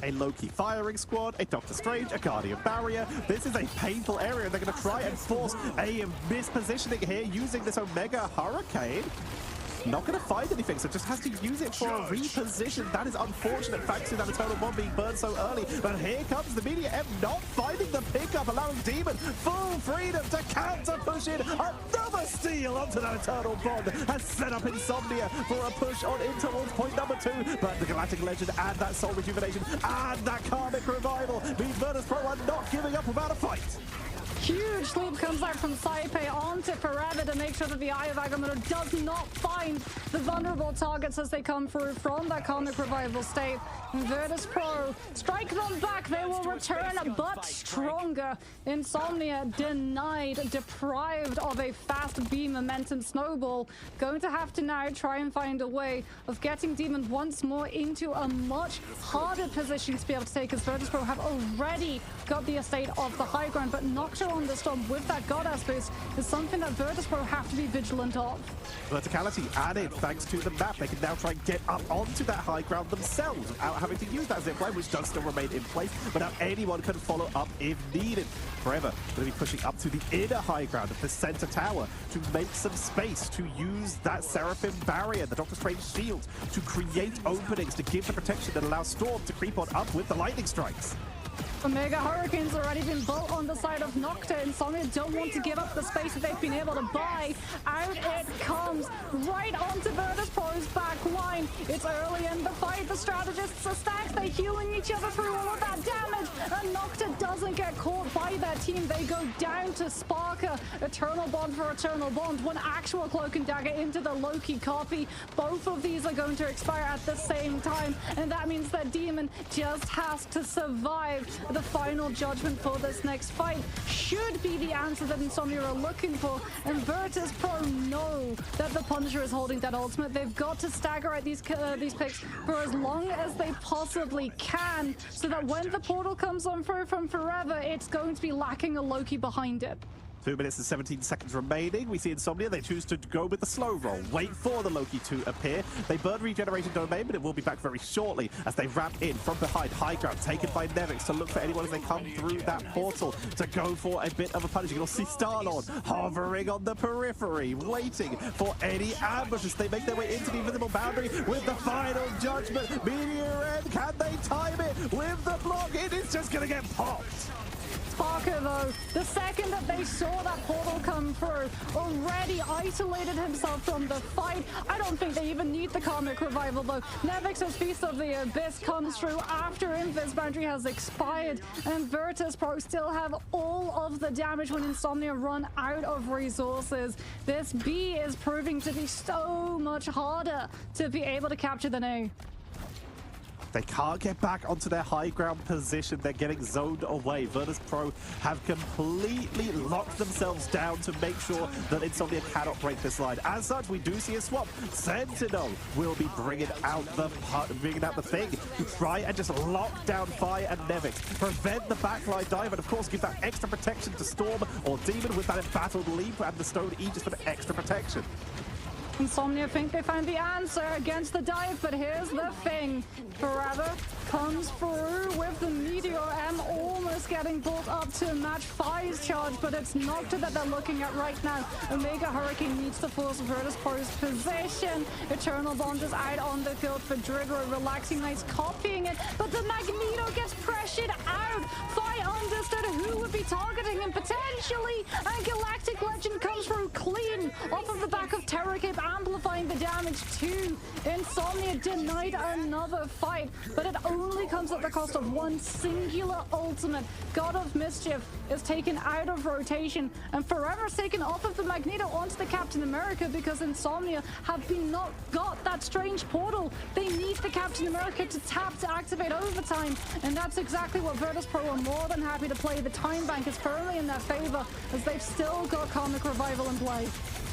A Loki firing squad, a Doctor Strange, a Guardian Barrier. This is a painful area. They're going to try and force a mispositioning here using this Omega Hurricane. Not going to find anything, so just has to use it for a reposition. That is unfortunate, thanks to that Eternal Bomb being burned so early. But here comes the Media M not finding the pickup, allowing Demon full freedom to counter push in. Another steal onto that Eternal Bomb has set up Insomnia for a push on in towards point number 2. But the Galactic Legend and that Soul Rejuvenation and that Karmic Revival mean Virtus Pro are not giving up without a fight. Huge sweep comes out from Saipei onto Forever to make sure that the Eye of Agamotto does not find the vulnerable targets as they come through from that Karmic Revival state. Virtus Pro strike them back. They will return, but stronger. Insomnia denied, deprived of a fast beam momentum snowball. Going to have to now try and find a way of getting Demon once more into a much harder position to be able to take, as Virtus Pro have already got the estate of the high ground, but Nocturne on the Storm with that Goddess boost is something that Virtus Pro have to be vigilant of. Verticality added thanks to the map. They can now try and get up onto that high ground themselves without having to use that zipline, which does still remain in place, but now anyone can follow up if needed. Forever going to be pushing up to the inner high ground of the center tower to make some space, to use that Seraphim Barrier, the Doctor Strange shield, to create openings, to give the protection that allows Storm to creep on up with the lightning strikes. Omega Hurricane's already been built on the side of Nocta. Insomnia don't want to give up the space that they've been able to buy. Out it comes, right onto Virtus Pro's back line. It's early in the fight. The strategists are stacked. They're healing each other through all of that damage. And Nocta doesn't get caught by their team. They go down to Sparker. Eternal Bond for Eternal Bond. One actual Cloak and Dagger into the Loki copy. Both of these are going to expire at the same time. And that means that Demon just has to survive. The final judgment for this next fight should be the answer that Insomnia are looking for. And Virtus Pro know that the Punisher is holding that ultimate. They've got to stagger out these picks for as long as they possibly can, so that when the portal comes on through from Forever, it's going to be lacking a Loki behind it. 2 minutes and 17 seconds remaining. We see Insomnia. They choose to go with the slow roll. Wait for the Loki to appear. They burn regeneration domain, but it will be back very shortly as they ramp in from behind. High ground taken by Nevix to look for anyone as they come through that portal to go for a bit of a punish. You'll see Star-Lord hovering on the periphery, waiting for any ambushes. They make their way into the invisible boundary with the final judgment. Meteor End, can they time it with the block? It is just going to get popped. Sparker, though, the second that they saw that portal come through, already isolated himself from the fight. I don't think they even need the Karmic Revival, though. Nevix's Feast of the Abyss comes through after Invis Boundary has expired, and Virtus Pro still have all of the damage when Insomnia run out of resources. This B is proving to be so much harder to be able to capture than A. They can't get back onto their high ground position. They're getting zoned away. Virtus Pro have completely locked themselves down to make sure that Insomnia cannot break this line. As such, we do see a swap. Sentinel will be bringing out the thing to try and just lock down Fire and Nevix, prevent the backline dive, and of course give that extra protection to Storm or Demon with that embattled leap and the Stone Aegis for the extra protection. Insomnia think they found the answer against the dive, but here's the thing. Forever comes through with the Meteor M almost getting brought up to match Fire's charge, but it's Nocta that they're looking at right now. Omega Hurricane needs to force Virtus Pro's position. Eternal Bond is out on the field for Drigger. Relaxing Knights copying it, but the Magneto gets pressured out. Fire understood who would be targeting him potentially, and Galactic Legend comes through clean off of the back of Terror Cape, amplifying the damage too. Insomnia denied another fight, but it only comes at the cost of one singular ultimate. God of Mischief is taken out of rotation, and Forever's taken off of the Magneto onto the Captain America because Insomnia have not got that strange portal. They need the Captain America to tap to activate overtime, and that's exactly what Virtus Pro are more than happy to play. The time bank is firmly in their favor as they've still got Karmic Revival in play.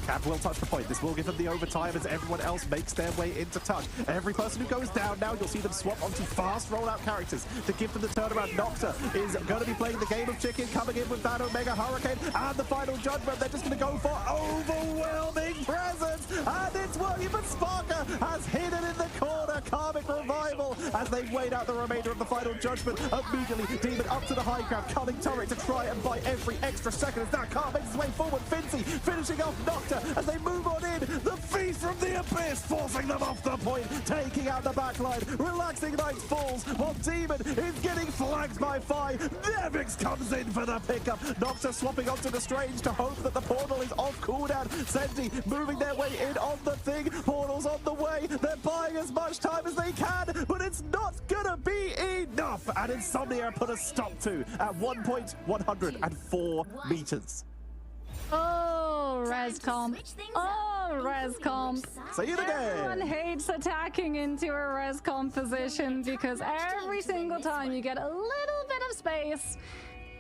Cap will touch the point. This will give them the overtime as everyone else makes their way into touch. Every person who goes down now, you'll see them swap onto fast rollout characters to give them the turnaround. Nocta is going to be playing the game of chicken, coming in with that Omega Hurricane and the final judgment. They're just going to go for overwhelming presence, and it's working, but Sparker has hidden in the corner. Karmic Revival as they wait out the remainder of the final judgment. Immediately, Demon up to the high ground, cunning turret to try and buy every extra second as that car makes its way forward. Fincy finishing off Nocta as they move on in. The Feast from the Abyss forcing them off the point, taking out the backline. Relaxing Knights falls while Demon is getting flanked by Fi. Nevix comes in for the pickup. Nocta swapping onto the Strange to hope that the portal is off cooldown. Senti moving their way in on the thing. Portal's on the way. They're buying as much time as they can, but it's not gonna be enough. And Insomnia put a stop to at 1.104 meters. Oh, Rescomp. Oh, Rescomp. Say it again. Everyone hates attacking into a Rescomp position because every single time you get a little bit of space,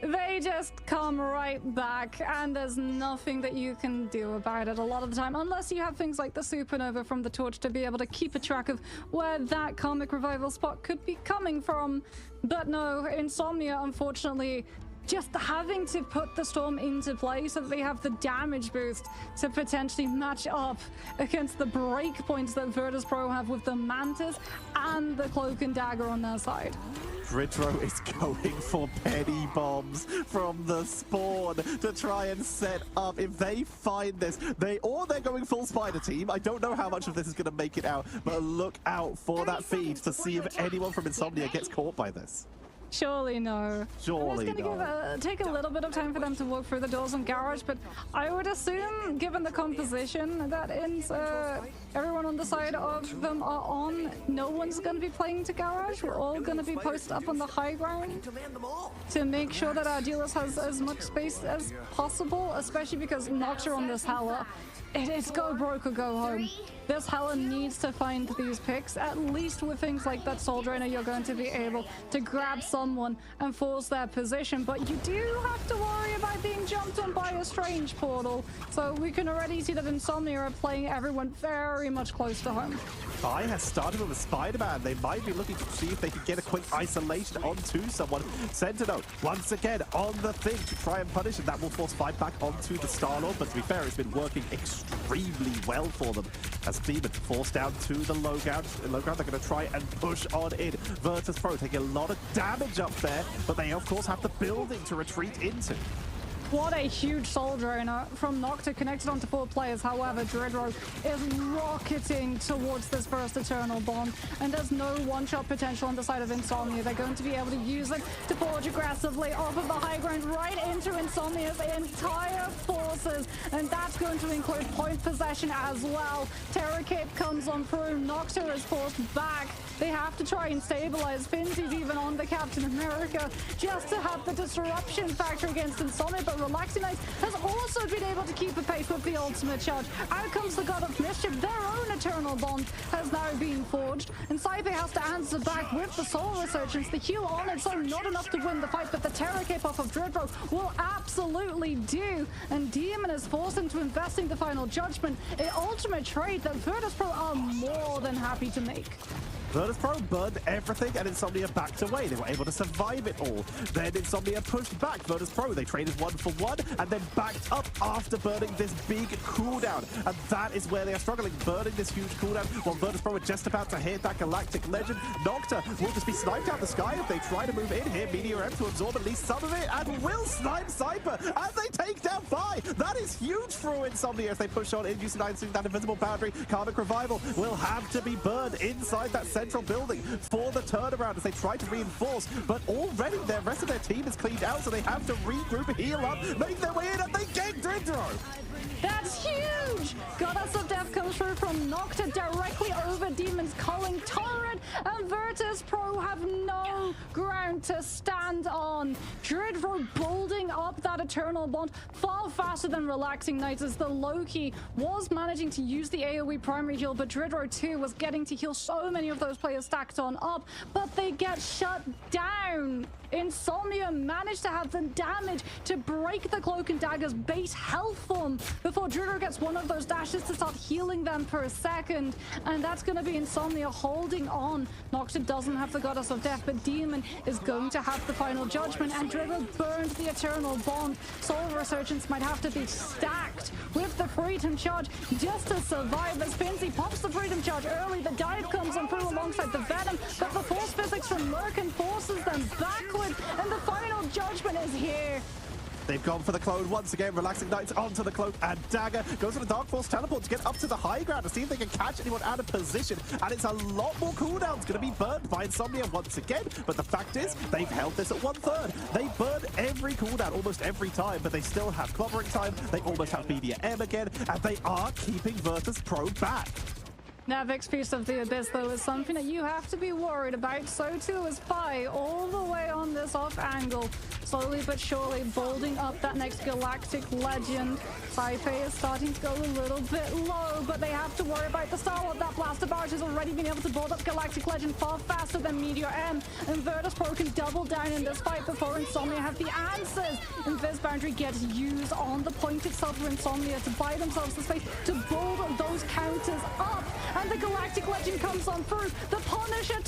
they just come right back, and there's nothing that you can do about it a lot of the time, unless you have things like the Supernova from the Torch to be able to keep a track of where that Karmic Revival spot could be coming from. But no, Insomnia, unfortunately, just having to put the Storm into play so that they have the damage boost to potentially match up against the breakpoints that Virtus Pro have with the Mantis and the Cloak and Dagger on their side. Dritro is going for penny bombs from the spawn to try and set up. If they find this, they're going full Spider Team. I don't know how much of this is going to make it out, but look out for that feed to see if anyone from Insomnia gets caught by this. Surely no. Surely I'm just no. gonna take a little bit of time for them to walk through the doors in Garage, but I would assume, given the composition that everyone on the side of them are on, no one's gonna be playing to Garage. We're all gonna be posted up on the high ground to make sure that our dealers has as much space as possible, especially because Nocta on this Hela. It's go broke or go home. This Hela needs to find these picks. At least with things like that Soul Drainer, you're going to be able to grab someone and force their position. But you do have to worry about being jumped on by a strange portal. So we can already see that Insomnia are playing everyone very much close to home. Spy has started with a Spider-Man. They might be looking to see if they can get a quick isolation onto someone. Sentinel, once again, on the thing to try and punish, and that will force fight back onto the Star-Lord. But to be fair, it's been working extremely well for them. As Demon forced down to the low ground, they're going to try and push on in. Virtus Pro taking a lot of damage up there, but they, of course, have the building to retreat into. What a huge Soul Drainer from Nocta connected onto 4 players. However, Dredro is rocketing towards this first Eternal Bond, and there's no one-shot potential on the side of Insomnia. They're going to be able to use it to forge aggressively off of the high ground right into Insomnia's entire forces, and that's going to include point possession as well. Terror Cape comes on through. Nocta is forced back. They have to try and stabilize. Finzy's even on the Captain America just to have the disruption factor against Insomnia, but Relaxing Knights has also been able to keep a pace with the ultimate charge. Out comes the God of Mischief. Their own Eternal Bond has now been forged, and Saipe has to answer back with the Soul Resurgence. The heal on it, so not enough to win the fight, but the Terror Cape off of Dredro will absolutely do, and Demon is forced into investing the Final Judgment, an ultimate trade that Virtus Pro are more than happy to make. Virtus Pro burned everything and Insomnia backed away. They were able to survive it all. Then Insomnia pushed back. Virtus Pro, they traded 1-for-1 and then backed up after burning this big cooldown. And that is where they are struggling, burning this huge cooldown while Virtus Pro are just about to hit that Galactic Legend. Nocta will just be sniped out the sky if they try to move in here. Meteor M to absorb at least some of it and will snipe Saipe as they take down Phi. That is huge for Insomnia as they push on in UC9 that invisible boundary. Karmic Revival will have to be burned inside that central building for the turnaround as they try to reinforce, but already the rest of their team is cleaned out, so they have to regroup, heal up, make their way in, and they get Dredro. That's huge! Goddess of Death comes through from Nocta directly over Demon's culling turret, and Virtus Pro have no ground to stand on. Dredro building up that Eternal Bond far faster than Relaxing Knights as the Loki was managing to use the AoE primary heal, but Dredro too was getting to heal so many of those players stacked on up, but they get shut down. Insomnia managed to have the damage to break the Cloak and Dagger's base health form before Dredro gets one of those dashes to start healing them per second, and that's going to be Insomnia holding on. Nocta doesn't have the Goddess of Death, but Demon is going to have the Final Judgment, and Dredro burned the Eternal Bond. Soul Resurgence might have to be stacked with the Freedom Charge just to survive as Finzy pops the Freedom Charge early. The dive comes on through alongside the Venom, but the Force Physics from Lurkin forces them backward, and the Final Judgment is here. They've gone for the clone once again. Relaxing Knights onto the Cloak and Dagger. Goes for the Dark Force teleport to get up to the high ground to see if they can catch anyone out of position. And it's a lot more cooldowns going to be burned by Insomnia once again. But the fact is, they've held this at 1/3. They burn every cooldown almost every time, but they still have clobbering time. They almost have Media M again, and they are keeping Virtus Pro back. Navix Feast of the Abyss, though, is something that you have to be worried about. So too is Phi, all the way on this off angle. Slowly but surely building up that next Galactic Legend. Saipe is starting to go a little bit low, but they have to worry about the Star-Lord. That Blaster Barge has already been able to build up Galactic Legend far faster than Meteor M. And Virtus Pro can double down in this fight before Insomnia have the answers. And Viz Boundary gets used on the point itself for Insomnia to buy themselves the space to build those counters up. And the Galactic Legend comes on through. The Punisher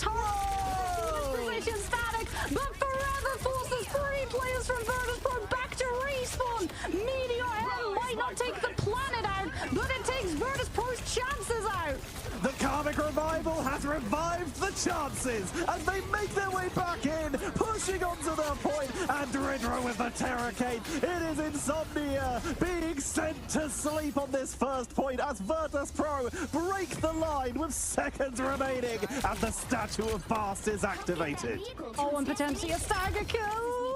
position static, but Forever forces 3 players from Virtus Pro back to respawn. Meteor M might not take the planet out, but it takes Virtus Pro's chances out. The Karmic Revival has revived the chances as they make their way back in, pushing onto their point, and Dridro with the Terror Cape. It is Insomnia being sent to sleep on this first point as Virtus Pro break the line with seconds remaining, and the Statue of Bast is activated. Oh, and potentially a stagger kill.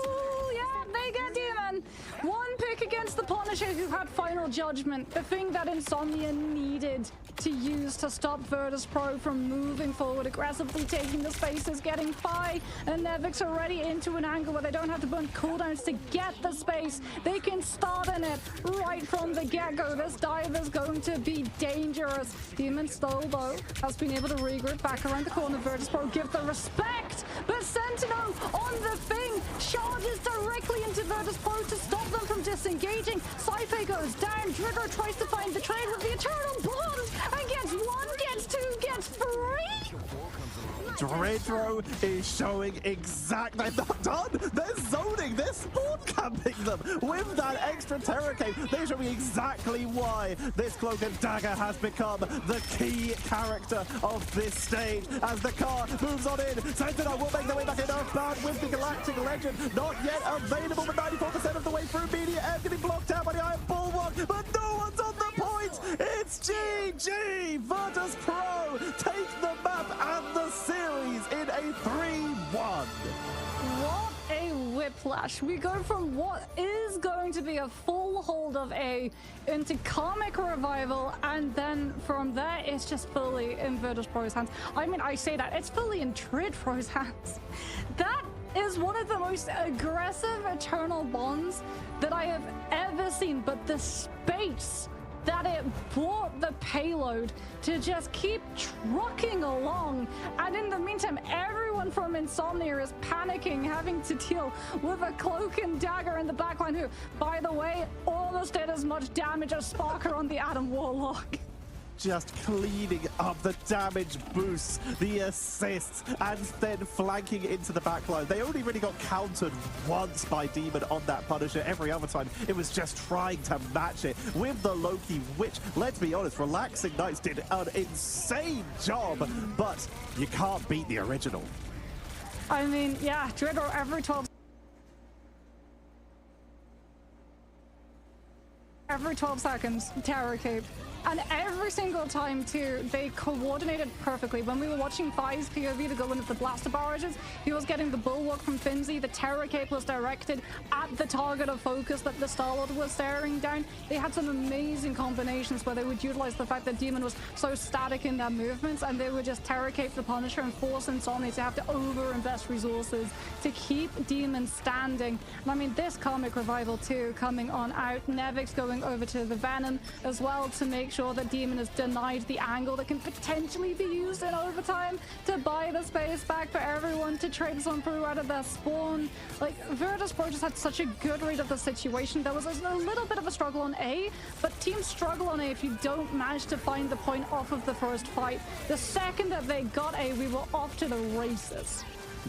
Yeah, they get Demon. One pick against the Punisher, who had Final Judgment, the thing that Insomnia needed to use to stop Virtus Pro from moving forward aggressively, taking the spaces, getting Phi and Nevix already into an angle where they don't have to burn cooldowns to get the space. They can start in it right from the get-go. This dive is going to be dangerous. Demon Soul, though, has been able to regroup back around the corner. Virtus Pro give the respect, but Sentinel on the thing charges directly into Virtus Pro to stop them from disengaging. Sci-Fi goes down. Dridro tries to find the trade with the Eternal Bond and gets one, gets two, gets three. Dridro is showing they're not done. They're zoning. They're spawn camping them with that extra Terror Cape. They're showing exactly why this Cloak and Dagger has become the key character of this stage. As the car moves on in, Sentinel will make their way back in Earthbound with the Galactic Legend. Not yet available, but 94% of the way through. Media F getting blocked out by the Iron Bulwark, but no one's on the point. It's GG. Virtus Pro take the map and the series in a 3-1. What a whiplash. We go from what is going to be a full hold of A into Karmic Revival, and then from there it's just fully in Virtus Pro's hands. I mean, I say that, it's fully in Dridro's hands. That is one of the most aggressive Eternal Bonds that I have ever seen, but the space that it brought the payload to just keep trucking along. And in the meantime, everyone from Insomnia is panicking, having to deal with a Cloak and Dagger in the backline, who, by the way, almost did as much damage as Sparker on the Adam Warlock. Just cleaning up the damage boosts, the assists, and then flanking into the backline. They only really got countered once by Demon on that Punisher. Every other time, it was just trying to match it with the Loki, which, let's be honest, Relaxing Knights did an insane job, but you can't beat the original. I mean, yeah, Dridro every 12 seconds, Terror Cape. And every single time, too, they coordinated perfectly. When we were watching Phi's POV to go into the blaster barrages, he was getting the Bulwark from Finzi. The Terror Cape was directed at the target of focus that the Star-Lord was staring down. They had some amazing combinations where they would utilize the fact that Demon was so static in their movements, and they would just Terror Cape the Punisher and force Insomnia to have to over-invest resources to keep Demon standing. And I mean, this Karmic Revival, too, coming on out. Nevix going over to the Venom as well to make sure that Demon is denied the angle that can potentially be used in overtime to buy the space back for everyone to trade some through out of their spawn. Like, Virtus Pro just had such a good read of the situation. There was a little bit of a struggle on A, but teams struggle on A if you don't manage to find the point off of the first fight. The second that they got A, we were off to the races.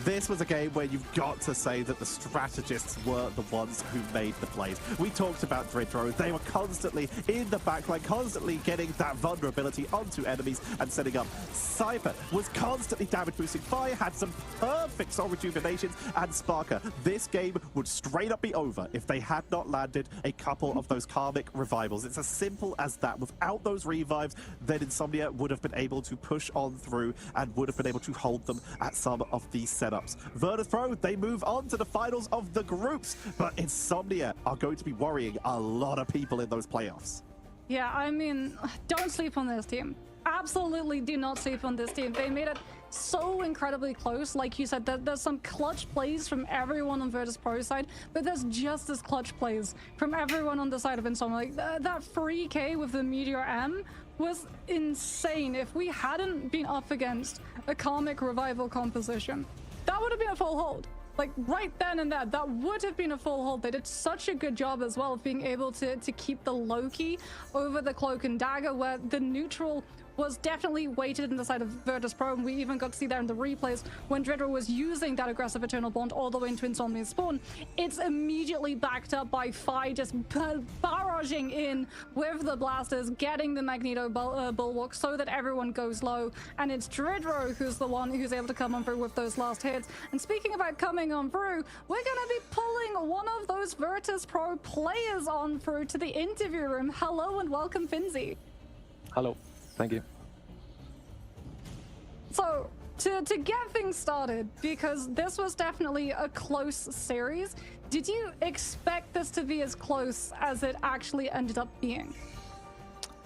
This was a game where you've got to say that the strategists were the ones who made the plays. We talked about Dridro. They were constantly in the backline, constantly getting that vulnerability onto enemies and setting up. Cypher was constantly damage boosting. Phi had some perfect soul rejuvenations, and Sparker. This game would straight up be over if they had not landed a couple of those Karmic Revivals. It's as simple as that. Without those revives, then Insomnia would have been able to push on through and would have been able to hold them at some of these setups. Virtus Pro, they move on to the finals of the groups, but Insomnia are going to be worrying a lot of people in those playoffs. Yeah, I mean, don't sleep on this team. Absolutely do not sleep on this team. They made it so incredibly close. Like you said, there's some clutch plays from everyone on Virtus Pro's side, but there's just as clutch plays from everyone on the side of Insomnia. Like, that free K with the Meteor M was insane. If we hadn't been up against a Karmic Revival composition, that would have been a full hold. Like, right then and there, that would have been a full hold. They did such a good job as well of being able to keep the Loki over the Cloak and Dagger, where the neutral was definitely weighted in the side of Virtus Pro, and we even got to see there in the replays when Dridro was using that aggressive Eternal Bond all the way into Insomnia's spawn. It's immediately backed up by Phi just barreling barraging in with the blasters, getting the Magneto bulwark so that everyone goes low, and it's Dridro who's the one who's able to come on through with those last hits. And speaking about coming on through, we're gonna be pulling one of those Virtus Pro players on through to the interview room. Hello and welcome, Finzi. Hello, thank you. So, to get things started, because this was definitely a close series, did you expect this to be as close as it actually ended up being?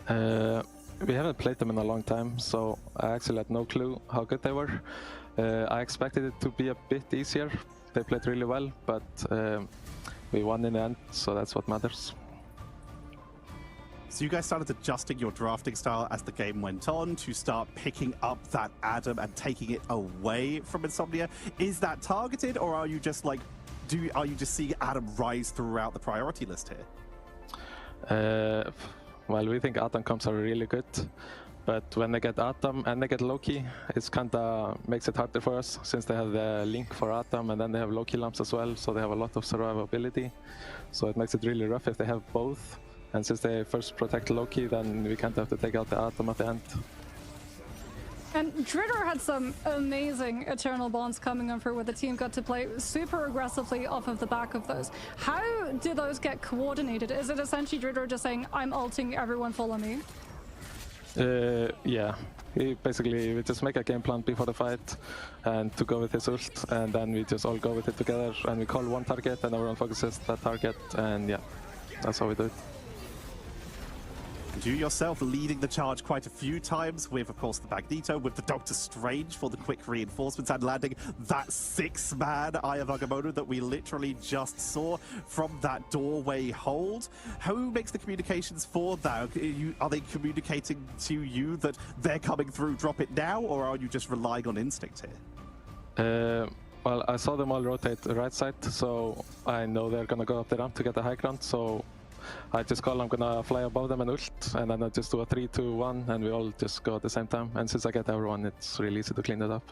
We haven't played them in a long time, so I actually had no clue how good they were. I expected it to be a bit easier. They played really well, but we won in the end, so that's what matters. So you guys started adjusting your drafting style as the game went on to start picking up that Adam and taking it away from Insomnia. Is that targeted, or are you just like, are you just seeing Adam rise throughout the priority list here? Well, we think Atom comps are really good, but when they get Atom and they get Loki, it's kinda makes it harder for us since they have the link for Atom and then they have Loki lamps as well, so they have a lot of survivability. So it makes it really rough if they have both. And since they first protect Loki, then we can't have to take out the Atom at the end. And Dridder had some amazing Eternal Bonds coming on through where the team got to play super aggressively off of the back of those. How do those get coordinated? Is it essentially Dridder just saying, I'm ulting, everyone follow me? Yeah. We just make a game plan before the fight and to go with his ult, and then we just all go with it together and we call one target and everyone focuses that target, and yeah, that's how we do it. And you yourself leading the charge quite a few times with, of course, the Magneto, with the Doctor Strange for the quick reinforcements and landing that 6-man Eye of Agamotto that we literally just saw from that doorway hold. Who makes the communications for that? Are they communicating to you that they're coming through, drop it now, or are you just relying on instinct here? Well, I saw them all rotate the right side, so I know they're gonna go up the ramp to get the high ground, so I just call I'm gonna fly above them and ult, and then I just do a 3, 2, 1, and we all just go at the same time. And since I get everyone, it's really easy to clean it up.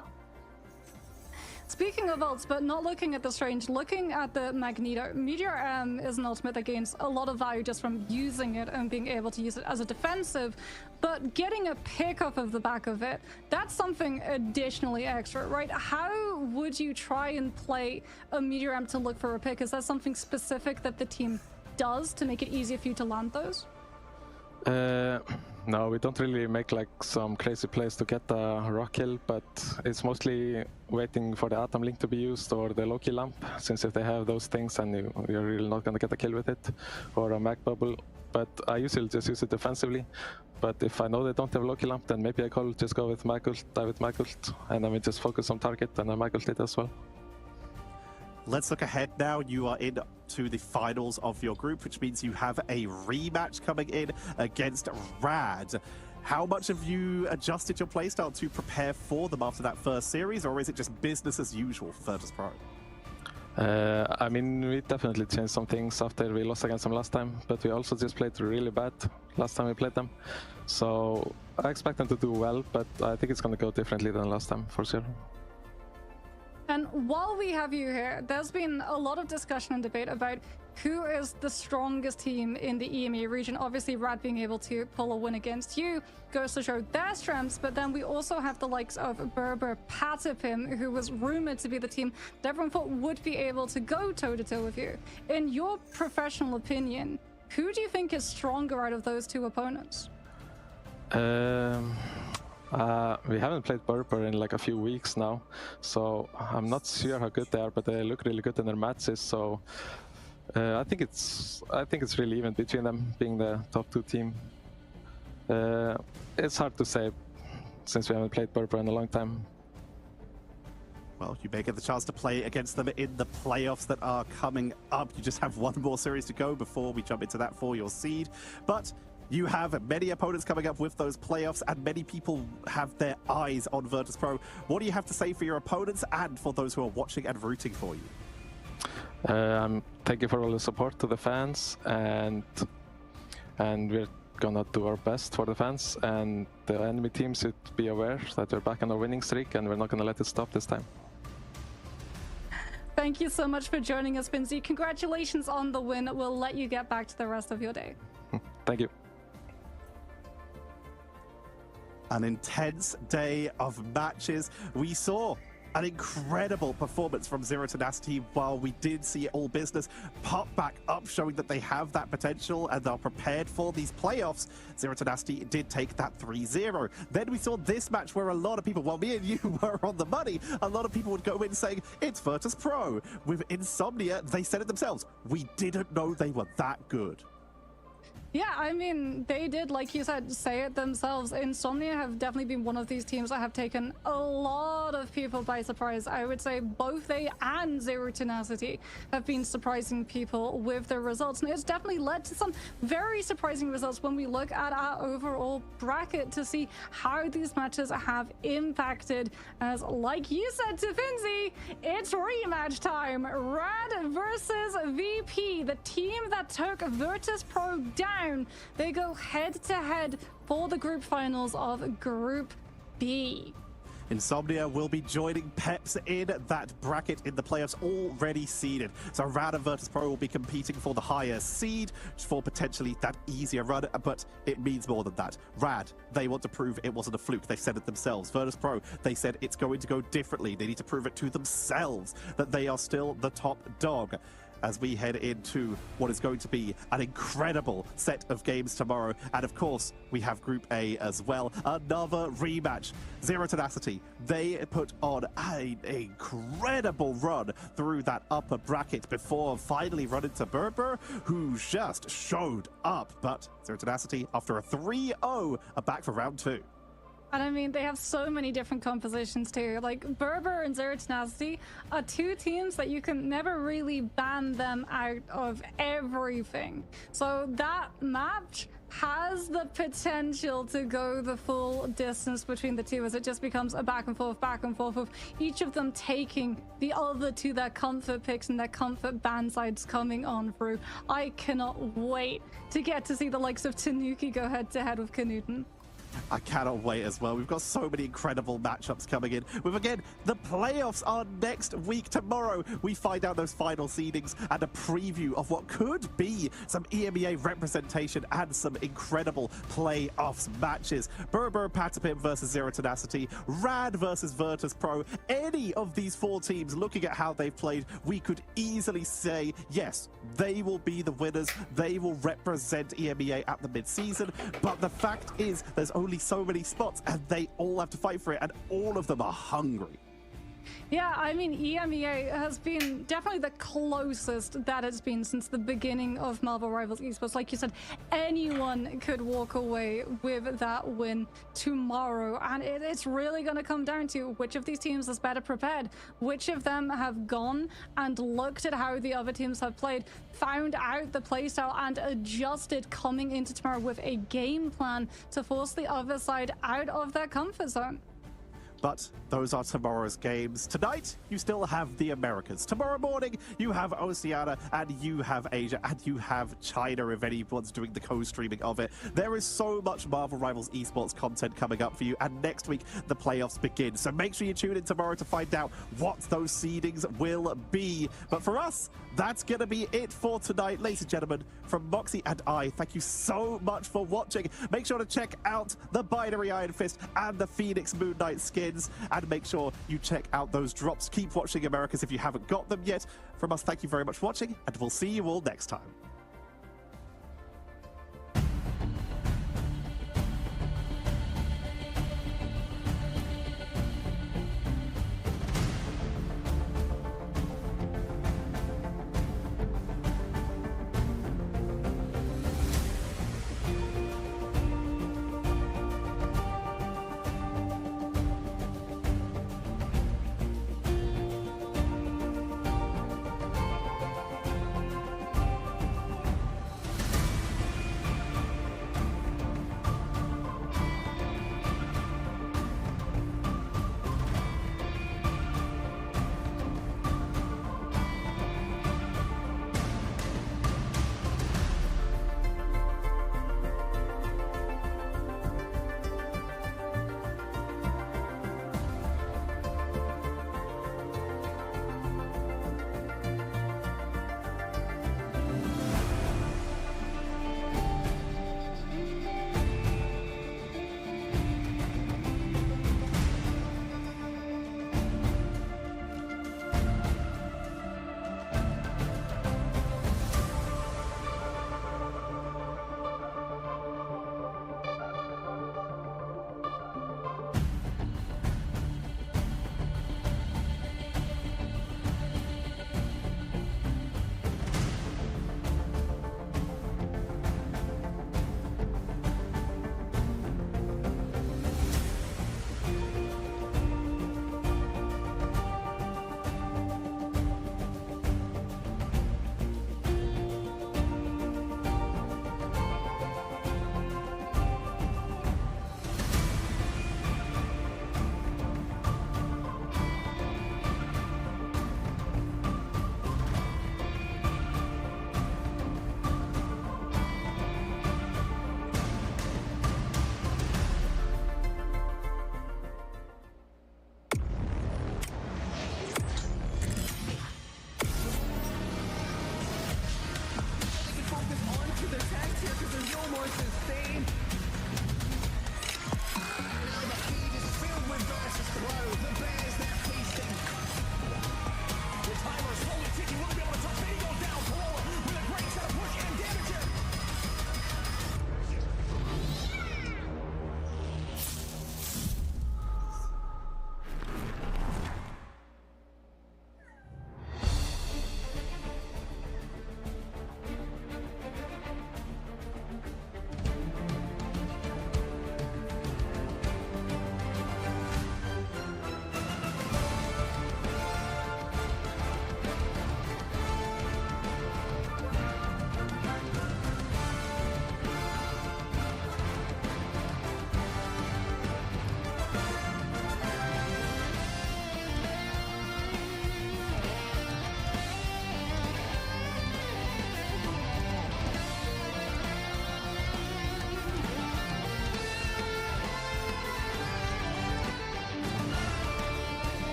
Speaking of ults, but not looking at the Strange, looking at the Magneto, Meteor M is an ultimate that gains a lot of value just from using it and being able to use it as a defensive, but getting a pick off of the back of it, that's something additionally extra, right? How would you try and play a Meteor M to look for a pick? Is that something specific that the team does to make it easier for you to land those? No, we don't really make like some crazy plays to get a rock kill, but it's mostly waiting for the Atom link to be used or the Loki lamp, since if they have those things then you're really not gonna get a kill with it, or a mag bubble. But I usually just use it defensively, but if I know they don't have Loki lamp, then maybe I call just go with mag ult, die with mag ult, and then we just focus on target and I mag ult it as well. Let's look ahead now. You are into the finals of your group, which means you have a rematch coming in against Rad. How much have you adjusted your playstyle to prepare for them after that first series, or is it just business as usual for Virtus Pro? I mean, we definitely changed some things after we lost against them last time, but we also just played really bad last time we played them. So I expect them to do well, but I think it's going to go differently than last time, for sure. And while we have you here, there's been a lot of discussion and debate about who is the strongest team in the EMEA region. Obviously, Rad being able to pull a win against you goes to show their strengths, but then we also have the likes of Berber Patapim, who was rumored to be the team that everyone thought would be able to go toe-to-toe with you. In your professional opinion, who do you think is stronger out of those two opponents? We haven't played Berber in like a few weeks now, so I'm not sure how good they are, but they look really good in their matches. So I think it's really even between them, being the top 2 team. It's hard to say since we haven't played Berber in a long time. Well, you may get the chance to play against them in the playoffs that are coming up. You just have one more series to go before we jump into that for your seed, but you have many opponents coming up with those playoffs, and many people have their eyes on Virtus Pro. What do you have to say for your opponents and for those who are watching and rooting for you? Thank you for all the support to the fans, and we're gonna do our best for the fans, and the enemy team should be aware that we're back on our winning streak and we're not gonna let it stop this time. Thank you so much for joining us, Finzi. Congratulations on the win. We'll let you get back to the rest of your day. Thank you. An intense day of matches. We saw an incredible performance from Zero Tenacity, while we did see All Business pop back up, showing that they have that potential and are prepared for these playoffs. Zero Tenacity did take that 3-0. Then we saw this match where a lot of people, while me and you were on the money, a lot of people would go in saying, it's Virtus Pro. With Insomnia, they said it themselves. We didn't know they were that good. Yeah, I mean, they did, like you said, say it themselves. Insomnia have definitely been one of these teams that have taken a lot of people by surprise. I would say both they and Zero Tenacity have been surprising people with their results. And it's definitely led to some very surprising results when we look at our overall bracket to see how these matches have impacted. As, like you said to Finzi, it's rematch time. Rad versus VP, the team that took Virtus Pro down. They go head-to-head for the group finals of Group B. Insomnia will be joining Peps in that bracket in the playoffs, already seeded. So Rad and Virtus Pro will be competing for the higher seed for potentially that easier run, but it means more than that. Rad, they want to prove it wasn't a fluke. They said it themselves. Virtus Pro, they said it's going to go differently. They need to prove it to themselves that they are still the top dog. As we head into what is going to be an incredible set of games tomorrow. And of course, we have Group A as well. Another rematch. Zero Tenacity, they put on an incredible run through that upper bracket before finally running to Berber, who just showed up. But Zero Tenacity, after a 3-0, are back for round 2. And I mean, they have so many different compositions too. Like, Berber and Zero Tenacity are two teams that you can never really ban them out of everything. So that match has the potential to go the full distance between the two, as it just becomes a back and forth of each of them taking the other to their comfort picks and their comfort ban sides coming on through. I cannot wait to get to see the likes of Tanuki go head to head with Knudsen. I cannot wait as well. We've got so many incredible matchups coming in. With, again, the playoffs are next week. Tomorrow, we find out those final seedings and a preview of what could be some EMEA representation and some incredible playoffs matches. Berber Patapim versus Zero Tenacity, Rad versus Virtus Pro. Any of these four teams, looking at how they've played, we could easily say, yes, they will be the winners. They will represent EMEA at the mid-season. But the fact is, there's only so many spots and they all have to fight for it, and all of them are hungry. Yeah, I mean, EMEA has been definitely the closest that it's been since the beginning of Marvel Rivals Esports. Like you said, anyone could walk away with that win tomorrow. And it's really going to come down to which of these teams is better prepared. Which of them have gone and looked at how the other teams have played, found out the playstyle, and adjusted coming into tomorrow with a game plan to force the other side out of their comfort zone. But those are tomorrow's games. Tonight, you still have the Americas. Tomorrow morning, you have Oceania, and you have Asia, and you have China if anyone's doing the co-streaming of it. There is so much Marvel Rivals Esports content coming up for you, and next week, the playoffs begin. So make sure you tune in tomorrow to find out what those seedings will be. But for us, that's going to be it for tonight. Ladies and gentlemen, from Moxie and I, thank you so much for watching. Make sure to check out the Binary Iron Fist and the Phoenix Moon Knight skins, and make sure you check out those drops. Keep watching Americas if you haven't got them yet. From us, thank you very much for watching, and we'll see you all next time.